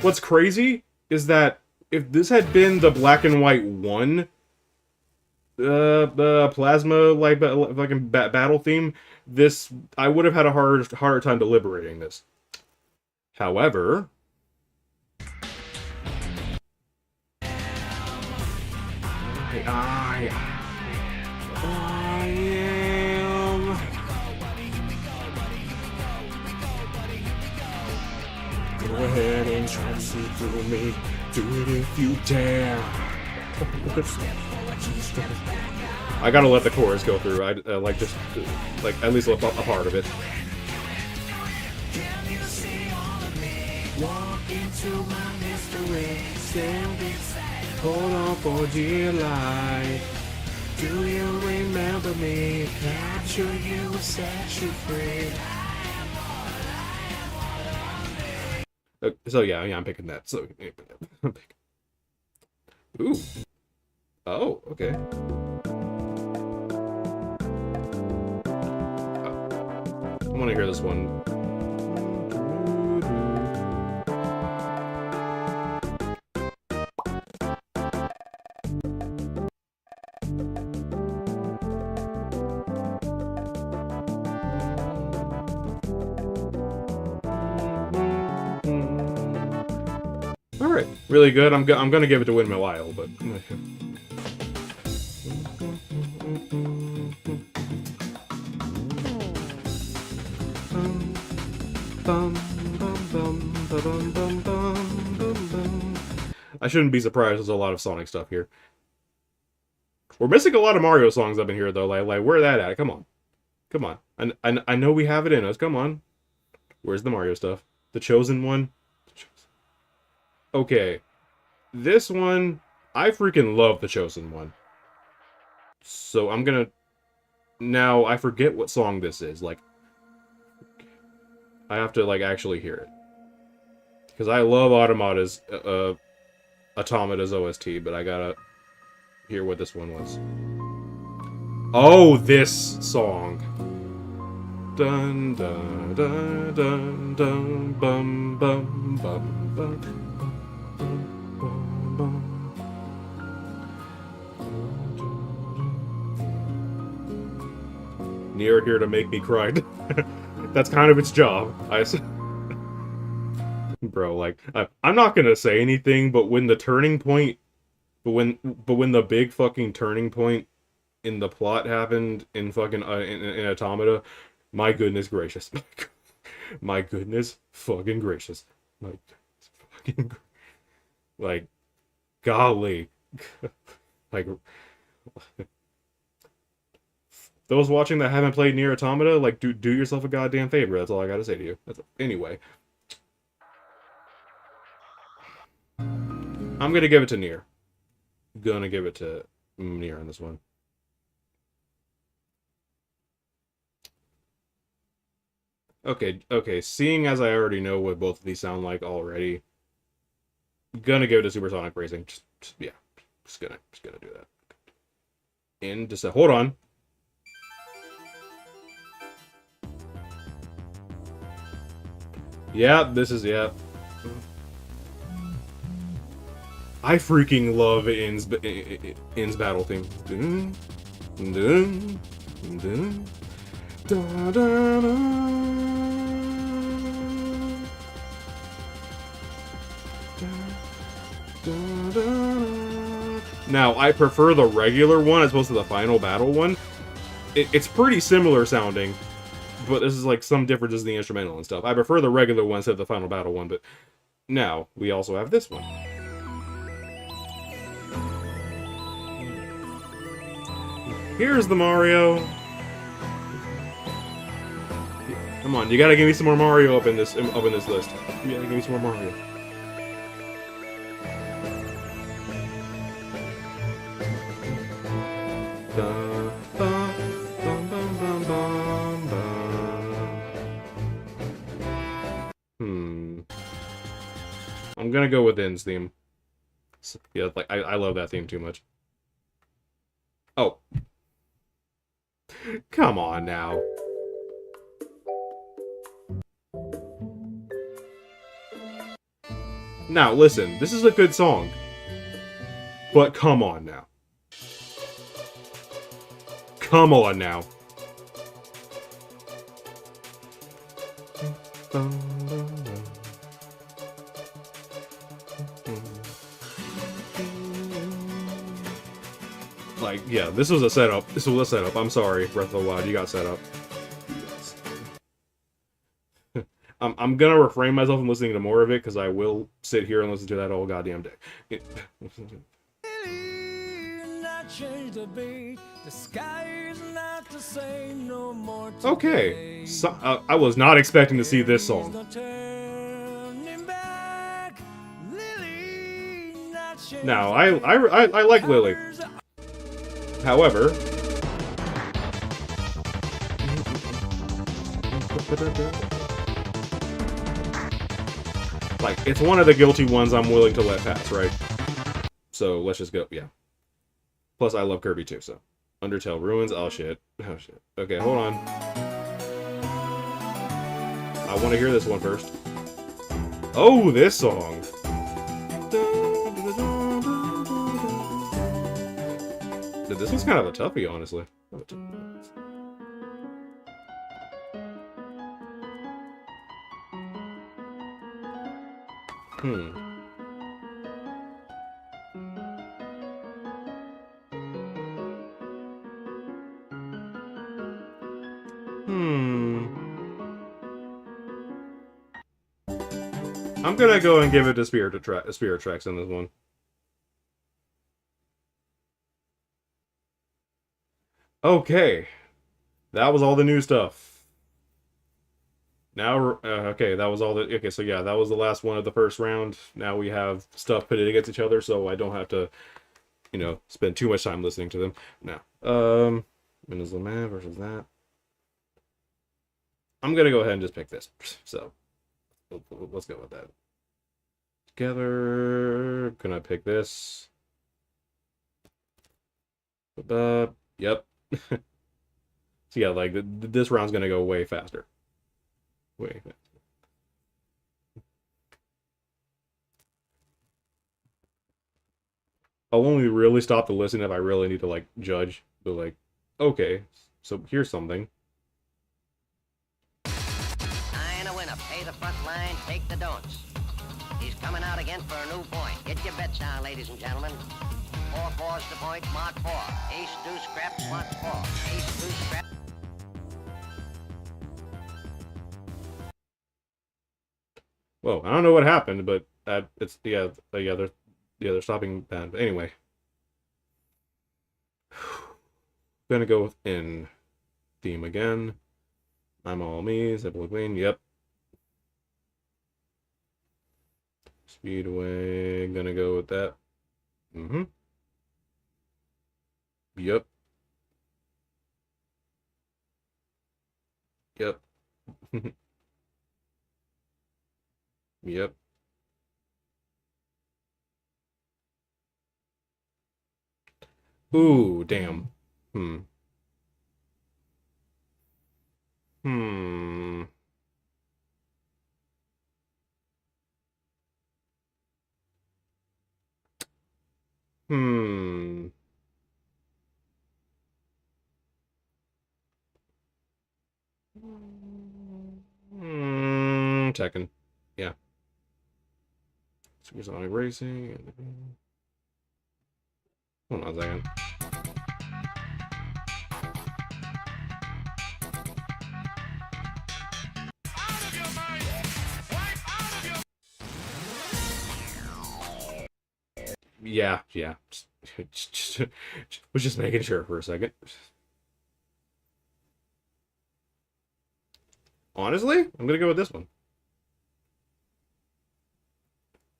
what's crazy is that if this had been the black and white one, plasma like fucking battle theme, this I would have had a harder time deliberating this. However, I am. Go ahead and try to see through me. Do it if you dare. I gotta let the chorus go through. I like just like at least a part of it. Walk into my mystery. Stand hold on for dear life. Do you remember me? Capture you, set you free. So yeah, I'm picking that. So ooh. Oh, okay. I want to hear this one. All right, really good. I'm gonna give it to Windmill Isle, but. I shouldn't be surprised. There's a lot of Sonic stuff here. We're missing a lot of Mario songs up in here, though. Like where that at? Come on, come on. I know we have it in us. Come on. Where's the Mario stuff? The Chosen One. Okay, this one I freaking love. The Chosen One. So I'm gonna. Now I forget what song this is. Like, I have to like actually hear it because I love Automata's OST, but I gotta hear what this one was. Oh, this song. Dun dun dun dun dun bum bum bum bum. Near here to make me cry. That's kind of its job. Bro, like I'm not gonna say anything, but when the turning point, but when the big fucking turning point in the plot happened in fucking in Automata, my goodness gracious, my goodness fucking gracious, like fucking like golly, like. Those watching that haven't played Nier Automata, like, do yourself a goddamn favor. That's all I gotta say to you. Anyway. I'm gonna give it to Nier. Gonna give it to Nier on this one. Okay, seeing as I already know what both of these sound like already, gonna give it to Supersonic Racing. Yeah, just gonna do that. And just hold on. Yeah, this is, yeah. I freaking love In's battle theme. Dun, dun, dun, da, da, da. Da, da, da. Now, I prefer the regular one as opposed to the final battle one. It's pretty similar sounding. But this is like some differences in the instrumental and stuff. I prefer the regular one instead of the final battle one, but now we also have this one. Here's the Mario. Come on, you gotta give me some more Mario up in this list. You gotta give me some more Mario. I'm gonna go with In's theme. Yeah, like I love that theme too much. Oh. Come on now. Now, listen, this is a good song. But come on now. Come on now. Like, yeah, this was a setup. This was a setup. I'm sorry, Breath of the Wild, you got set up. I'm gonna refrain myself from listening to more of it, because I will sit here and listen to that all goddamn day. Okay, so, I was not expecting to see this song. Now, I like Lily. However... Like, it's one of the guilty ones I'm willing to let pass, right? So, let's just go, yeah. Plus, I love Kirby too, so. Undertale Ruins, oh shit. Oh shit. Okay, hold on. I want to hear this one first. Oh, this song! Dude, this one's kind of a toughie, honestly. Hmm. I'm gonna go and give it to Spirit Tracks in this one. Okay. That was all the new stuff. Now, okay, that was all the... Okay, so yeah, that was the last one of the first round. Now we have stuff pitted against each other, so I don't have to, you know, spend too much time listening to them. Now, Minnesota Man versus that. I'm gonna go ahead and just pick this. So, let's go with that. Together, gonna pick this. Yep. So yeah, like, this round's gonna go way faster. Way faster. I'll only really stop to listen if I really need to, like, judge. But, like, okay, so here's something. I ain't a winner. Pay the front line, take the don'ts. He's coming out again for a new point. Get your bets down, ladies and gentlemen. 4-4's the point, mark 4. Ace, deuce, scrap, mark 4. Ace, deuce, scrap. Whoa, I don't know what happened, but it's they're stopping that. But anyway, gonna go with in theme again. I'm all me, Simple Queen. Yep. Speedway. Gonna go with that. Mm-hmm. Yep. Yep. Yep. Ooh, damn. Hmm. Hmm. Hmm. Tekken. Yeah. Supersonic Racing. Hold on a second. Yeah. Was just making sure for a second. Honestly, I'm gonna go with this one.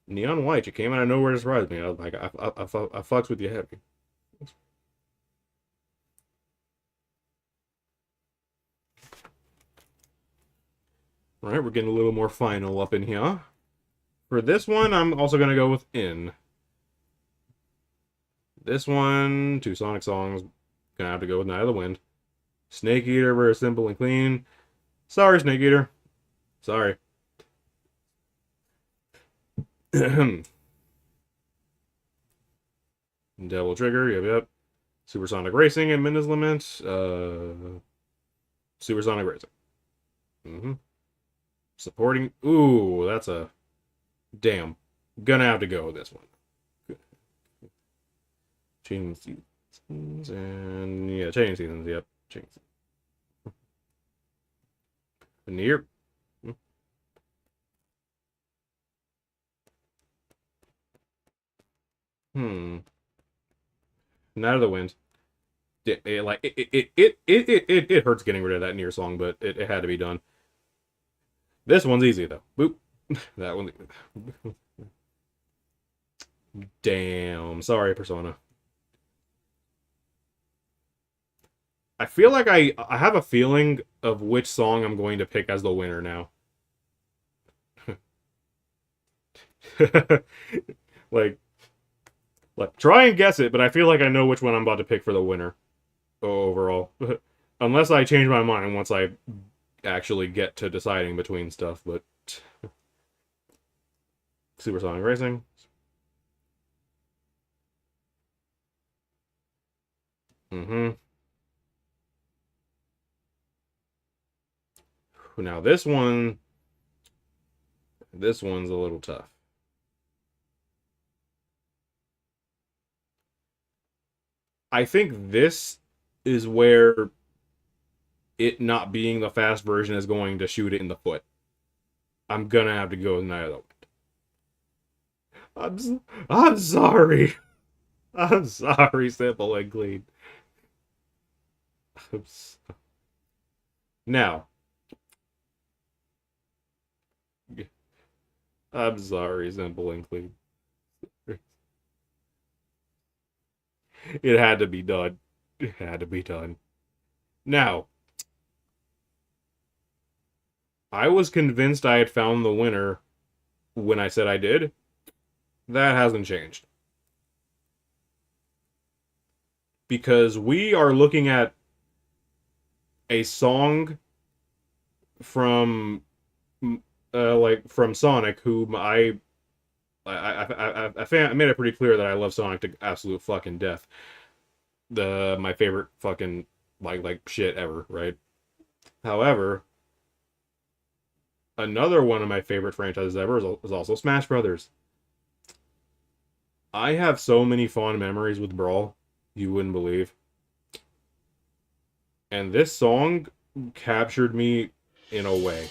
Neon White, you came out of nowhere to surprise me. I was like, I fucks with you heavy. Alright, we're getting a little more final up in here. For this one, I'm also gonna go with In. This one, two Sonic songs, Gonna have to go with Night of the Wind. Snake Eater, very simple and clean. Sorry, Snake Eater. Sorry. Devil Trigger, yep. Supersonic Racing and Minutes Lament. Supersonic Racing. Supporting. Ooh, that's a. Damn. Gonna have to go with this one. Changing Seasons. And yeah, Changing Seasons, yep. Changing Seasons. Veneer. Night of the Wind. It hurts getting rid of that Nier song, but it had to be done. This one's easy though. Boop. That one. Damn. Sorry, Persona. I feel like I have a feeling of which song I'm going to pick as the winner now. like try and guess it, but I feel like I know which one I'm about to pick for the winner overall. Unless I change my mind once I actually get to deciding between stuff, but Supersonic Racing. Now this one's a little tough. I think this is where it not being the fast version is going to shoot it in the foot. I'm gonna have to go with Night of the Wind. I'm sorry. I'm sorry, Simple and Clean. Now, I'm sorry, Simple and Clean. It had to be done. It had to be done. Now, I was convinced I had found the winner when I said I did. That hasn't changed. Because we are looking at a song from from Sonic, whom I made it pretty clear that I love Sonic to absolute fucking death. My favorite fucking like shit ever, right? However, another one of my favorite franchises ever is also Smash Brothers. I have so many fond memories with Brawl, you wouldn't believe. And this song captured me in a way.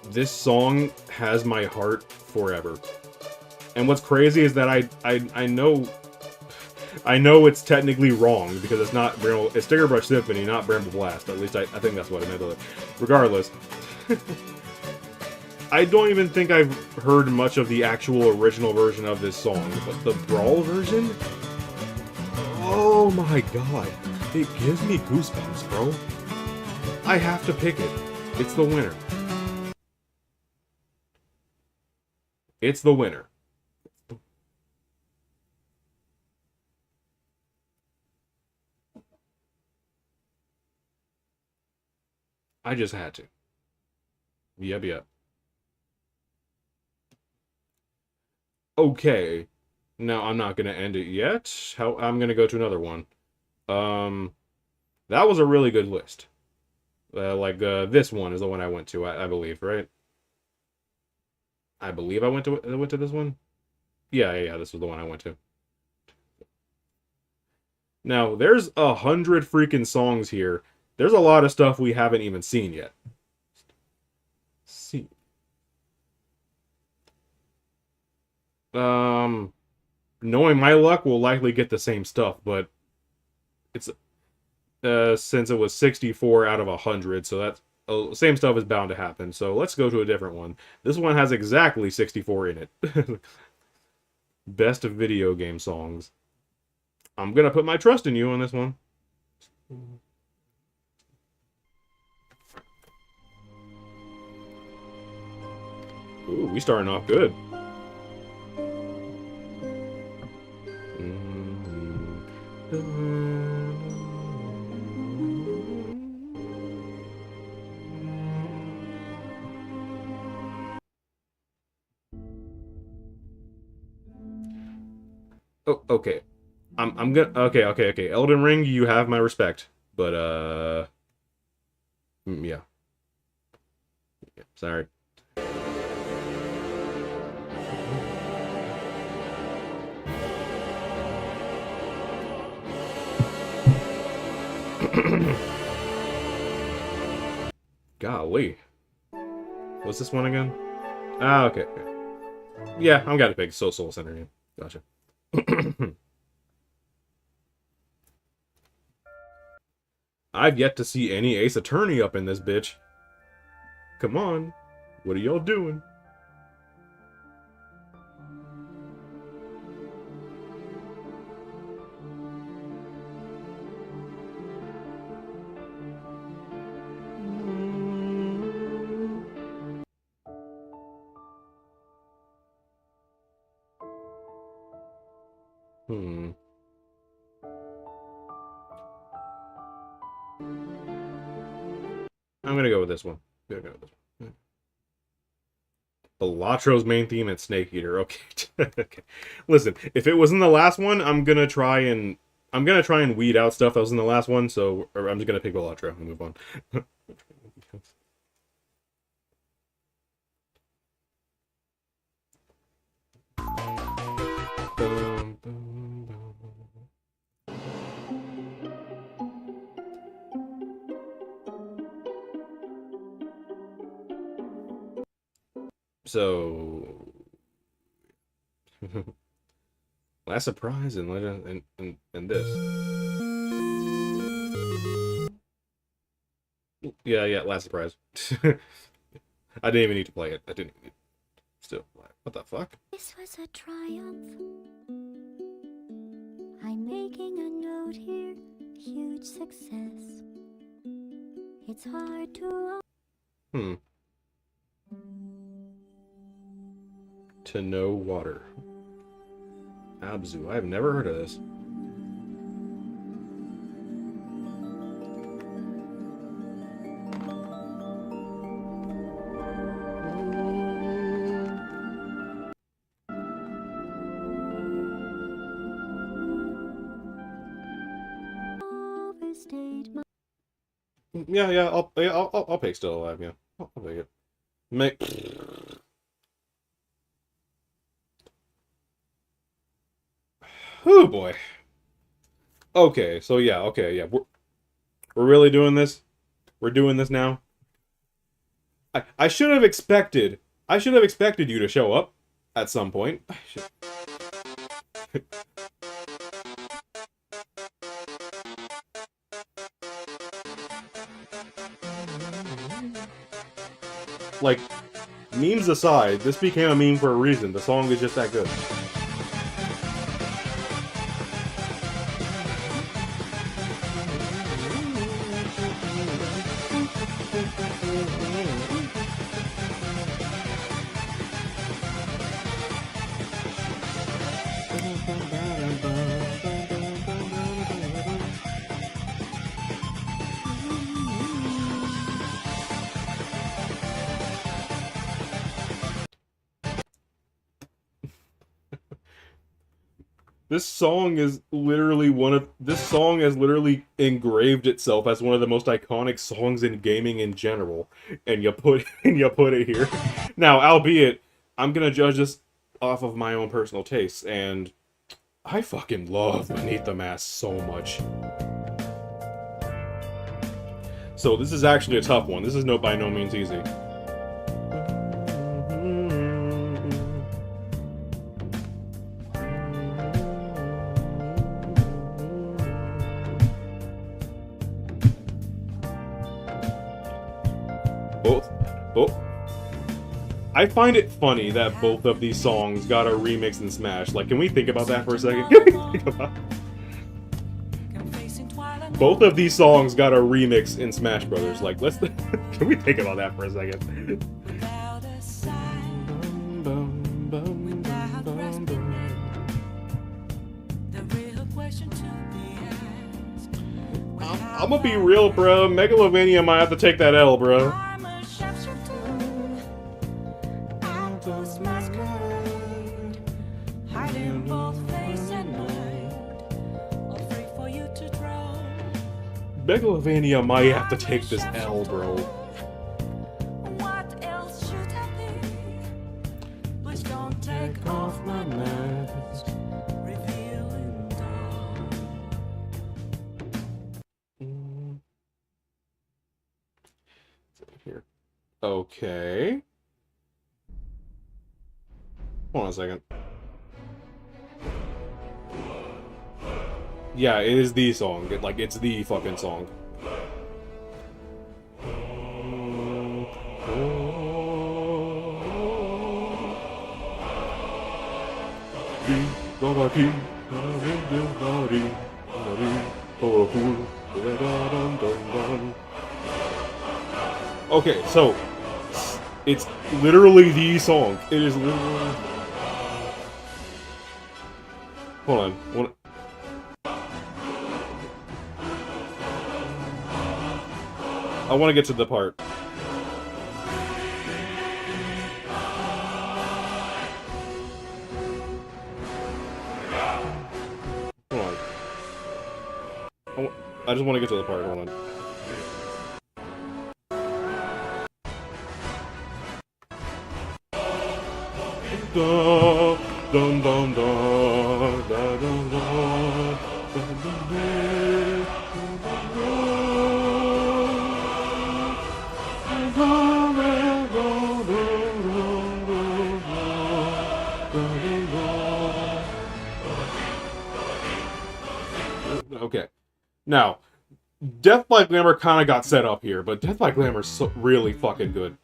This song has my heart forever. And what's crazy is that I know it's technically wrong because it's not it's Sticker Brush Symphony, not Bramble Blast. At least I think that's what I meant. Regardless, I don't even think I've heard much of the actual original version of this song, but the Brawl version, oh my god, it gives me goosebumps, bro. I have to pick it. It's the winner. It's the winner. I just had to. Yep. Okay. Now, I'm not going to end it yet. I'm going to go to another one. That was a really good list. This one is the one I went to, I believe, right? I believe I went to this one. Yeah, this was the one I went to. Now, there's 100 freaking songs here. There's a lot of stuff we haven't even seen yet. See. Knowing my luck, we'll likely get the same stuff, but it's since it was 64 out of 100, so that's same stuff is bound to happen. So let's go to a different one. This one has exactly 64 in it. Best of video game songs. I'm gonna put my trust in you on this one. Ooh, we starting off good. Oh, okay. I'm gonna okay. Elden Ring, you have my respect, but yeah. Sorry. Golly. What's this one again? Ah, okay. Yeah, I'm gotta pick Soul Center game. Gotcha. I've yet to see any Ace Attorney up in this bitch. Come on. What are y'all doing? Hmm. I'm gonna go with this one. I'm gonna go with this one. Bellatro's main theme and Snake Eater. Okay. Okay. Listen, if it was in the last one, I'm gonna try and weed out stuff that was in the last one. So I'm just gonna pick Bellatro and move on. Boom, boom, boom. So, last surprise and legend and this. Yeah, last surprise. I didn't even need to play it. I didn't even need still. What the fuck? This was a triumph. I'm making a note here. Huge success. It's hard to. To know water. Abzu. I've never heard of this. Yeah, I'll pick Still Alive. Yeah, I'll take it. Make. Oh boy. Okay, so yeah, we're really doing this. We're doing this now. I should have expected. I should have expected you to show up at some point. Like, memes aside, this became a meme for a reason. The song is just that good. This song has literally engraved itself as one of the most iconic songs in gaming in general, and you put it here. Now, albeit, I'm gonna judge this off of my own personal tastes, and I fucking love Beneath the Mask so much. So this is actually a tough one. This is by no means easy. I find it funny that both of these songs got a remix in Smash. Like, can we think about that for a second? Both of these songs got a remix in Smash Brothers. Like, can we think about that for a second? I'm gonna be real, bro. Megalovania might have to take that L, bro. Megalovania might have to take this L, bro. What else should I be? Please don't take off my mask, revealing dawn. Here. Okay. Hold on a second. Yeah, it is the song. It's the fucking song. Okay, so it's literally the song. It is literally. Hold on. I want to get to the part. Hold on. I just want to get to the part. Hold on. Dun, dun, dun, dun, dun, dun, dun, dun, dun, dun. Okay. Now, Death by Glamour kind of got set up here, but Death by Glamour is so really fucking good.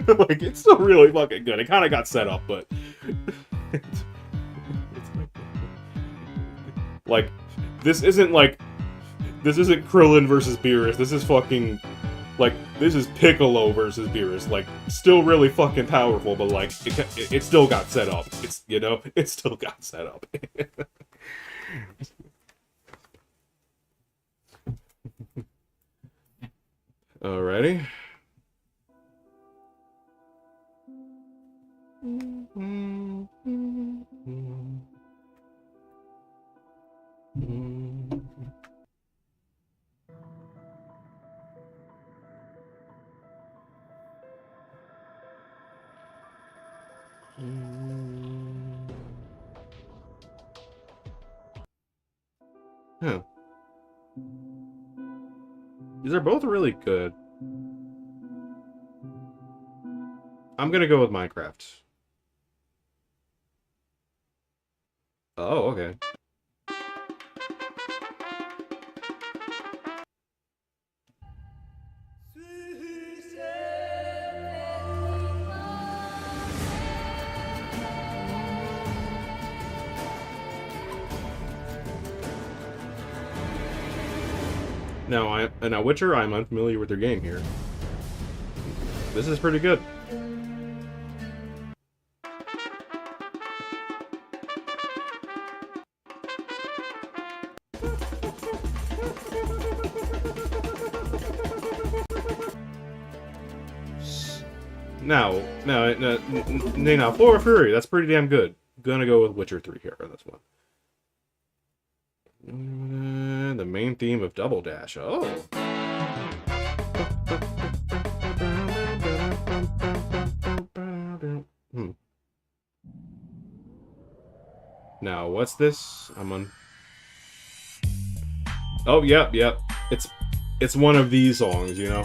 Like, it's still really fucking good. It kind of got set up, but... it's like, this isn't Krillin versus Beerus. This is fucking... Like, this is Piccolo versus Beerus. Like, still really fucking powerful, but, like, it still got set up. It's, you know, it still got set up. Alrighty. Huh. These are both really good. I'm gonna go with Minecraft. Oh, okay. Now, Witcher, I'm unfamiliar with your game here. This is pretty good. Now, Flora Fury, that's pretty damn good. Gonna go with Witcher 3 here on this one. The main theme of Double Dash. Oh. Now, what's this? I'm on. Oh, yep. It's one of these songs, you know.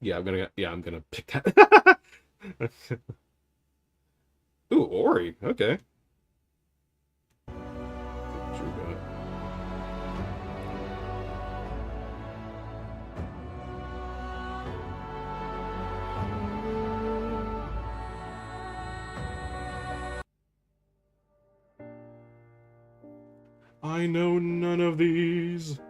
Yeah, I'm gonna pick that. Ooh, Ori. Okay. I know none of these.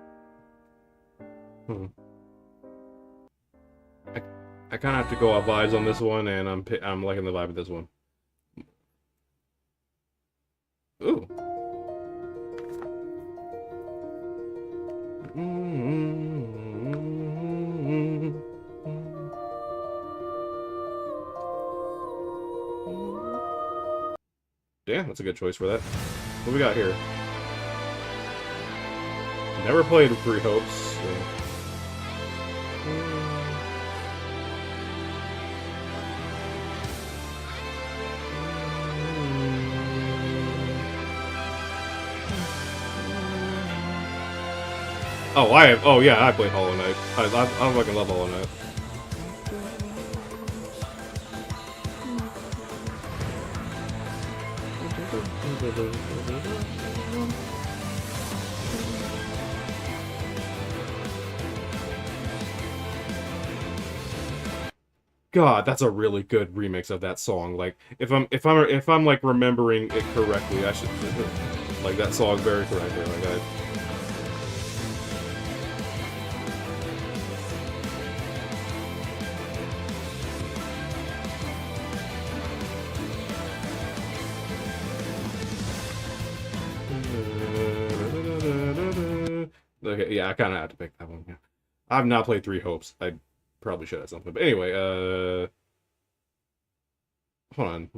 I kind of have to go off vibes on this one, and I'm liking the vibe of this one. Ooh. That's a good choice for that. What we got here? Never played Three Hopes, so... Oh, oh yeah, I played Hollow Knight. I fucking love Hollow Knight. God, that's a really good remix of that song. Like, if I'm like remembering it correctly, I should like that song very correctly. Like I. Okay, yeah, I kind of had to pick that one. Yeah. I've not played Three Hopes. I probably should at some point. But anyway, hold on.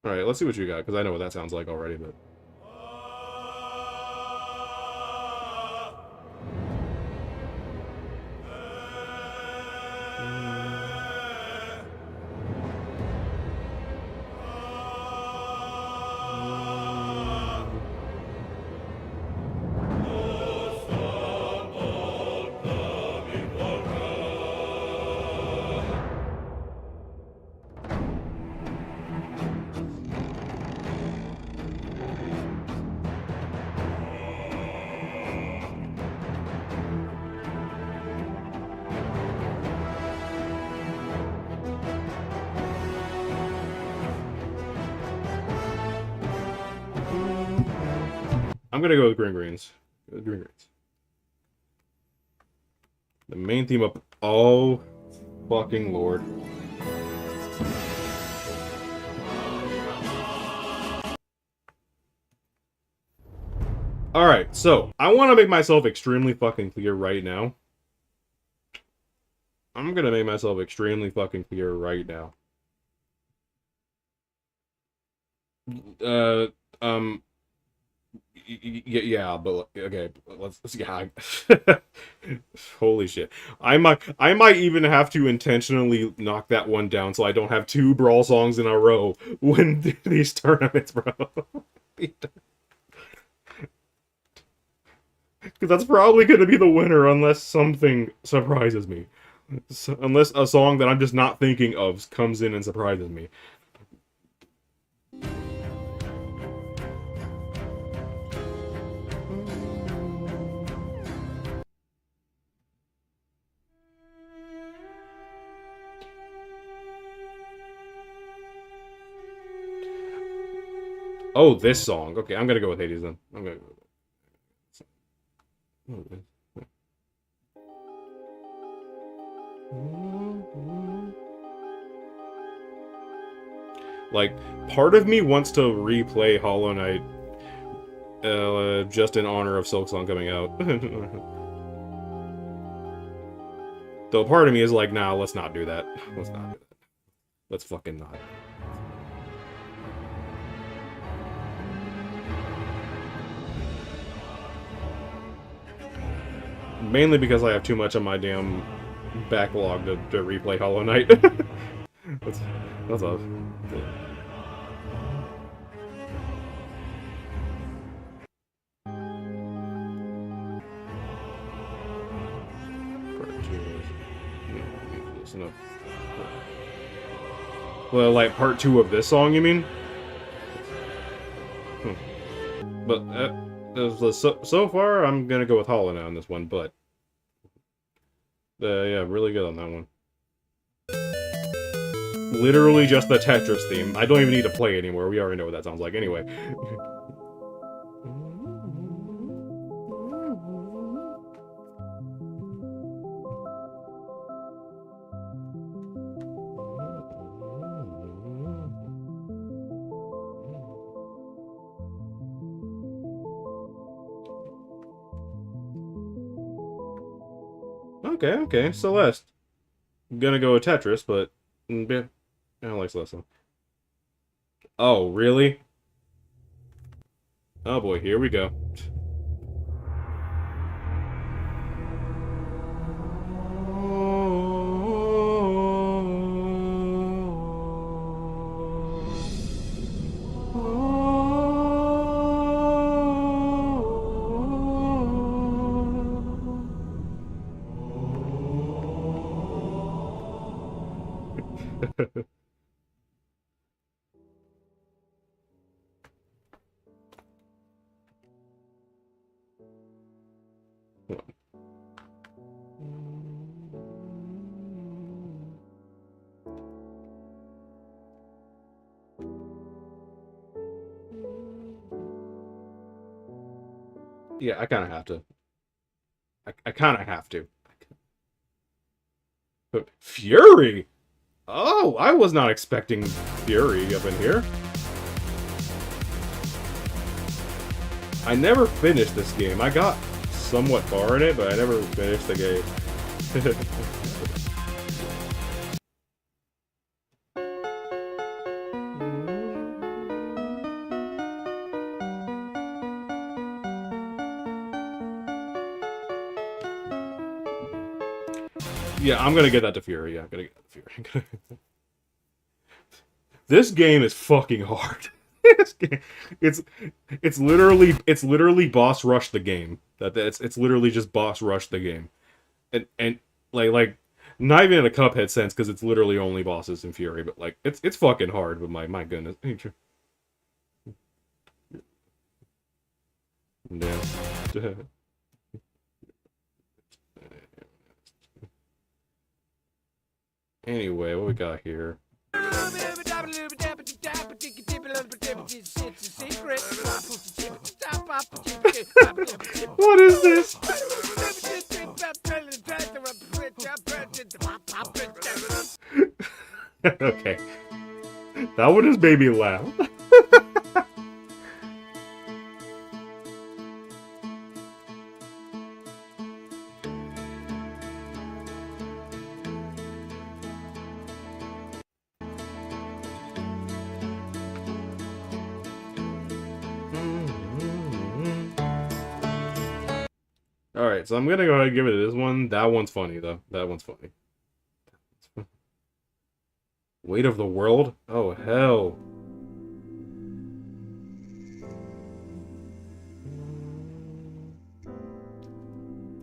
All right, let's see what you got, because I know what that sounds like already, but... I'm gonna go with Green Greens. Green Greens. The main theme of... Oh, fucking Lord. Alright, so, I want to make myself extremely fucking clear right now. I'm gonna make myself extremely fucking clear right now. Yeah, but okay, let's yeah. Holy shit. I might even have to intentionally knock that one down so I don't have 2 Brawl songs in a row win these tournaments, bro. Because that's probably going to be the winner unless something surprises me. Unless a song that I'm just not thinking of comes in and surprises me. Oh, this song. Okay, I'm gonna go with Hades then. I'm gonna go with it. Like, part of me wants to replay Hollow Knight just in honor of Silksong coming out. Though part of me is like, nah, let's not do that. Let's not do that. Let's fucking not. Mainly because I have too much on my damn backlog to replay Hollow Knight. that's a... Well, like part 2 of this song, you mean? But so far, I'm gonna go with Hollow Knight on this one. But yeah, really good on that one. Literally just the Tetris theme. I don't even need to play anymore. We already know what that sounds like anyway. Okay, okay. Celeste. I'm gonna go with Tetris, but I don't like Celeste. Oh, really? Oh boy, here we go. Yeah, I kind of have to. I kind of have to. Fury? Oh, I was not expecting Fury up in here. I never finished this game. I got somewhat far in it, but I never finished the game. Yeah, I'm gonna get that to Fury. Yeah, I'm gonna get that to Fury. This game is fucking hard. It's literally boss rush the game. It's literally just boss rush the game, and like not even in a Cuphead sense because it's literally only bosses in Fury, but like it's fucking hard. But my goodness. Yeah. Anyway, what we got here? What is this? Okay. That one just made me laugh. Alright, so I'm gonna go ahead and give it this one. That one's funny, though. That one's funny. Weight of the World? Oh, hell.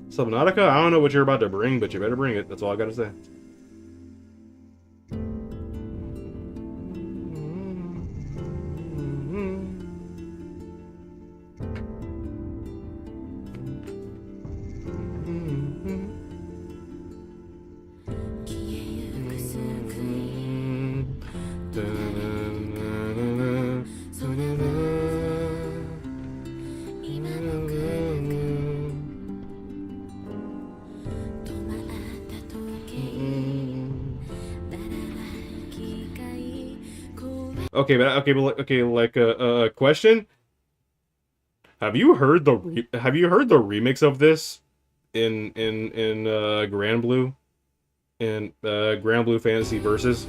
Subnautica? I don't know what you're about to bring, but you better bring it. That's all I gotta say. Like a question. Have you heard the remix of this in Grand Blue, in Grand Blue Fantasy Versus?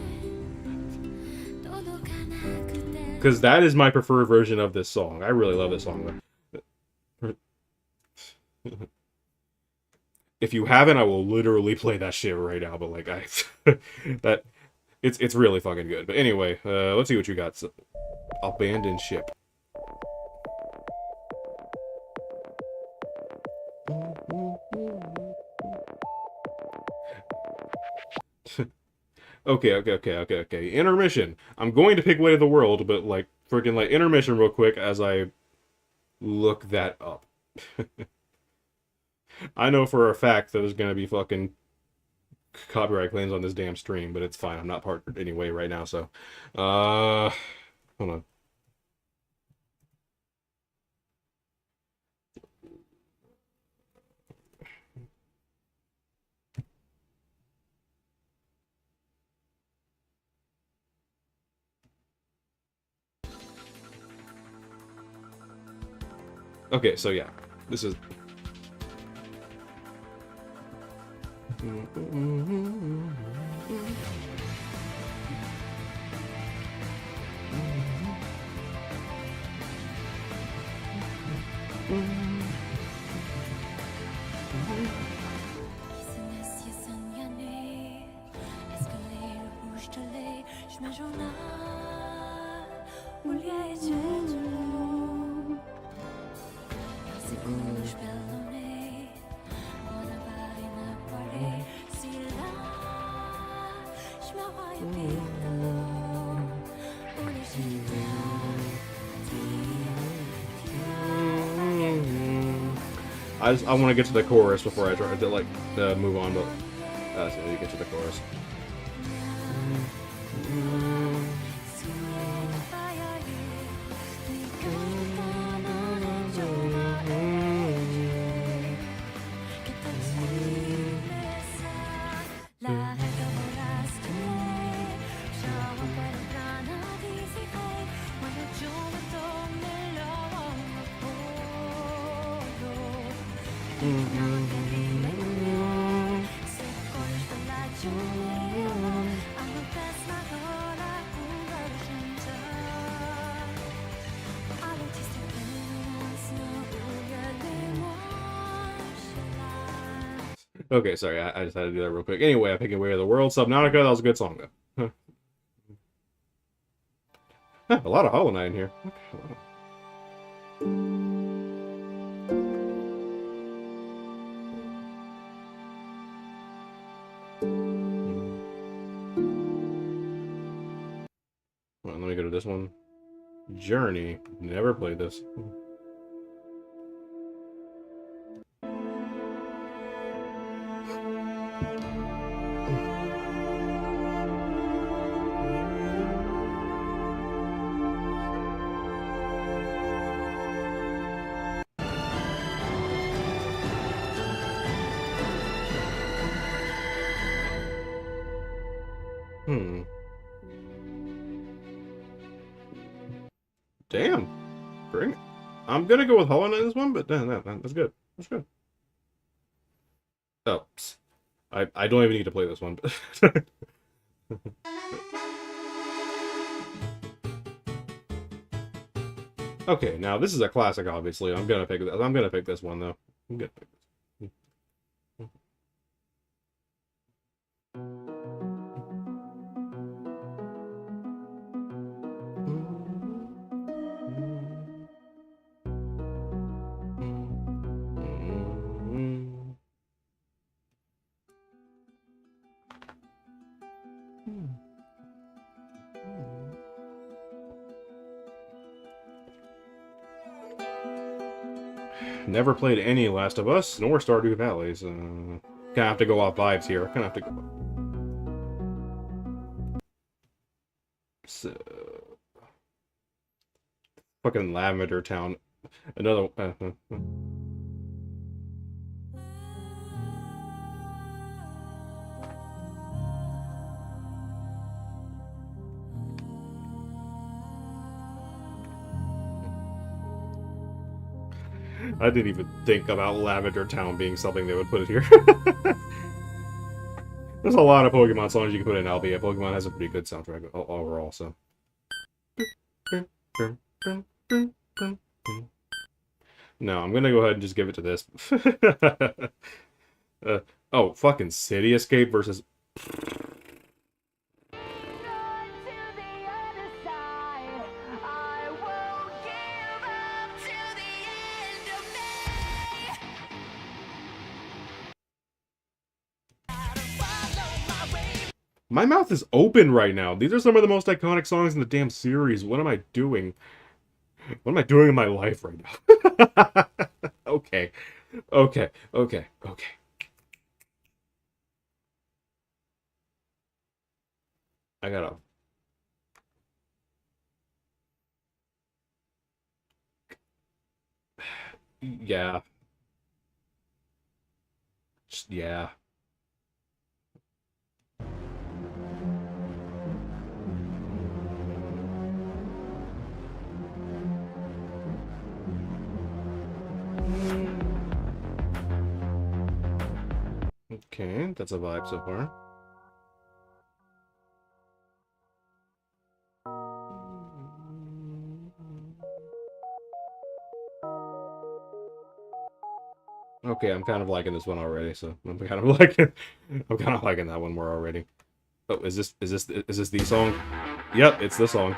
Because that is my preferred version of this song. I really love this song. If you haven't, I will literally play that shit right now. But like that. It's really fucking good. But anyway, let's see what you got. So, abandoned ship. Okay. Intermission. I'm going to pick Way of the World, but like freaking like intermission real quick as I look that up. I know for a fact that there's gonna be fucking copyright claims on this damn stream, but it's fine. I'm not partnered anyway right now, so hold on. Okay, so yeah. This is Business is engagné. Escalator rouge de lait. Je me journal. Oublié tout. C'est cool, je ballonné. On a parlé, n'a parlé. Si là, je me vois bien. On est chez I want to get to the chorus before I try to like move on, but so you get to the chorus. Okay, sorry, I just had to do that real quick. Anyway, I picked Way of the World, Subnautica. That was a good song, though. A lot of Hollow Knight in here. Okay, well, let me go to this one. Journey. Never played this. Damn. Bring it. I'm gonna go with Hollow Knight in this one, but that's good. That's good. Oh, I don't even need to play this one. Okay, now this is a classic. Obviously, I'm gonna pick this one though. I'm gonna pick this. Never played any Last of Us, nor Stardew Valley, so kind of have to go off vibes here. Kind of have to go. So, fucking Lavender Town, another. I didn't even think about Lavender Town being something they would put it here. There's a lot of Pokemon songs you can put in, albeit Pokemon has a pretty good soundtrack overall, so. No, I'm gonna go ahead and just give it to this. Oh, fucking City Escape versus... My mouth is open right now. These are some of the most iconic songs in the damn series. What am I doing? What am I doing in my life right now? Okay. Okay. Okay. Okay. I gotta... Yeah. Yeah. Okay, that's a vibe so far. Okay, I'm kind of liking this one already, so I'm kind of liking that one more already. Oh, is this the song? Yep, it's the song.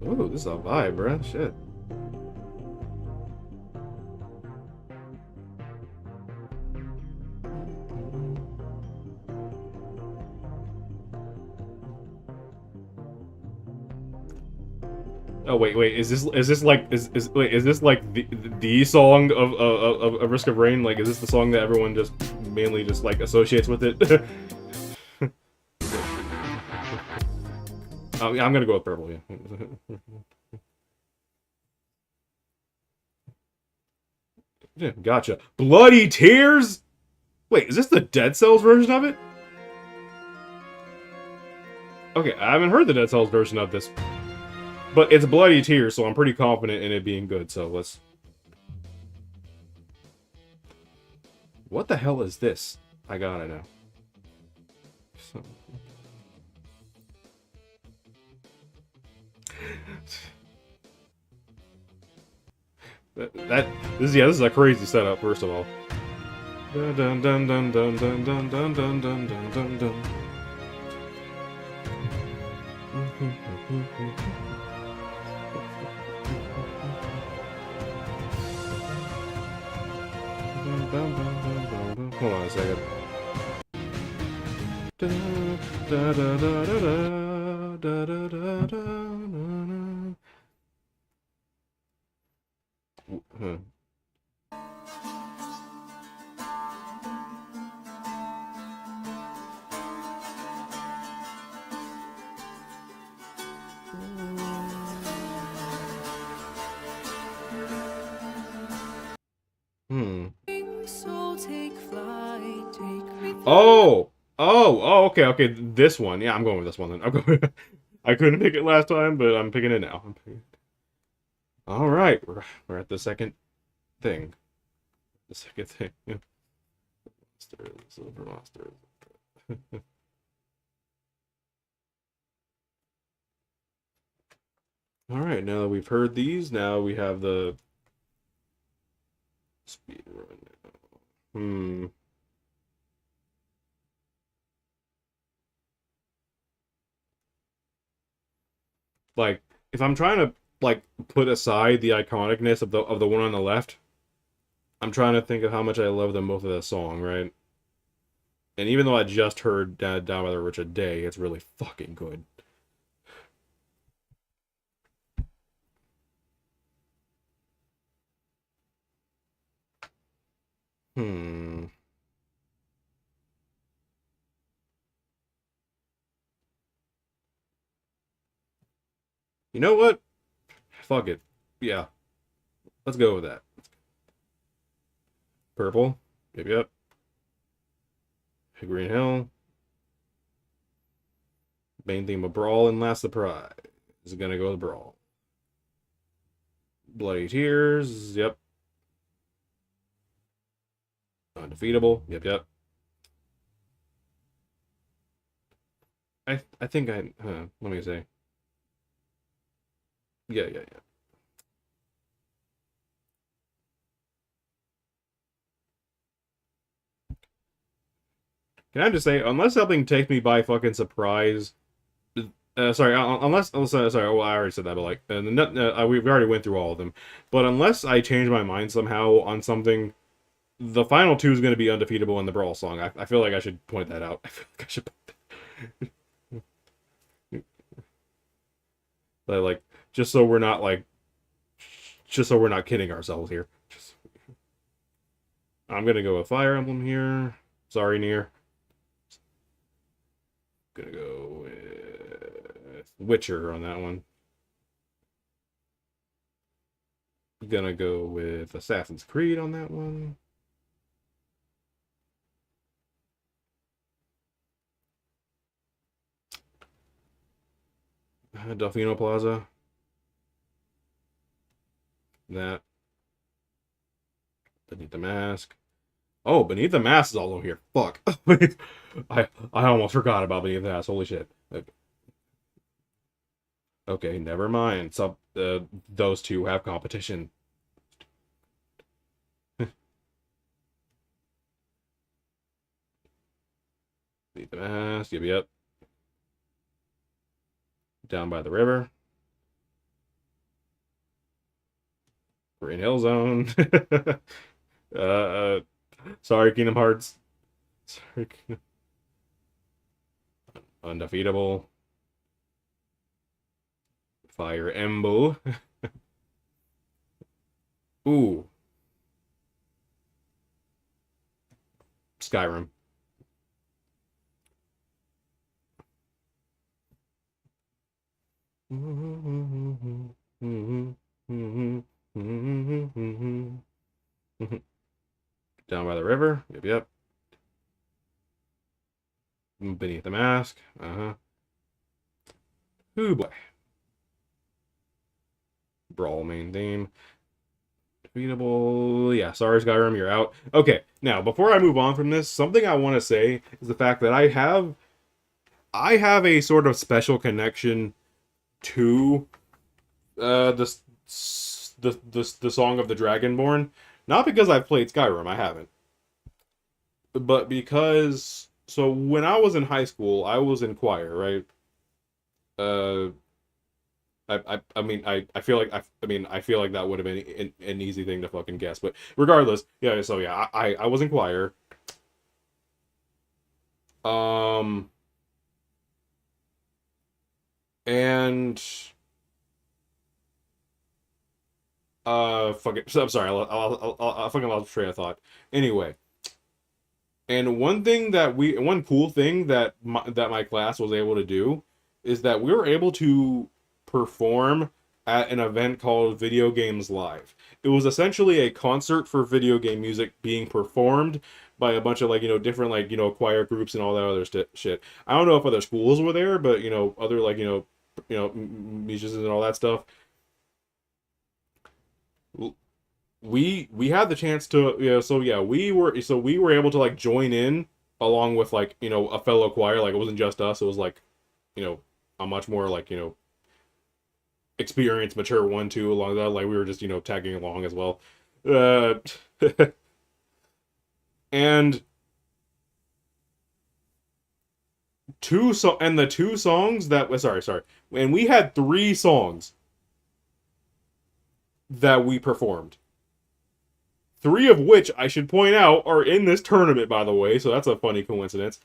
Ooh, this is a vibe, bruh. Shit. Oh wait, is this like is this like the song of Risk of Rain? Like, is this the song that everyone just mainly just like associates with it? Yeah, I'm gonna go with purple. Yeah. Yeah, gotcha. Bloody Tears. Wait, is this the Dead Cells version of it? Okay, I haven't heard the Dead Cells version of this, but it's Bloody Tears, so I'm pretty confident in it being good. So let's. What the hell is this? I gotta know. So... this is a crazy setup. First of all. Dun dun dun dun dun dun dun dun dun dun dun dun. Hold on a second. Huh. Okay, this one. Yeah, I'm going with this one then. I'm going. I couldn't pick it last time, but I'm picking it now. All right, we're at the second thing. The second thing. Silver monsters. All right, now that we've heard these, now we have the speed run. Like, if I'm trying to like put aside the iconicness of the one on the left, I'm trying to think of how much I love them both of that song, right? And even though I just heard Down by the Rich a Day, it's really fucking good. Hmm. You know what? Fuck it. Yeah. Let's go with that. Purple. Yep. Green Hill. Main theme of Brawl and Last Surprise. Is gonna go with Brawl. Bloody Tears. Yep. Undefeatable. Yep. I think let me see. Yeah. Can I just say, unless something takes me by fucking surprise, sorry, sorry, well, I already said that, but like, we've already went through all of them, but unless I change my mind somehow on something, the final two is going to be Undefeatable in the Brawl song. I feel like I should point that out. I feel like I should like, just so we're not kidding ourselves here. I'm gonna go with Fire Emblem here. Sorry, Nier. Gonna go with Witcher on that one. Gonna go with Assassin's Creed on that one. Delfino Plaza. That. Beneath the Mask. Oh, Beneath the Mask is all over here. Fuck. I almost forgot about Beneath the Mask. Holy shit. Okay, never mind. Those two have competition. Beneath the Mask. Yep. Down by the river. We're in Hill Zone. Sorry, Kingdom Hearts. Sorry, Undefeatable. Fire Emblem. Ooh. Skyrim. Down by the river. Yep. Beneath the Mask. Ooh boy. Brawl main theme. Defeatable. Yeah, sorry, Skyrim, you're out. Okay, now before I move on from this, something I want to say is the fact that I have a sort of special connection to the Song of the Dragonborn. Not because I've played Skyrim, I haven't. But because, so when I was in high school, I was in choir, right? I feel like I feel like that would have been an easy thing to fucking guess, but regardless, yeah. So yeah, I was in choir. And fuck it. So, I'm sorry. I'll fucking lost train of thought. Anyway, and one cool thing that my class was able to do is that we were able to perform at an event called Video Games Live. It was essentially a concert for video game music being performed by a bunch of different choir groups and all that other shit. I don't know if other schools were there, but other musicians and all that stuff. We had the chance to we were able to join in along with a fellow choir. It wasn't just us. It was a much more experienced, mature one too along that. We were just tagging along as well. And the two songs that sorry, and we had 3 songs that we performed. 3 of which I should point out are in this tournament, by the way, so that's a funny coincidence.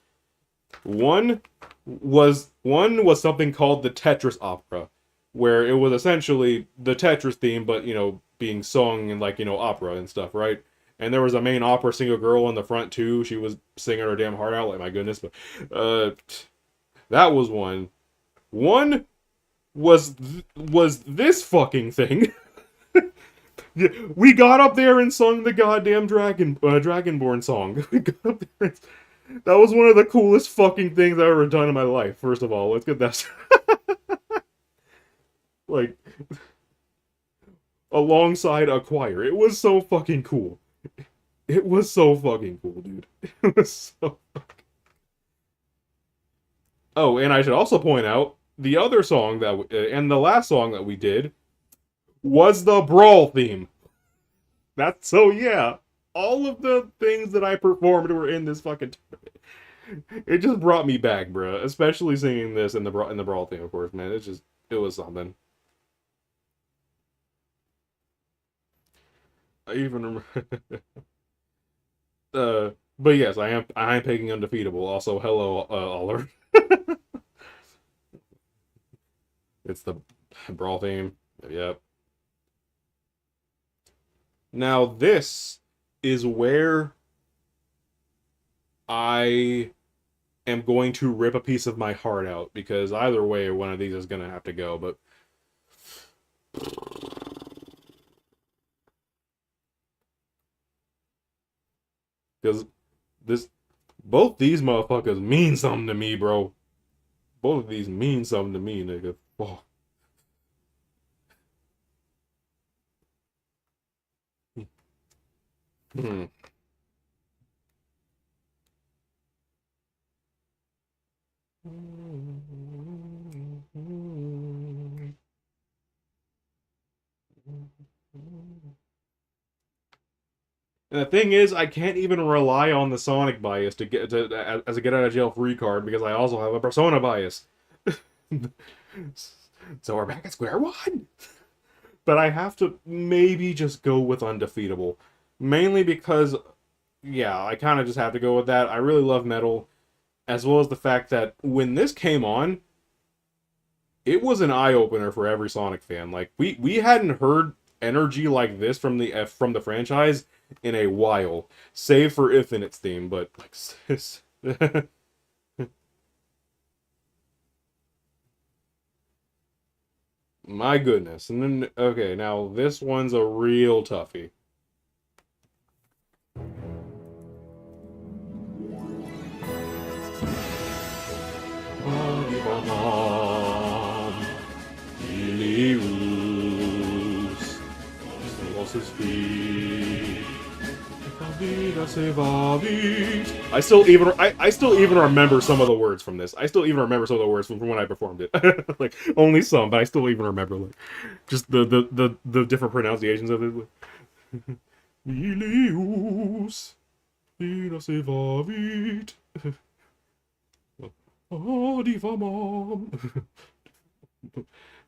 One was something called the Tetris Opera, where it was essentially the Tetris theme, but being sung in opera and stuff, right? And there was a main opera singer girl in the front too. She was singing her damn heart out, my goodness. But that was one. One was this fucking thing. We got up there and sung the goddamn Dragonborn song. We got up there that was one of the coolest fucking things I've ever done in my life. First of all, let's get that. Alongside a choir. It was so fucking cool. It was so fucking cool, dude. It was so fucking... Oh, and I should also point out, the other song and the last song that we did was the Brawl theme. Yeah. All of the things that I performed were in this fucking tournament. It just brought me back, bruh. Especially singing this in the Brawl theme, of course, man. It was something. I even remember... but yes, I am picking Undefeatable. Also, hello, Oliver. It's the Brawl theme. Yep. Now, this is where I am going to rip a piece of my heart out, because either way, one of these is going to have to go, but... Because both these motherfuckers mean something to me, bro. Both of these mean something to me, nigga. Oh. Hmm. And the thing is, I can't even rely on the Sonic bias to get as a get out of jail free card because I also have a Persona bias. So we're back at square one. But I have to maybe just go with undefeatable, mainly because, yeah, I kind of just have to go with that. I really love Metal, as well as the fact that when this came on, it was an eye opener for every Sonic fan. Like we hadn't heard energy like this from the franchise in a while, save for Infinite's theme. But like, my goodness. And then okay, now this one's a real toughie. I still even remember some of the words from this. I still even remember some of the words from when I performed it. Like only some, but I still even remember like just the different pronunciations of it. Ilius, inasevavit.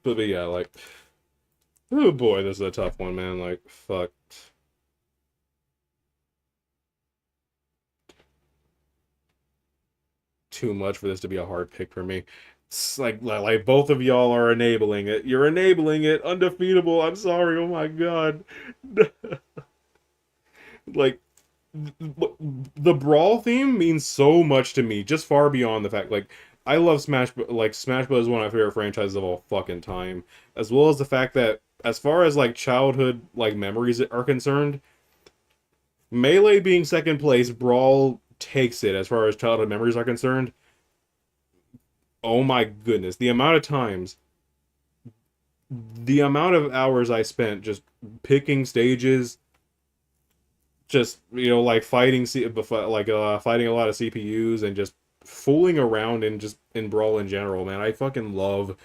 But yeah, like, oh boy, this is a tough one, man. Like, fuck. Too much for this to be a hard pick for me. It's like both of y'all are enabling it. You're enabling it. Undefeatable. I'm sorry. Oh my god. Like, the Brawl theme means so much to me, just far beyond the fact, like, I love Smash Bros. Is one of my favorite franchises of all fucking time, as well as the fact that, as far as, like, childhood, like, memories are concerned, Melee being second place, Brawl takes it as far as childhood memories are concerned. Oh my goodness, the amount of times, the amount of hours I spent just picking stages, just, you know, like fighting fighting a lot of CPUs and just fooling around in Brawl in general, man. I fucking love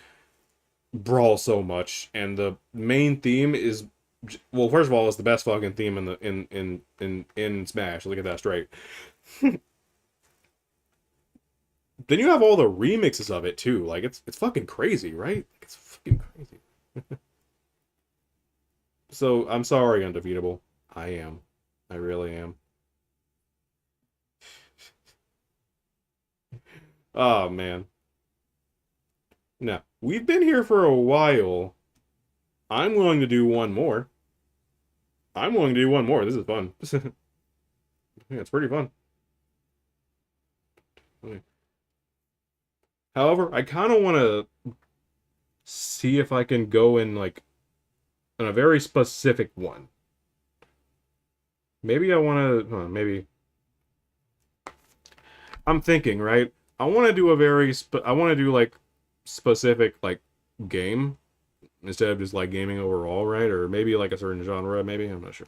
Brawl so much, and the main theme is, well, first of all, it's the best fucking theme in Smash. Look at that straight. Then you have all the remixes of it too. Like it's fucking crazy, right? It's fucking crazy. So I'm sorry, Undefeatable. I am. I really am. Oh man. Now, we've been here for a while. I'm willing to do one more. I'm willing to do one more. This is fun. Yeah, it's pretty fun. However, I kind of want to see if I can go in, like, on a very specific one. Maybe I want to, maybe. I'm thinking, right? I want to do I want to do, like, specific, like, game instead of just, like, gaming overall, right? Or maybe, like, a certain genre, maybe? I'm not sure.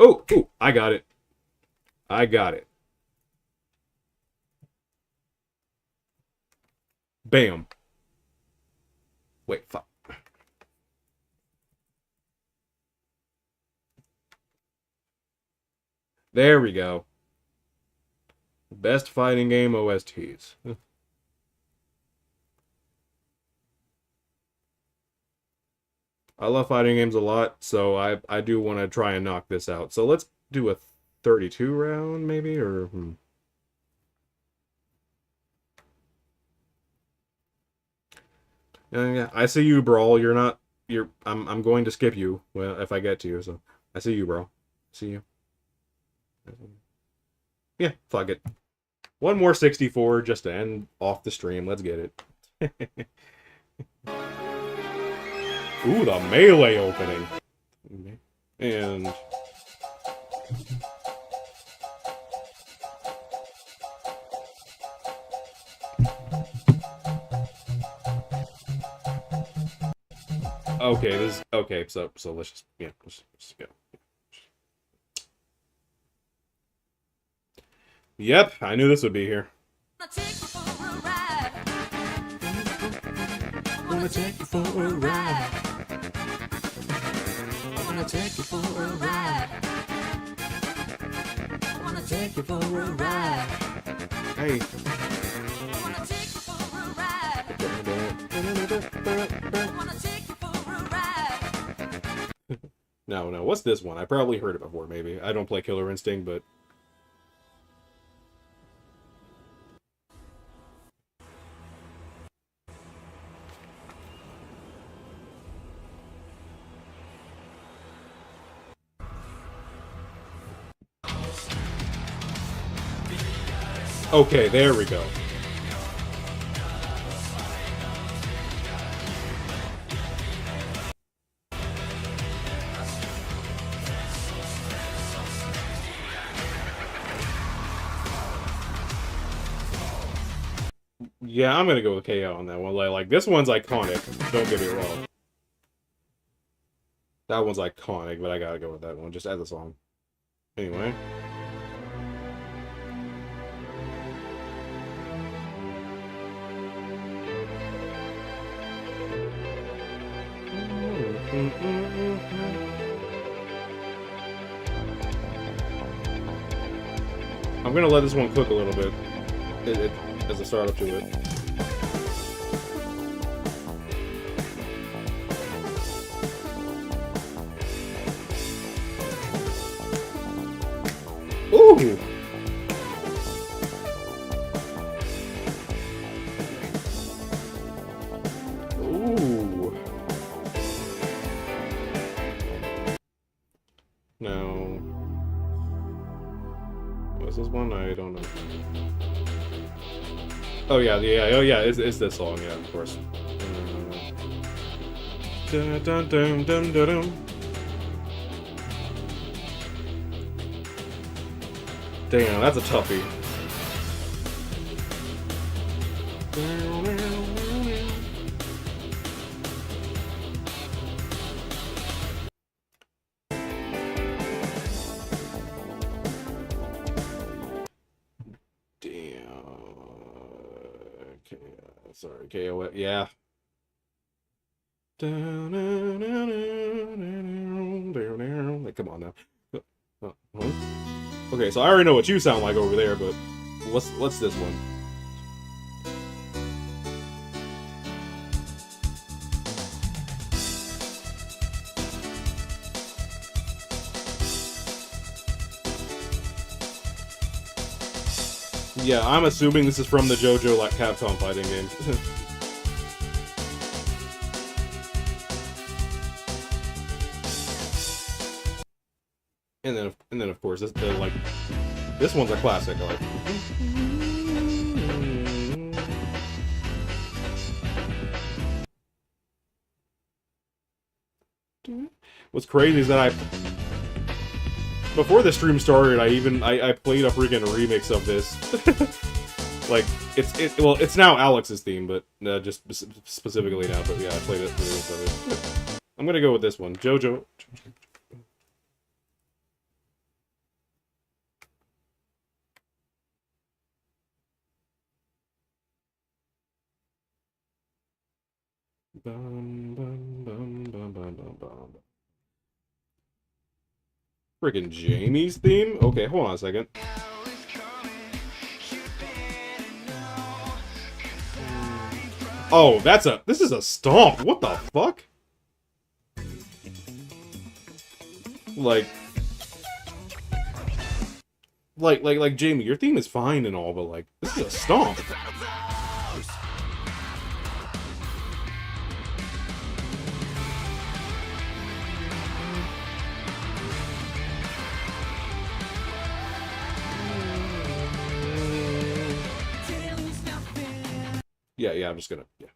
Oh, ooh, I got it. I got it. Bam. Wait, fuck. There we go. Best fighting game OSTs. I love fighting games a lot, so I do want to try and knock this out. So let's do a 32 round, maybe, or yeah, I see you, Brawl. I'm going to skip you if I get to you. So I see you, Brawl. See you. Yeah, fuck it. One more 64 just to end off the stream. Let's get it. Ooh, the Melee opening. And Okay, okay. So let's just let's go. Yep, I knew this would be here. Wanna take you for a ride. Wanna take you for a ride. Wanna take you for a ride. Hey. Wanna take you for a ride. Wanna take you for a ride. No. What's this one? I probably heard it before, maybe. I don't play Killer Instinct, but... Okay, there we go. Yeah, I'm gonna go with KO on that one. Like this one's iconic. Don't get me wrong. That one's iconic, but I gotta go with that one just as a song. Anyway. I'm gonna let this one cook a little bit. As a startup to it. Ooh! Ooh! No. What's this one? I don't know. Oh yeah, it's this song, yeah, of course. Dun, dun, dun, dun, dun, dun. Damn, that's a toughie. Sorry, KO. Yeah. Like, come on now. Okay, so I already know what you sound like over there, but what's this one? Yeah, I'm assuming this is from the JoJo like Capcom fighting game. and then of course this one's a classic. Like. What's crazy is that before the stream started, I played a freaking remix of this. Like it's now Alex's theme, but just specifically now. But yeah, I played it remix of it. I'm gonna go with this one, JoJo. Bum, bum, bum, bum, bum, bum, bum. Freaking Jamie's theme? Okay, hold on a second. Oh, this is a stomp. What the fuck? Like Jamie, your theme is fine and all, but like, this is a stomp. Yeah, I'm just gonna, yeah.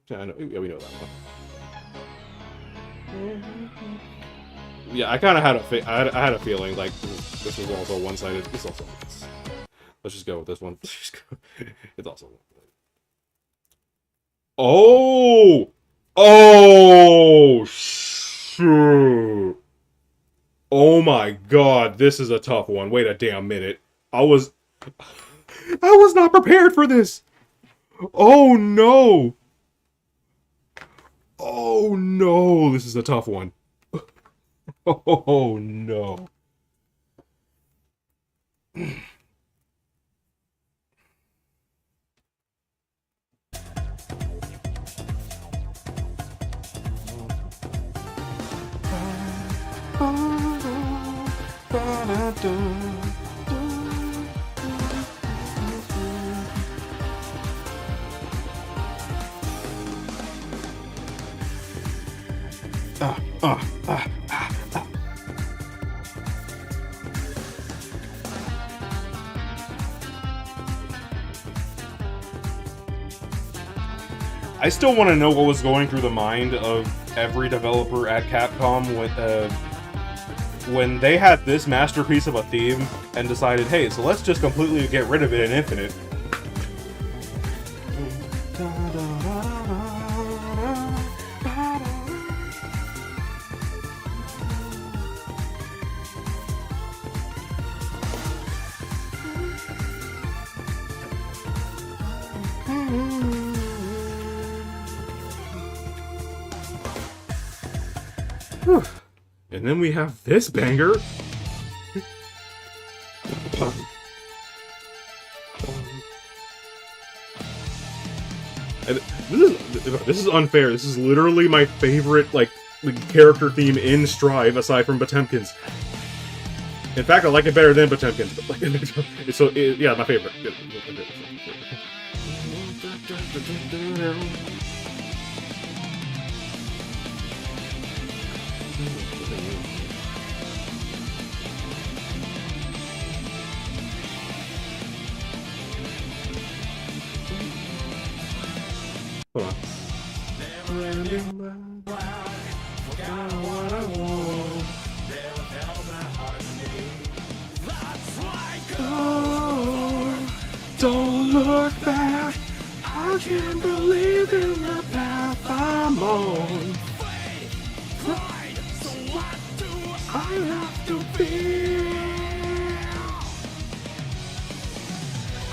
Yeah, I know. Yeah, we know that one. Yeah, I kind of had I had a feeling like this was also one-sided. This also. Let's just go with this one. Let's just go. It's also. Oh! Oh! Shoot! Oh my god, this is a tough one. Wait a damn minute. I was not prepared for this. Oh no! Oh no, this is a tough one. Oh no. I still want to know what was going through the mind of every developer at Capcom when they had this masterpiece of a theme and decided, hey, so let's just completely get rid of it in Infinite. And then we have this banger. And this is unfair. This is literally my favorite character theme in Strive, aside from Potemkin's. In fact, I like it better than Potemkin's. But yeah, my favorite. Hold on. Don't look back. I can't believe in the path I'm on. I have to feel.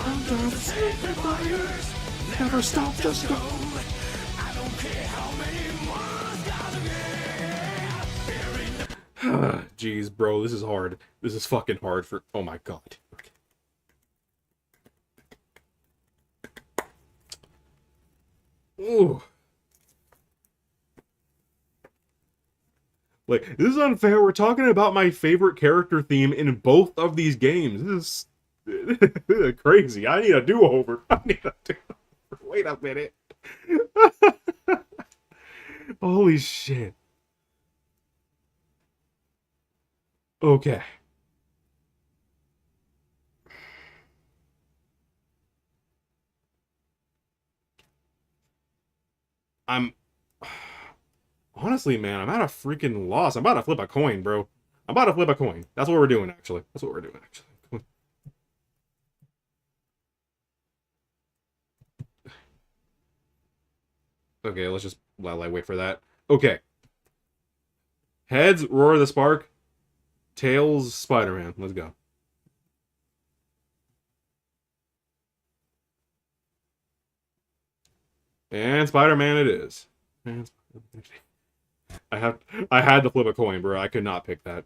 I'm gonna save the fires. Never stop, just go. I don't care how many more gotta get. Jeez, bro, this is hard. This is fucking hard for. Oh my god. Okay. Ooh. Like, this is unfair. We're talking about my favorite character theme in both of these games. This is crazy. I need a do-over. I need a do-over. Wait a minute. Holy shit. Okay. Honestly, man, I'm at a freaking loss. I'm about to flip a coin, bro. I'm about to flip a coin. That's what we're doing, actually. That's what we're doing, actually. Okay, let's just wait for that. Okay. Heads, Roar the Spark. Tails, Spider-Man. Let's go. And Spider-Man it is. I had to flip a coin, bro. I could not pick that.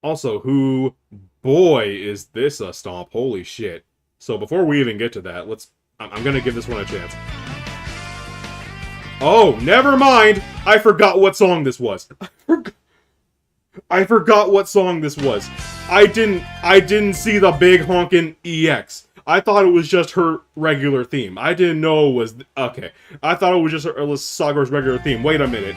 Also, boy, is this a stomp. Holy shit. So before we even get to that, I'm gonna give this one a chance. Oh, never mind! I forgot what song this was. I forgot what song this was. I didn't see the big honkin' EX. I thought it was just her regular theme. I didn't know it was... Okay. I thought it was just Sakura's regular theme. Wait a minute.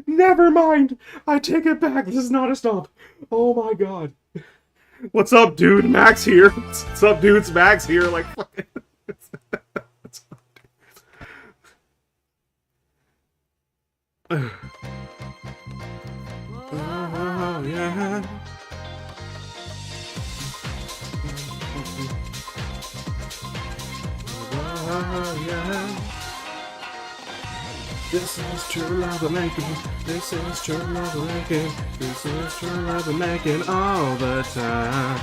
Never mind. I take it back. This is not a stomp. Oh my god. What's up, dude? Max here. What's up, dude? It's Max here. Like, fucking. Oh, yeah. Oh, yeah. This is true love making. This is true love making. This is true love making all the time.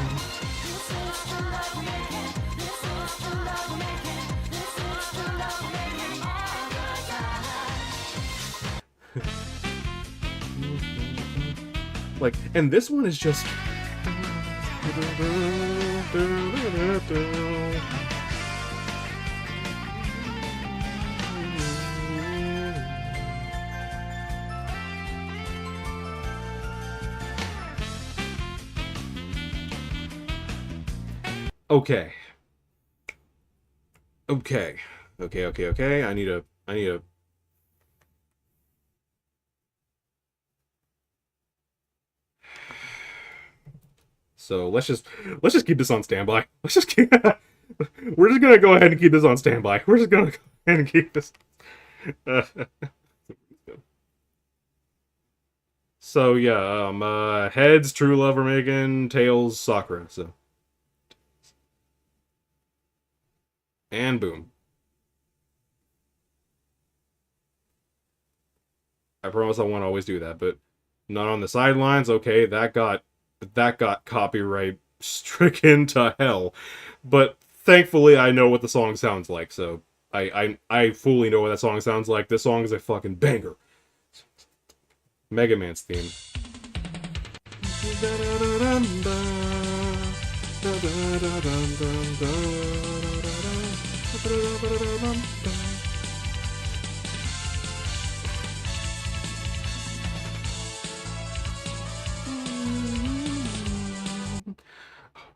Like, and this one is just. Okay. Okay. I need a. So let's just keep this on standby. Let's just keep. We're just gonna go ahead and keep this on standby. We're just gonna go ahead and keep this. So yeah, heads, True Love, Megan, tails, Sakura. So, and boom. I promise I won't always do that, but not on the sidelines. Okay, that got copyright stricken to hell. But thankfully, I know what the song sounds like, so I fully know what that song sounds like. This song is a fucking banger. Mega Man's theme.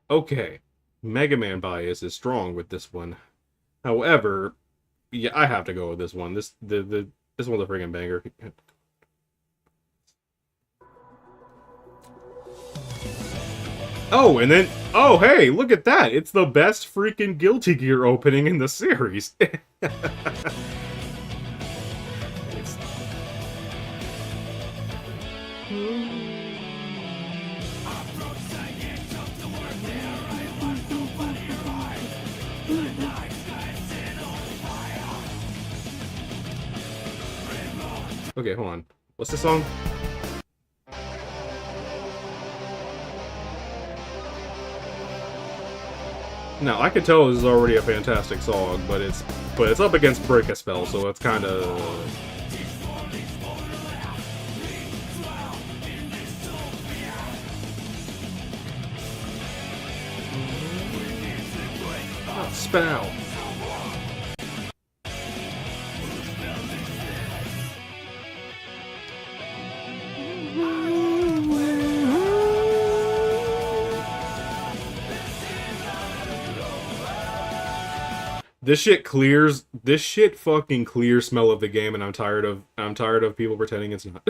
Okay, Mega Man bias is strong with this one. However, yeah, I have to go with this one. This one's a friggin' banger. Oh, and then oh hey, look at that! It's the best freaking Guilty Gear opening in the series. Okay, hold on. What's this song? Now I could tell this is already a fantastic song, but it's up against Break a Spell, so it's kind of. Spell. This shit fucking clears smell of the game, and I'm tired of people pretending it's not.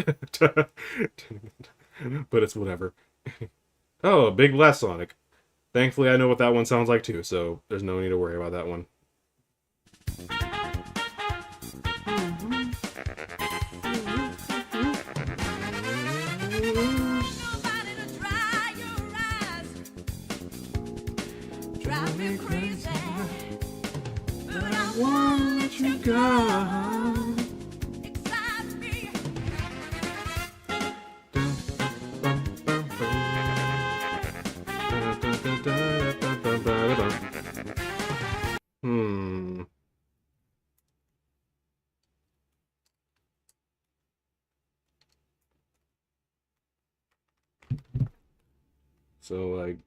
But it's whatever. Oh, Big Blast Sonic. Thankfully I know what that one sounds like too, so there's no need to worry about that one. Drive me crazy. Won't let you go. Excite me. So like,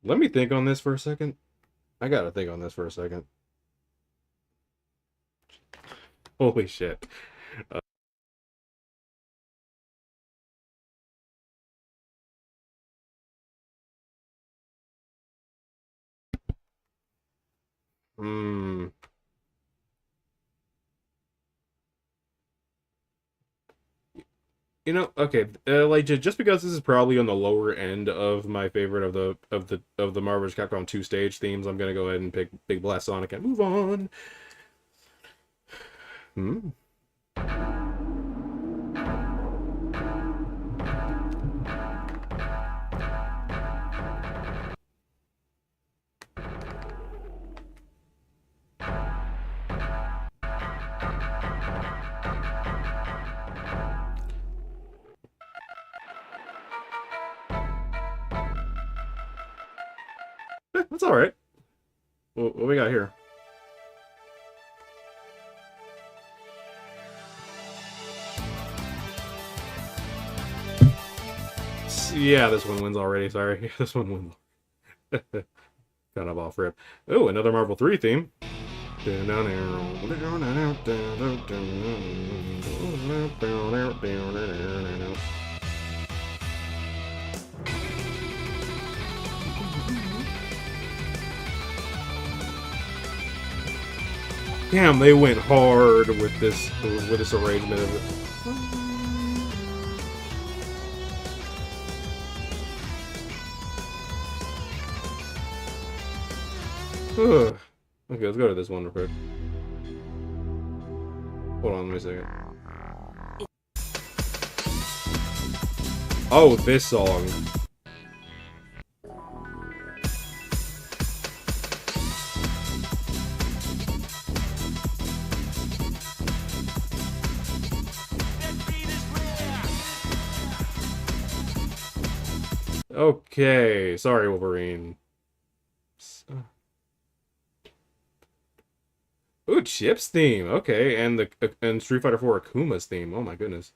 let me think on this for a second. I gotta think on this for a second. Holy shit. You know, okay, like just because this is probably on the lower end of my favorite of the Marvel vs. Capcom 2 stage themes, I'm gonna go ahead and pick Big Blast Sonic and move on. Hmm. That's all right. What we got here? Yeah, this one wins already. Sorry, this one wins. Kind of off rip. Oh, another Marvel 3 theme. Damn, they went hard with this arrangement of it. Okay, let's go to this one real quick. Hold on, let me a second. Oh, this song. Okay, sorry, Wolverine. Ooh, Chip's theme. Okay, and Street Fighter 4 Akuma's theme. Oh my goodness.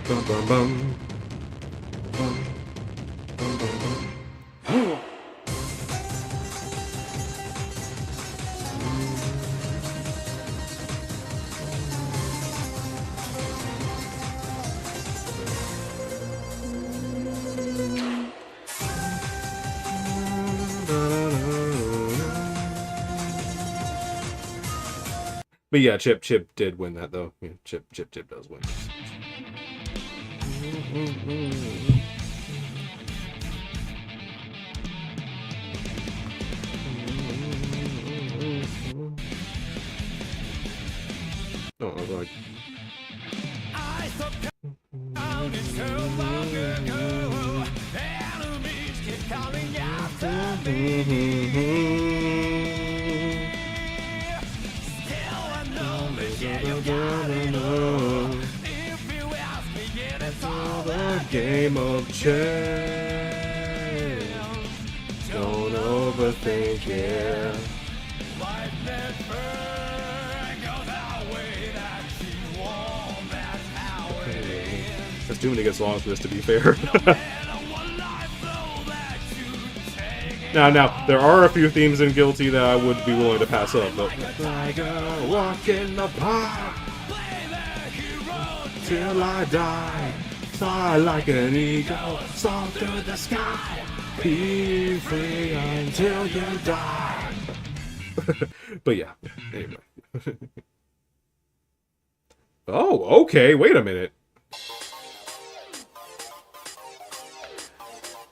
Bum bum bum. Bum, bum, bum, bum. But yeah, Chip did win that though. Yeah, Chip does win. Oh, I was like. Game of chance. Don't overthink it. That's too many good songs for this to be fair. Now, there are a few themes in Guilty that I would be willing to pass up, but like a walk in the park till I die. Fly like an eagle, soar through the sky. Be free until you die. But yeah, anyway. Oh, okay, wait a minute.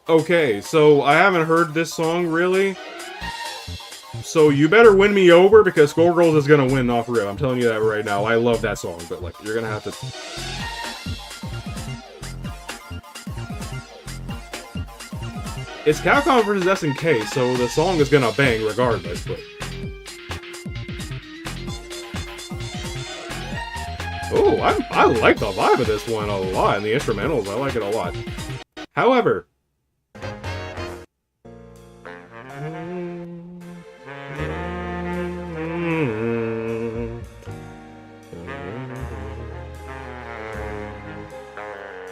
Okay, so I haven't heard this song really. So you better win me over because Skullgirls is gonna win off rip. I'm telling you that right now. I love that song, but like you're gonna have to. It's Capcom vs. SNK, so the song is gonna bang regardless. But oh, I like the vibe of this one a lot, and the instrumentals I like it a lot. However.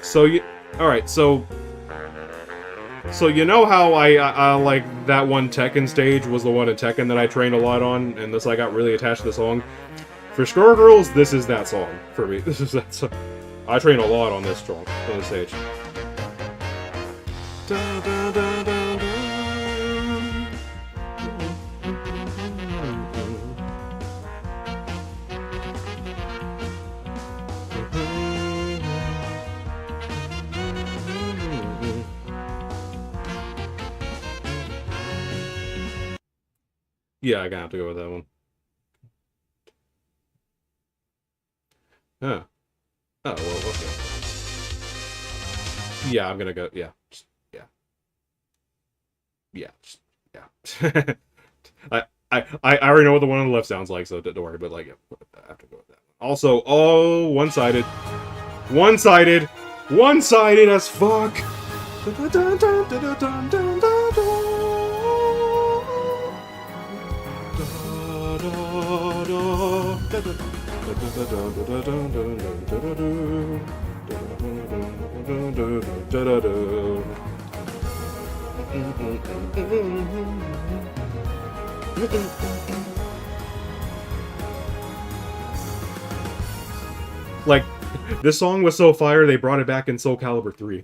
So you, all right. So you know how I like that one Tekken stage was the one in Tekken that I trained a lot on, and this I got really attached to the song. For Skullgirls, this is that song for me. This is that song. I train a lot on this song on this stage. Da, da, da, da, da. Yeah, I gotta have to go with that one. Huh. Oh, well, okay. Yeah, I'm gonna go. Yeah. Yeah. Yeah. Yeah. I already know what the one on the left sounds like, so don't worry. But like, yeah, I have to go with that one. Also, oh, one-sided, one-sided, one-sided as fuck. Like, this song was so fire they brought it back in Soul Calibur 3.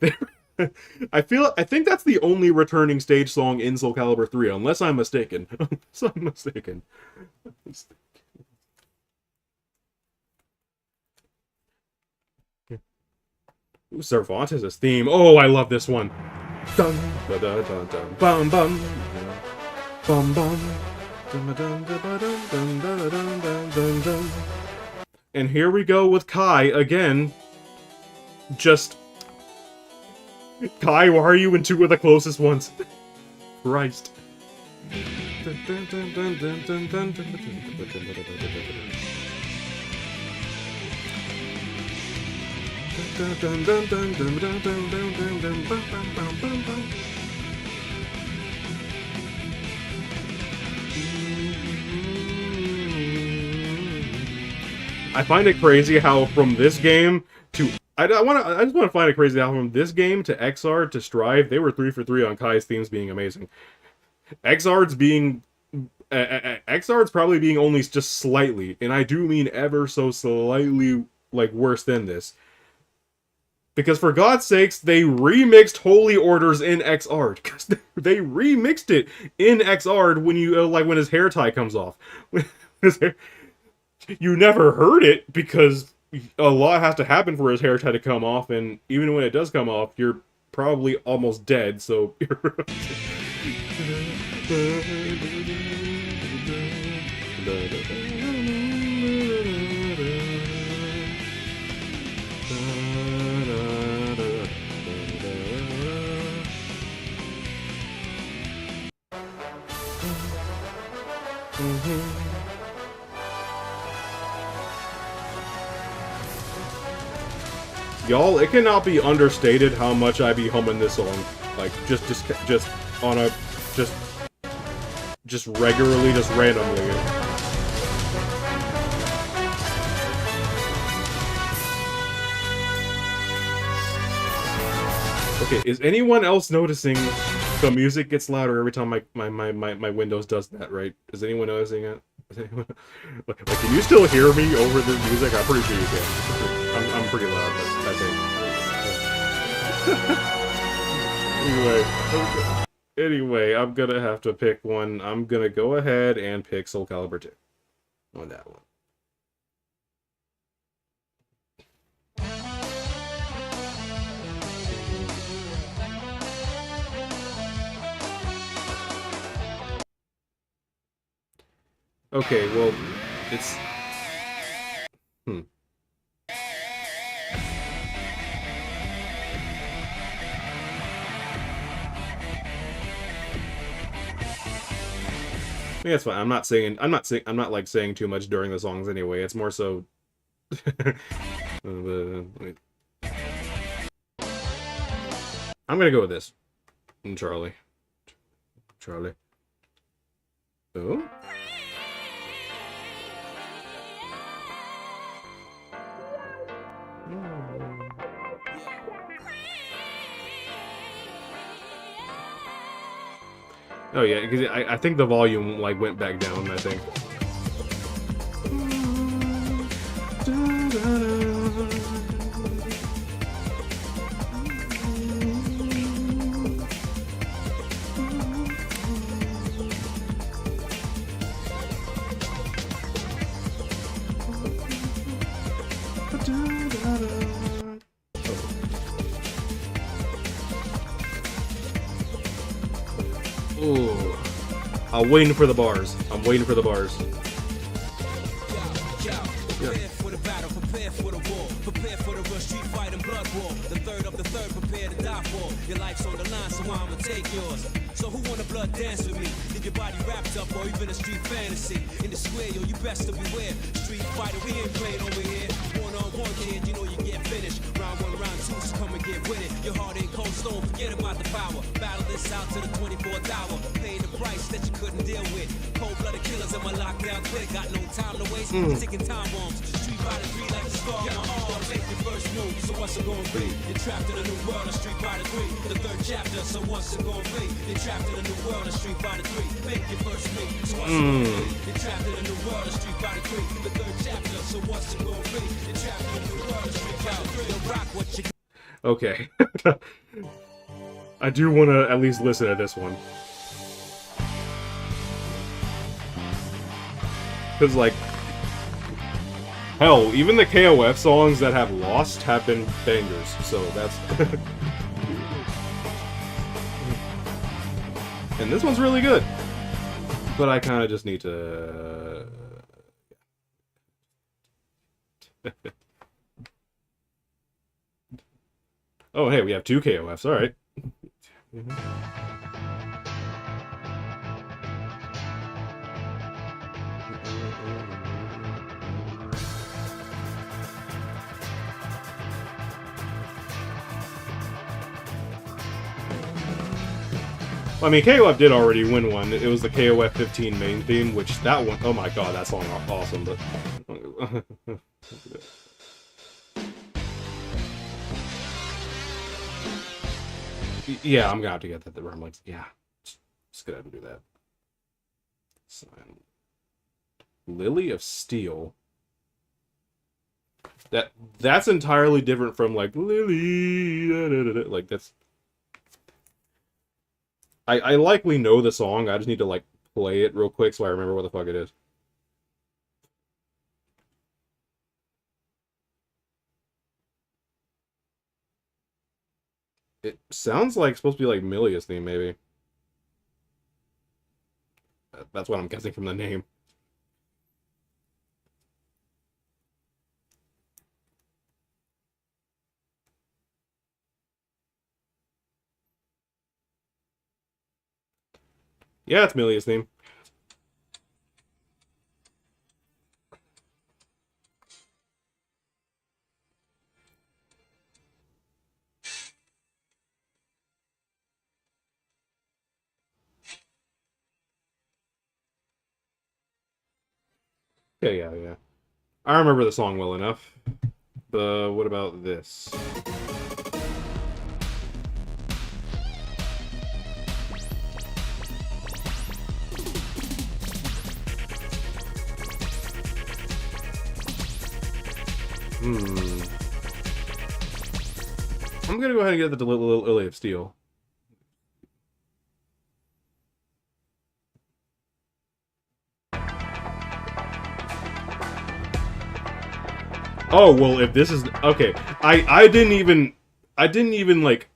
I think that's the only returning stage song in Soul Calibur 3, unless I'm mistaken. Unless I'm mistaken. Ooh, Cervantes' theme. Oh, I love this one. Dun da da dun dun bum bum bum bum dun dun dun dun dun dun dun dun. And here we go with Kai again. Just Kai, why are you in two of the closest ones? Christ. I find it crazy how from this game to I just want to find it crazy how from this game to XR to Strive they were 3 for 3 on Kai's themes being amazing. XR's probably being only just slightly, and I do mean ever so slightly, like, worse than this. Because for God's sakes, they remixed Holy Orders in XR. Because they remixed it in XR when you like when his hair tie comes off. You never heard it because a lot has to happen for his hair tie to come off, and even when it does come off, you're probably almost dead. So. Y'all, it cannot be understated how much I be humming this song. Like, just on a, just regularly, just randomly. Okay, is anyone else noticing the music gets louder every time my Windows does that, right? Is anyone noticing it? Is anyone... like, can you still hear me over the music? I'm pretty sure you can. I'm pretty loud, I think. Anyway, I'm gonna have to pick one. I'm gonna go ahead and pick Soul Calibur 2 on that one. Okay, well, it's... I think that's fine. I'm not like saying too much during the songs anyway. It's more so... I'm gonna go with this. And Charlie. Oh? Oh yeah, because I think the volume like went back down, I think. I'm waiting for the bars. I'm waiting for the bars. Prepare for the battle, prepare for the war, prepare for the real street fight and blood war. The third of the third, prepare to die for. Your life's on the line, so I'ma take yours. So who wanna blood dance with me? Get your body wrapped up or even a street fantasy. In the square, yo, you best to beware. Street fighter, we ain't playing over here. One-on-one, kid, you know you get finished. Round one, round two, just come and get with it. Your heart ain't cold stone, forget about the power. Battle this out to the 24th hour. Pay the price that you couldn't deal with. Cold-blooded killers in my lockdown clique. Got no time to waste, ticking time bombs. Street fighter 3 like the scar. Yeah, gotta make your first move, so what's it gonna be? You're trapped in a new world of Street Fighter 3. The third chapter, so what's it gonna be? You're trapped in a new world of Street Fighter 3. Make your first move, so what's it gonna be? You're trapped in a new world of Street Fighter 3. The third chapter, so what's it gonna be? You're trapped in a new world of Street Fighter 3. Yo, rock what you Okay. I do want to at least listen to this one. Because, like, hell, even the KOF songs that have lost have been bangers, so that's... And this one's really good. But I kind of just need to... Oh, hey, we have 2 KOFs, alright. I mean, KOF did already win one. It was the KOF 15 main theme, which that one... Oh my god, that song is awesome, but... Yeah, I'm gonna have to get that. I'm like, yeah, just gonna have to do that. Sign. Lily of Steel. That's entirely different from like Lily. Da, da, da, da. Like that's. I likely know the song. I just need to like play it real quick so I remember what the fuck it is. It sounds like it's supposed to be like Milia's theme, maybe. That's what I'm guessing from the name. Yeah, it's Milia's theme. Yeah. I remember the song well enough. But what about this? I'm gonna go ahead and get the Lily of Steel. Oh, well, if this is... Okay, I didn't even, like,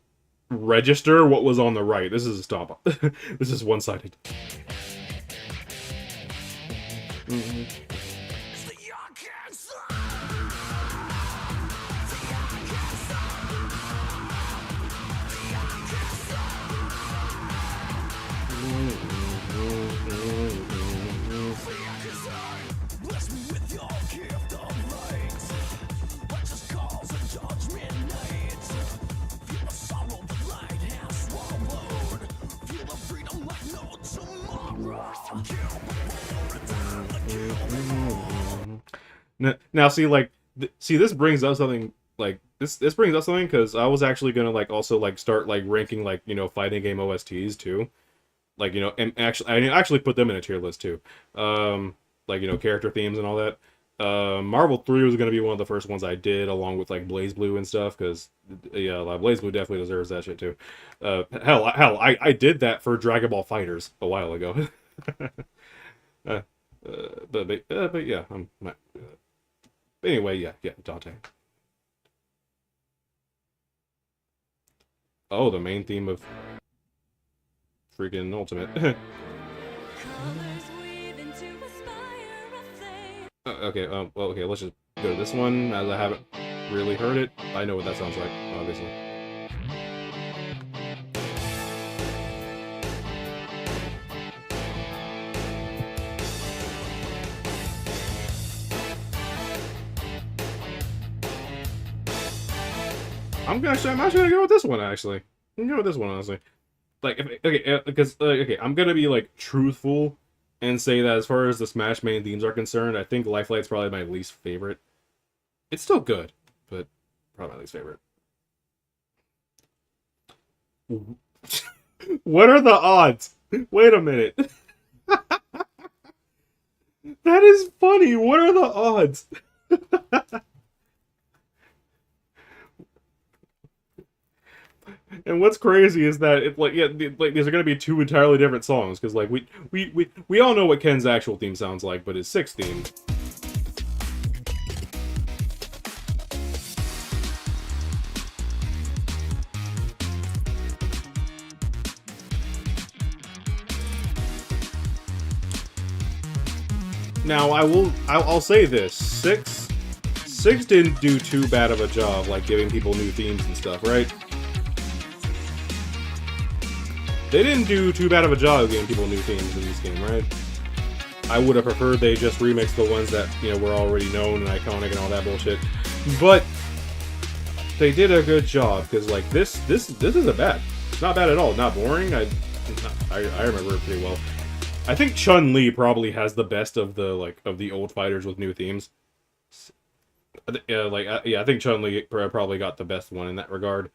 register what was on the right. This is a stop. This is one-sided. Now, see, like, see, this brings up something, like, this brings up something, because I was actually gonna, like, also, like, start, like, ranking, like, you know, fighting game OSTs, too. Like, you know, and actually, I actually put them in a tier list, too. Like, you know, character themes and all that. Marvel 3 was gonna be one of the first ones I did, along with, like, BlazBlue and stuff, because, yeah, like, BlazBlue definitely deserves that shit, too. Hell, I did that for Dragon Ball FighterZ a while ago. But yeah, anyway, yeah, Dante. Oh, the main theme of freaking Ultimate. Colors weave into a spire of flame. Okay, well, okay, let's just go to this one, as I haven't really heard it. I know what that sounds like, obviously. I'm actually gonna go with this one, actually. I'm gonna go with this one, honestly. Like, okay, because, okay, I'm gonna be, like, truthful and say that as far as the Smash main themes are concerned, I think Lifelight's probably my least favorite. It's still good, but probably my least favorite. What are the odds? Wait a minute. That is funny. What are the odds? And what's crazy is that it like these are gonna be two entirely different songs because like we all know what Ken's actual theme sounds like, but his sixth theme. Now I'll say this: six didn't do too bad of a job like giving people new themes and stuff, right? They didn't do too bad of a job of giving people new themes in this game, right? I would have preferred they just remixed the ones that, you know, were already known and iconic and all that bullshit. But they did a good job, because like this isn't bad. It's not bad at all. Not boring. I remember it pretty well. I think Chun-Li probably has the best of the old fighters with new themes. I think Chun-Li probably got the best one in that regard.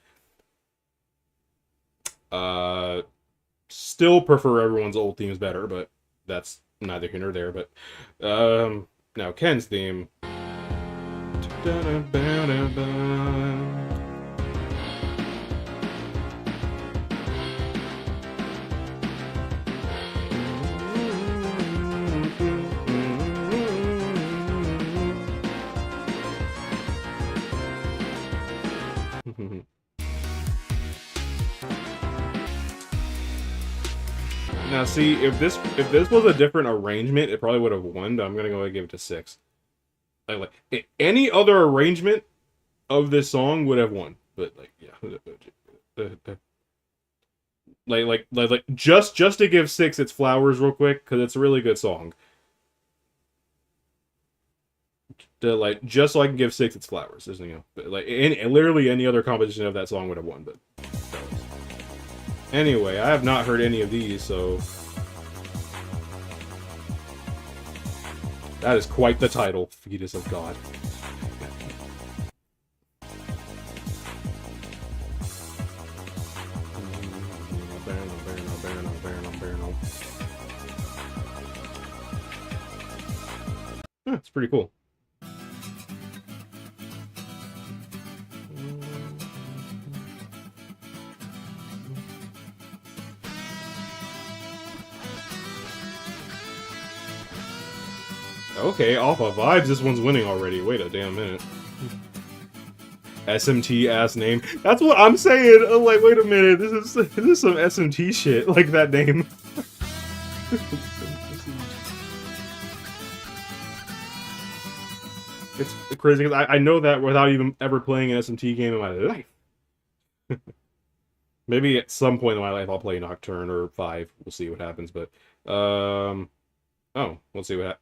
Still prefer everyone's old themes better, but that's neither here nor there. But now Ken's theme. Now, see, if this was a different arrangement, it probably would have won. But I'm gonna go ahead and give it to 6. Like any other arrangement of this song would have won. But like, yeah, like just to give 6 its flowers real quick, because it's a really good song. Like, just so I can give 6 its flowers. There's, you know, like literally any other composition of that song would have won. But anyway, I have not heard any of these, so that is quite the title, Fetus of God. It's pretty cool. Okay, off of vibes, this one's winning already. Wait a damn minute. SMT ass name. That's what I'm saying. I'm like, wait a minute. This is some SMT shit. Like that name. It's crazy because I know that without even ever playing an SMT game in my life. Maybe at some point in my life I'll play Nocturne or 5. We'll see what happens. But oh, we'll see what happens.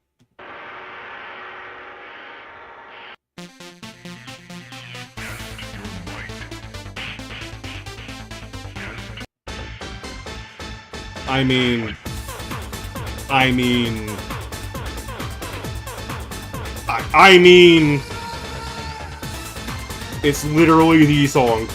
I mean, it's literally the song.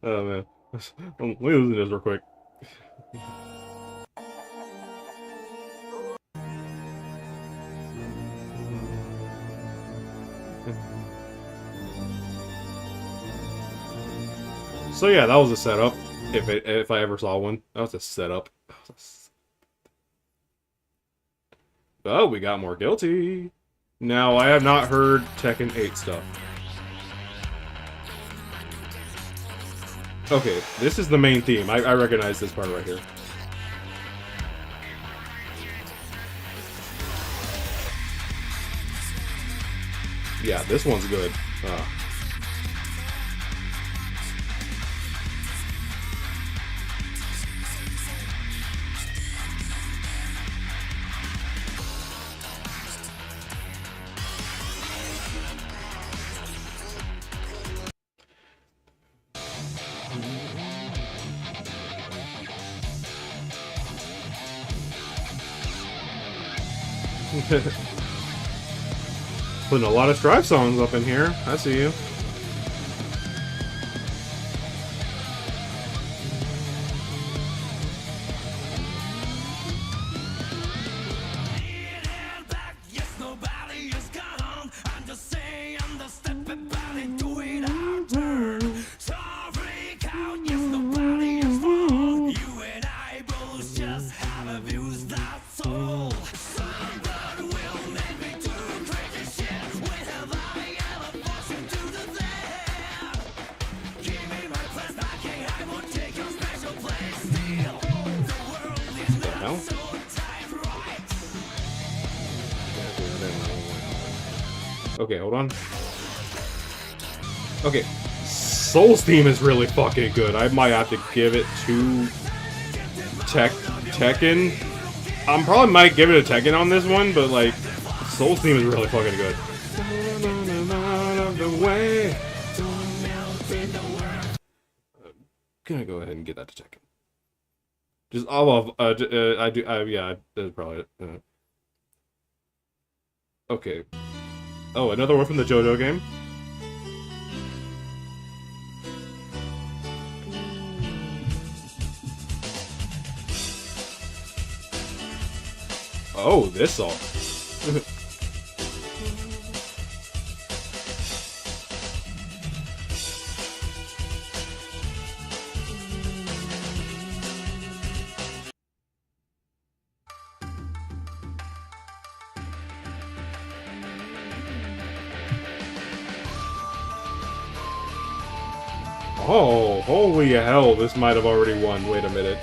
Oh man, let me listen to this real quick. So yeah, that was a setup. If I ever saw one, that was a setup. Oh, we got more guilty. Now I have not heard Tekken 8 stuff. Okay, this is the main theme. I recognize this part right here. Yeah, this one's good. Putting a lot of Strive songs up in here. I see you. Okay, hold on. Okay, Soul's theme is really fucking good. I might have to give it to Tekken. I probably might give it a Tekken on this one, but like, Soul's theme is really fucking good. Gonna go ahead and get that to Tekken. Just all of yeah, that's probably it. Okay. Oh, another one from the JoJo game? Oh, this song. Oh, holy hell, this might have already won. Wait a minute.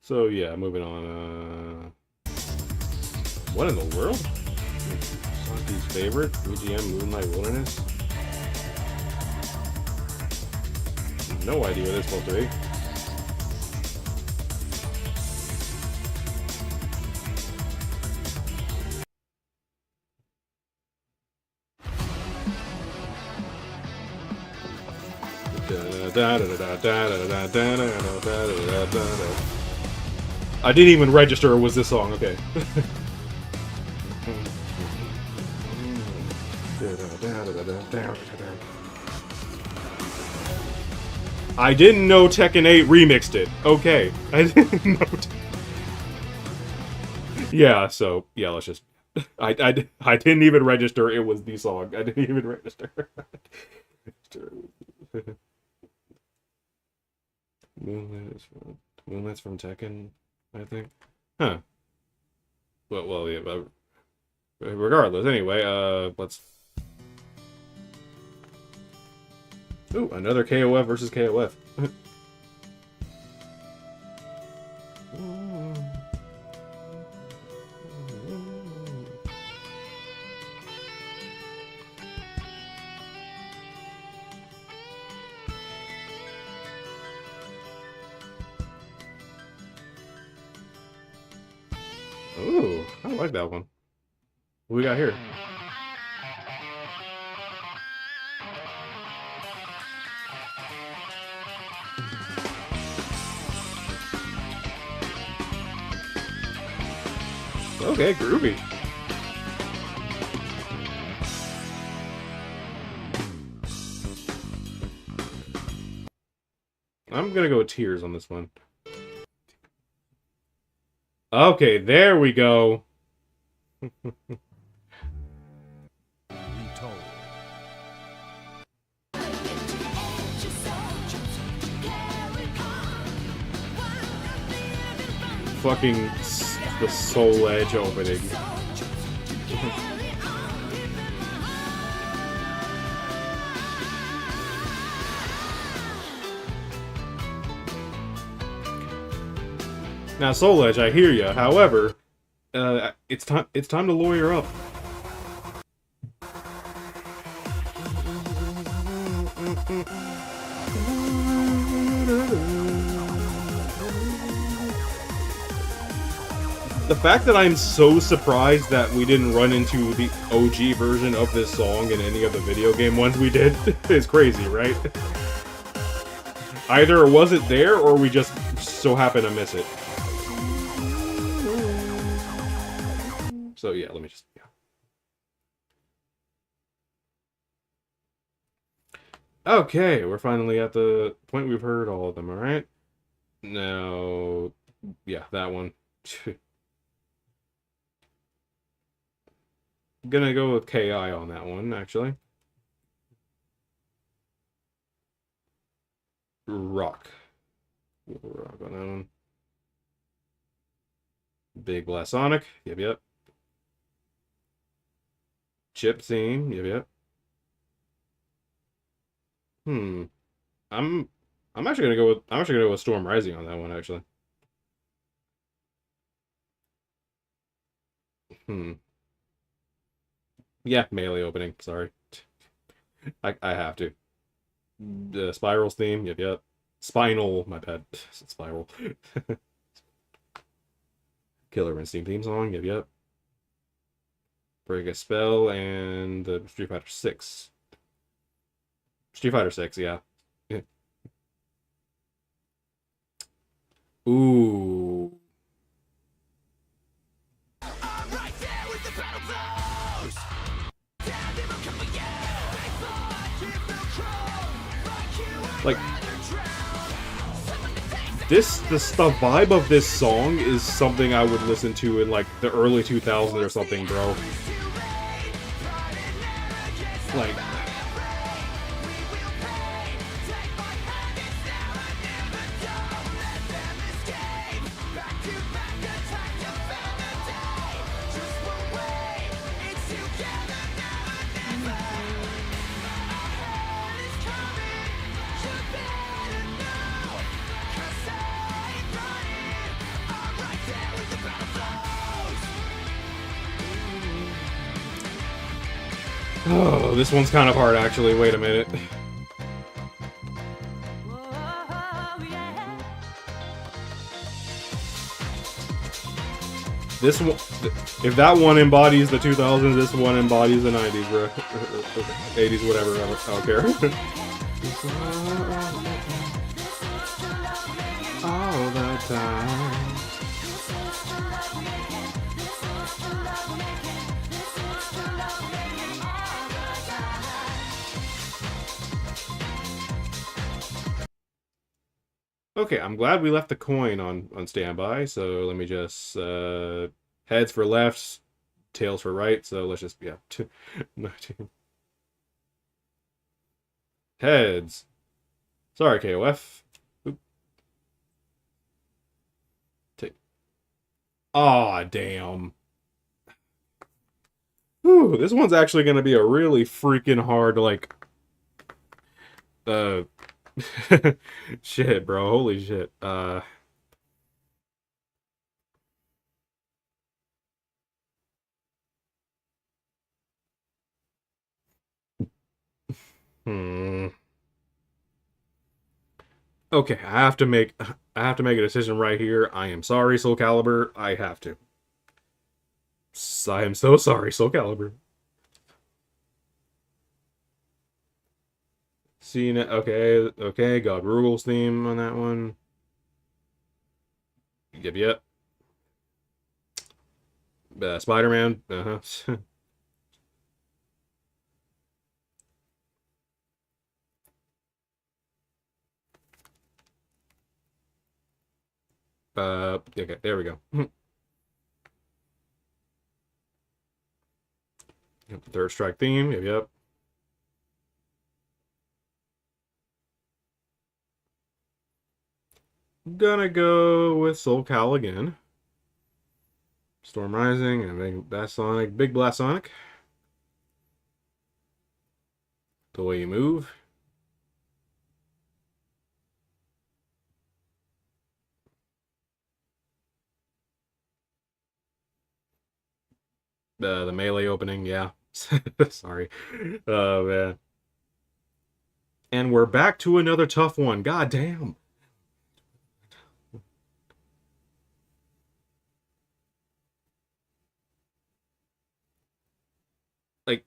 So, yeah, moving on. What in the world? Santi's favorite? BGM Moonlight Wilderness? No idea what it's supposed to be. I didn't even register it was this song, okay. I didn't know Tekken 8 remixed it. Okay. I didn't know. Yeah, so, yeah, let's just... I didn't even register it was the song. I didn't even register. Moonlight's from Tekken, I think. Huh. Well, yeah, but regardless, anyway, let's... Ooh, another KOF versus KOF. Ooh, I like that one. What we got here? Okay, groovy. I'm gonna go with Tears on this one. Okay, there we go. the Soul Edge opening. Now, Soul Edge, I hear ya. However, it's time to lawyer up. The fact that I'm so surprised that we didn't run into the OG version of this song in any of the video game ones we did is crazy, right? Either it wasn't there, or we just so happen to miss it. So yeah, let me just... yeah. Okay, we're finally at the point we've heard all of them, alright? Now... yeah, that one. Gonna go with KI on that one, actually. Rock. Rock on that one. Big Blast Sonic. Yep, yep. Chip theme. Yep, yep. I'm actually gonna go with Storm Rising on that one, actually. Yeah, melee opening. Sorry. I have to. The Spiral's theme. Yep, yep. Spinal. My bad. Spiral. Killer Instinct theme song. Yep, yep. Break a Spell and the Street Fighter 6. Street Fighter 6, yeah. Ooh. Like, the vibe of this song is something I would listen to in, like, the early 2000s or something, bro. Like... oh, this one's kind of hard, actually. Wait a minute. This one, if that one embodies the 2000s, this one embodies the 90s, bro. 80s, whatever. I don't care. All the time. Okay, I'm glad we left the coin on standby, so let me just, heads for left, tails for right, so let's just, yeah, 19. Heads. Sorry, KOF. Oop. Take. Aw, damn. Whew, this one's actually gonna be a really freaking hard, like, shit, bro. Holy shit. Okay, I have to make a decision right here. I am sorry, Soul Calibur. I have to. I am so sorry, Soul Calibur. Seeing it, okay, God Rugal's theme on that one. Yep, yep. Spider-Man, uh-huh. Okay, there we go. Third Strike theme, yep, yep. Gonna go with Soul Cal again. Storm Rising and Big Blast Sonic. Big Blast Sonic. The way you move. The melee opening, yeah. Sorry. Oh man. And we're back to another tough one. God damn. Like,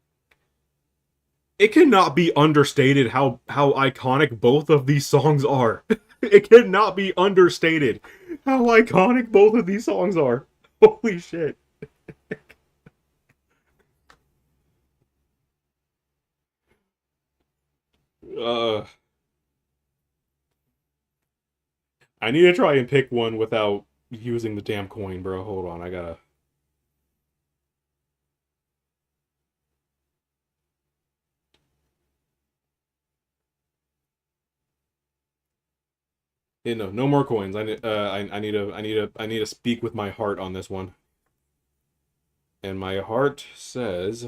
it cannot be understated how iconic both of these songs are. It cannot be understated how iconic both of these songs are. Holy shit. Uh, I need to try and pick one without using the damn coin, bro. Hold on, I gotta. Yeah, no, no more coins. I need to speak with my heart on this one. And my heart says,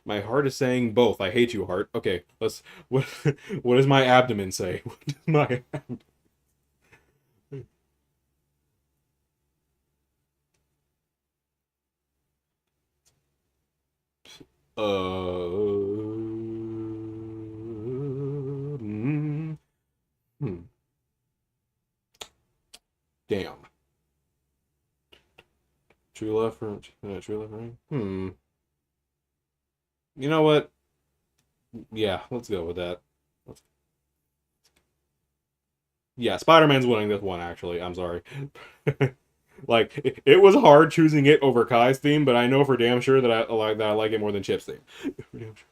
my heart is saying both. I hate you, heart. Okay, let's. What? What does my abdomen say? What does my? Hmm. Damn. True love for true love ring. Hmm. You know what? Yeah, let's go with that. Yeah, Spider-Man's winning this one. Actually, I'm sorry. Like it was hard choosing it over Kai's theme, but I know for damn sure that I like it more than Chip's theme. For damn sure.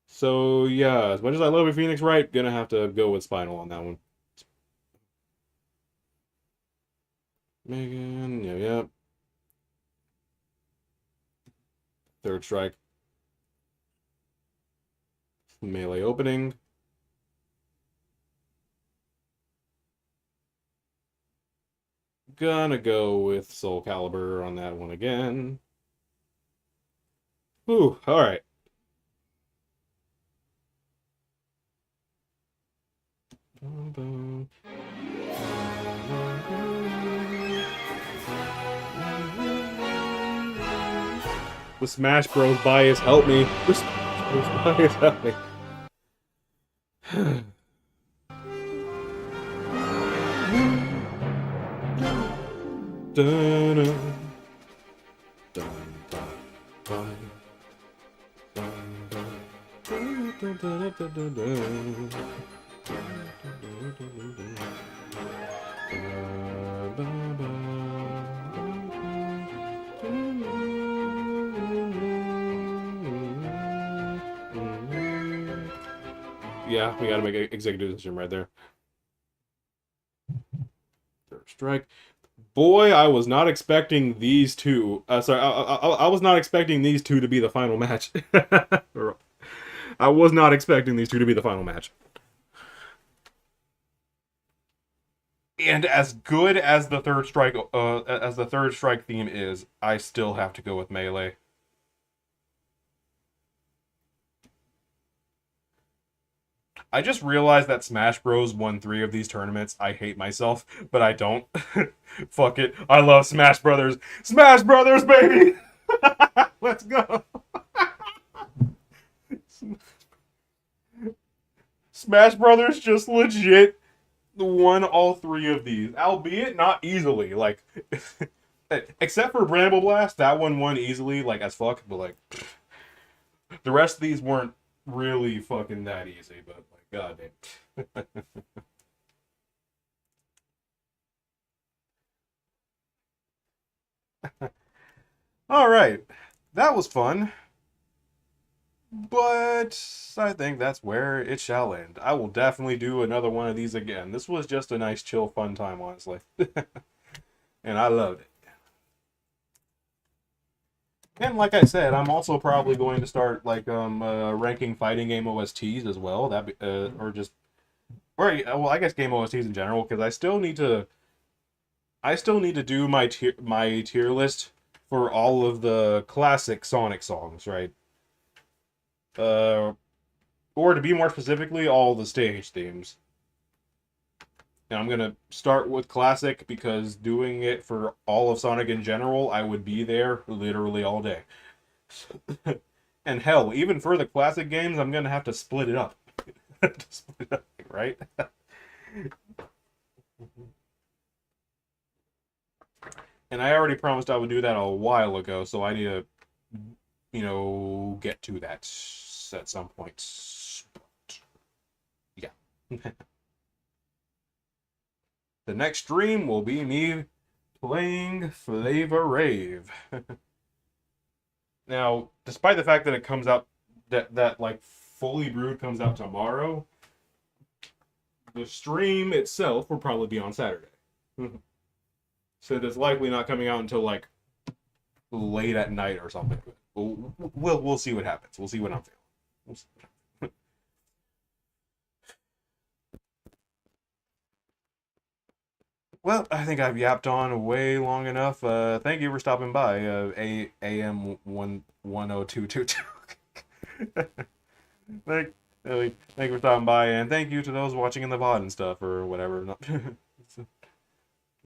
So yeah, as much as I love you, Phoenix Wright, gonna have to go with Spinal on that one. Megan, yeah, yeah. Third strike. Melee opening. Gonna go with Soul Calibur on that one again. Ooh, alright. The Smash Bros. Bias help me. The Smash Bros. Bias help me. Dun, dun, dun, yeah, we gotta make an executive decision right there. Third strike. Boy, I was not expecting these two. Sorry, I was not expecting these two to be the final match. I was not expecting these two to be the final match. And as good as the third strike theme is, I still have to go with Melee. I just realized that Smash Bros. Won 3 of these tournaments. I hate myself, but I don't. Fuck it. I love Smash Brothers. Smash Brothers, baby! Let's go. Smash Brothers just legit won all 3 of these, albeit not easily. Like, except for Bramble Blast, that one won easily, like as fuck. But like, the rest of these weren't really fucking that easy. But like, goddamn. All right, that was fun. But I think that's where it shall end. I will definitely do another one of these again. This was just a nice, chill, fun time, honestly. And I loved it. And like I said, I'm also probably going to start like ranking fighting game OSTs as well. That or just well, I guess game OSTs in general because I still need to do my tier list for all of the classic Sonic songs, right? Or to be more specifically, all the stage themes. And I'm gonna start with classic because doing it for all of Sonic in general, I would be there literally all day. And hell, even for the classic games, I'm gonna have to split it up. Split it up, right? And I already promised I would do that a while ago, so I need to, get to that at some point. Yeah. The next stream will be me playing Flavor Rave. Now, despite the fact that it comes out, that like fully brewed comes out tomorrow, the stream itself will probably be on Saturday. So it's likely not coming out until like late at night or something. We'll see what happens. We'll see what I'm feeling. We'll see. Well, I think I've yapped on way long enough. Thank you for stopping by. AM 10222. Thank you for stopping by, and thank you to those watching in the VOD and stuff or whatever.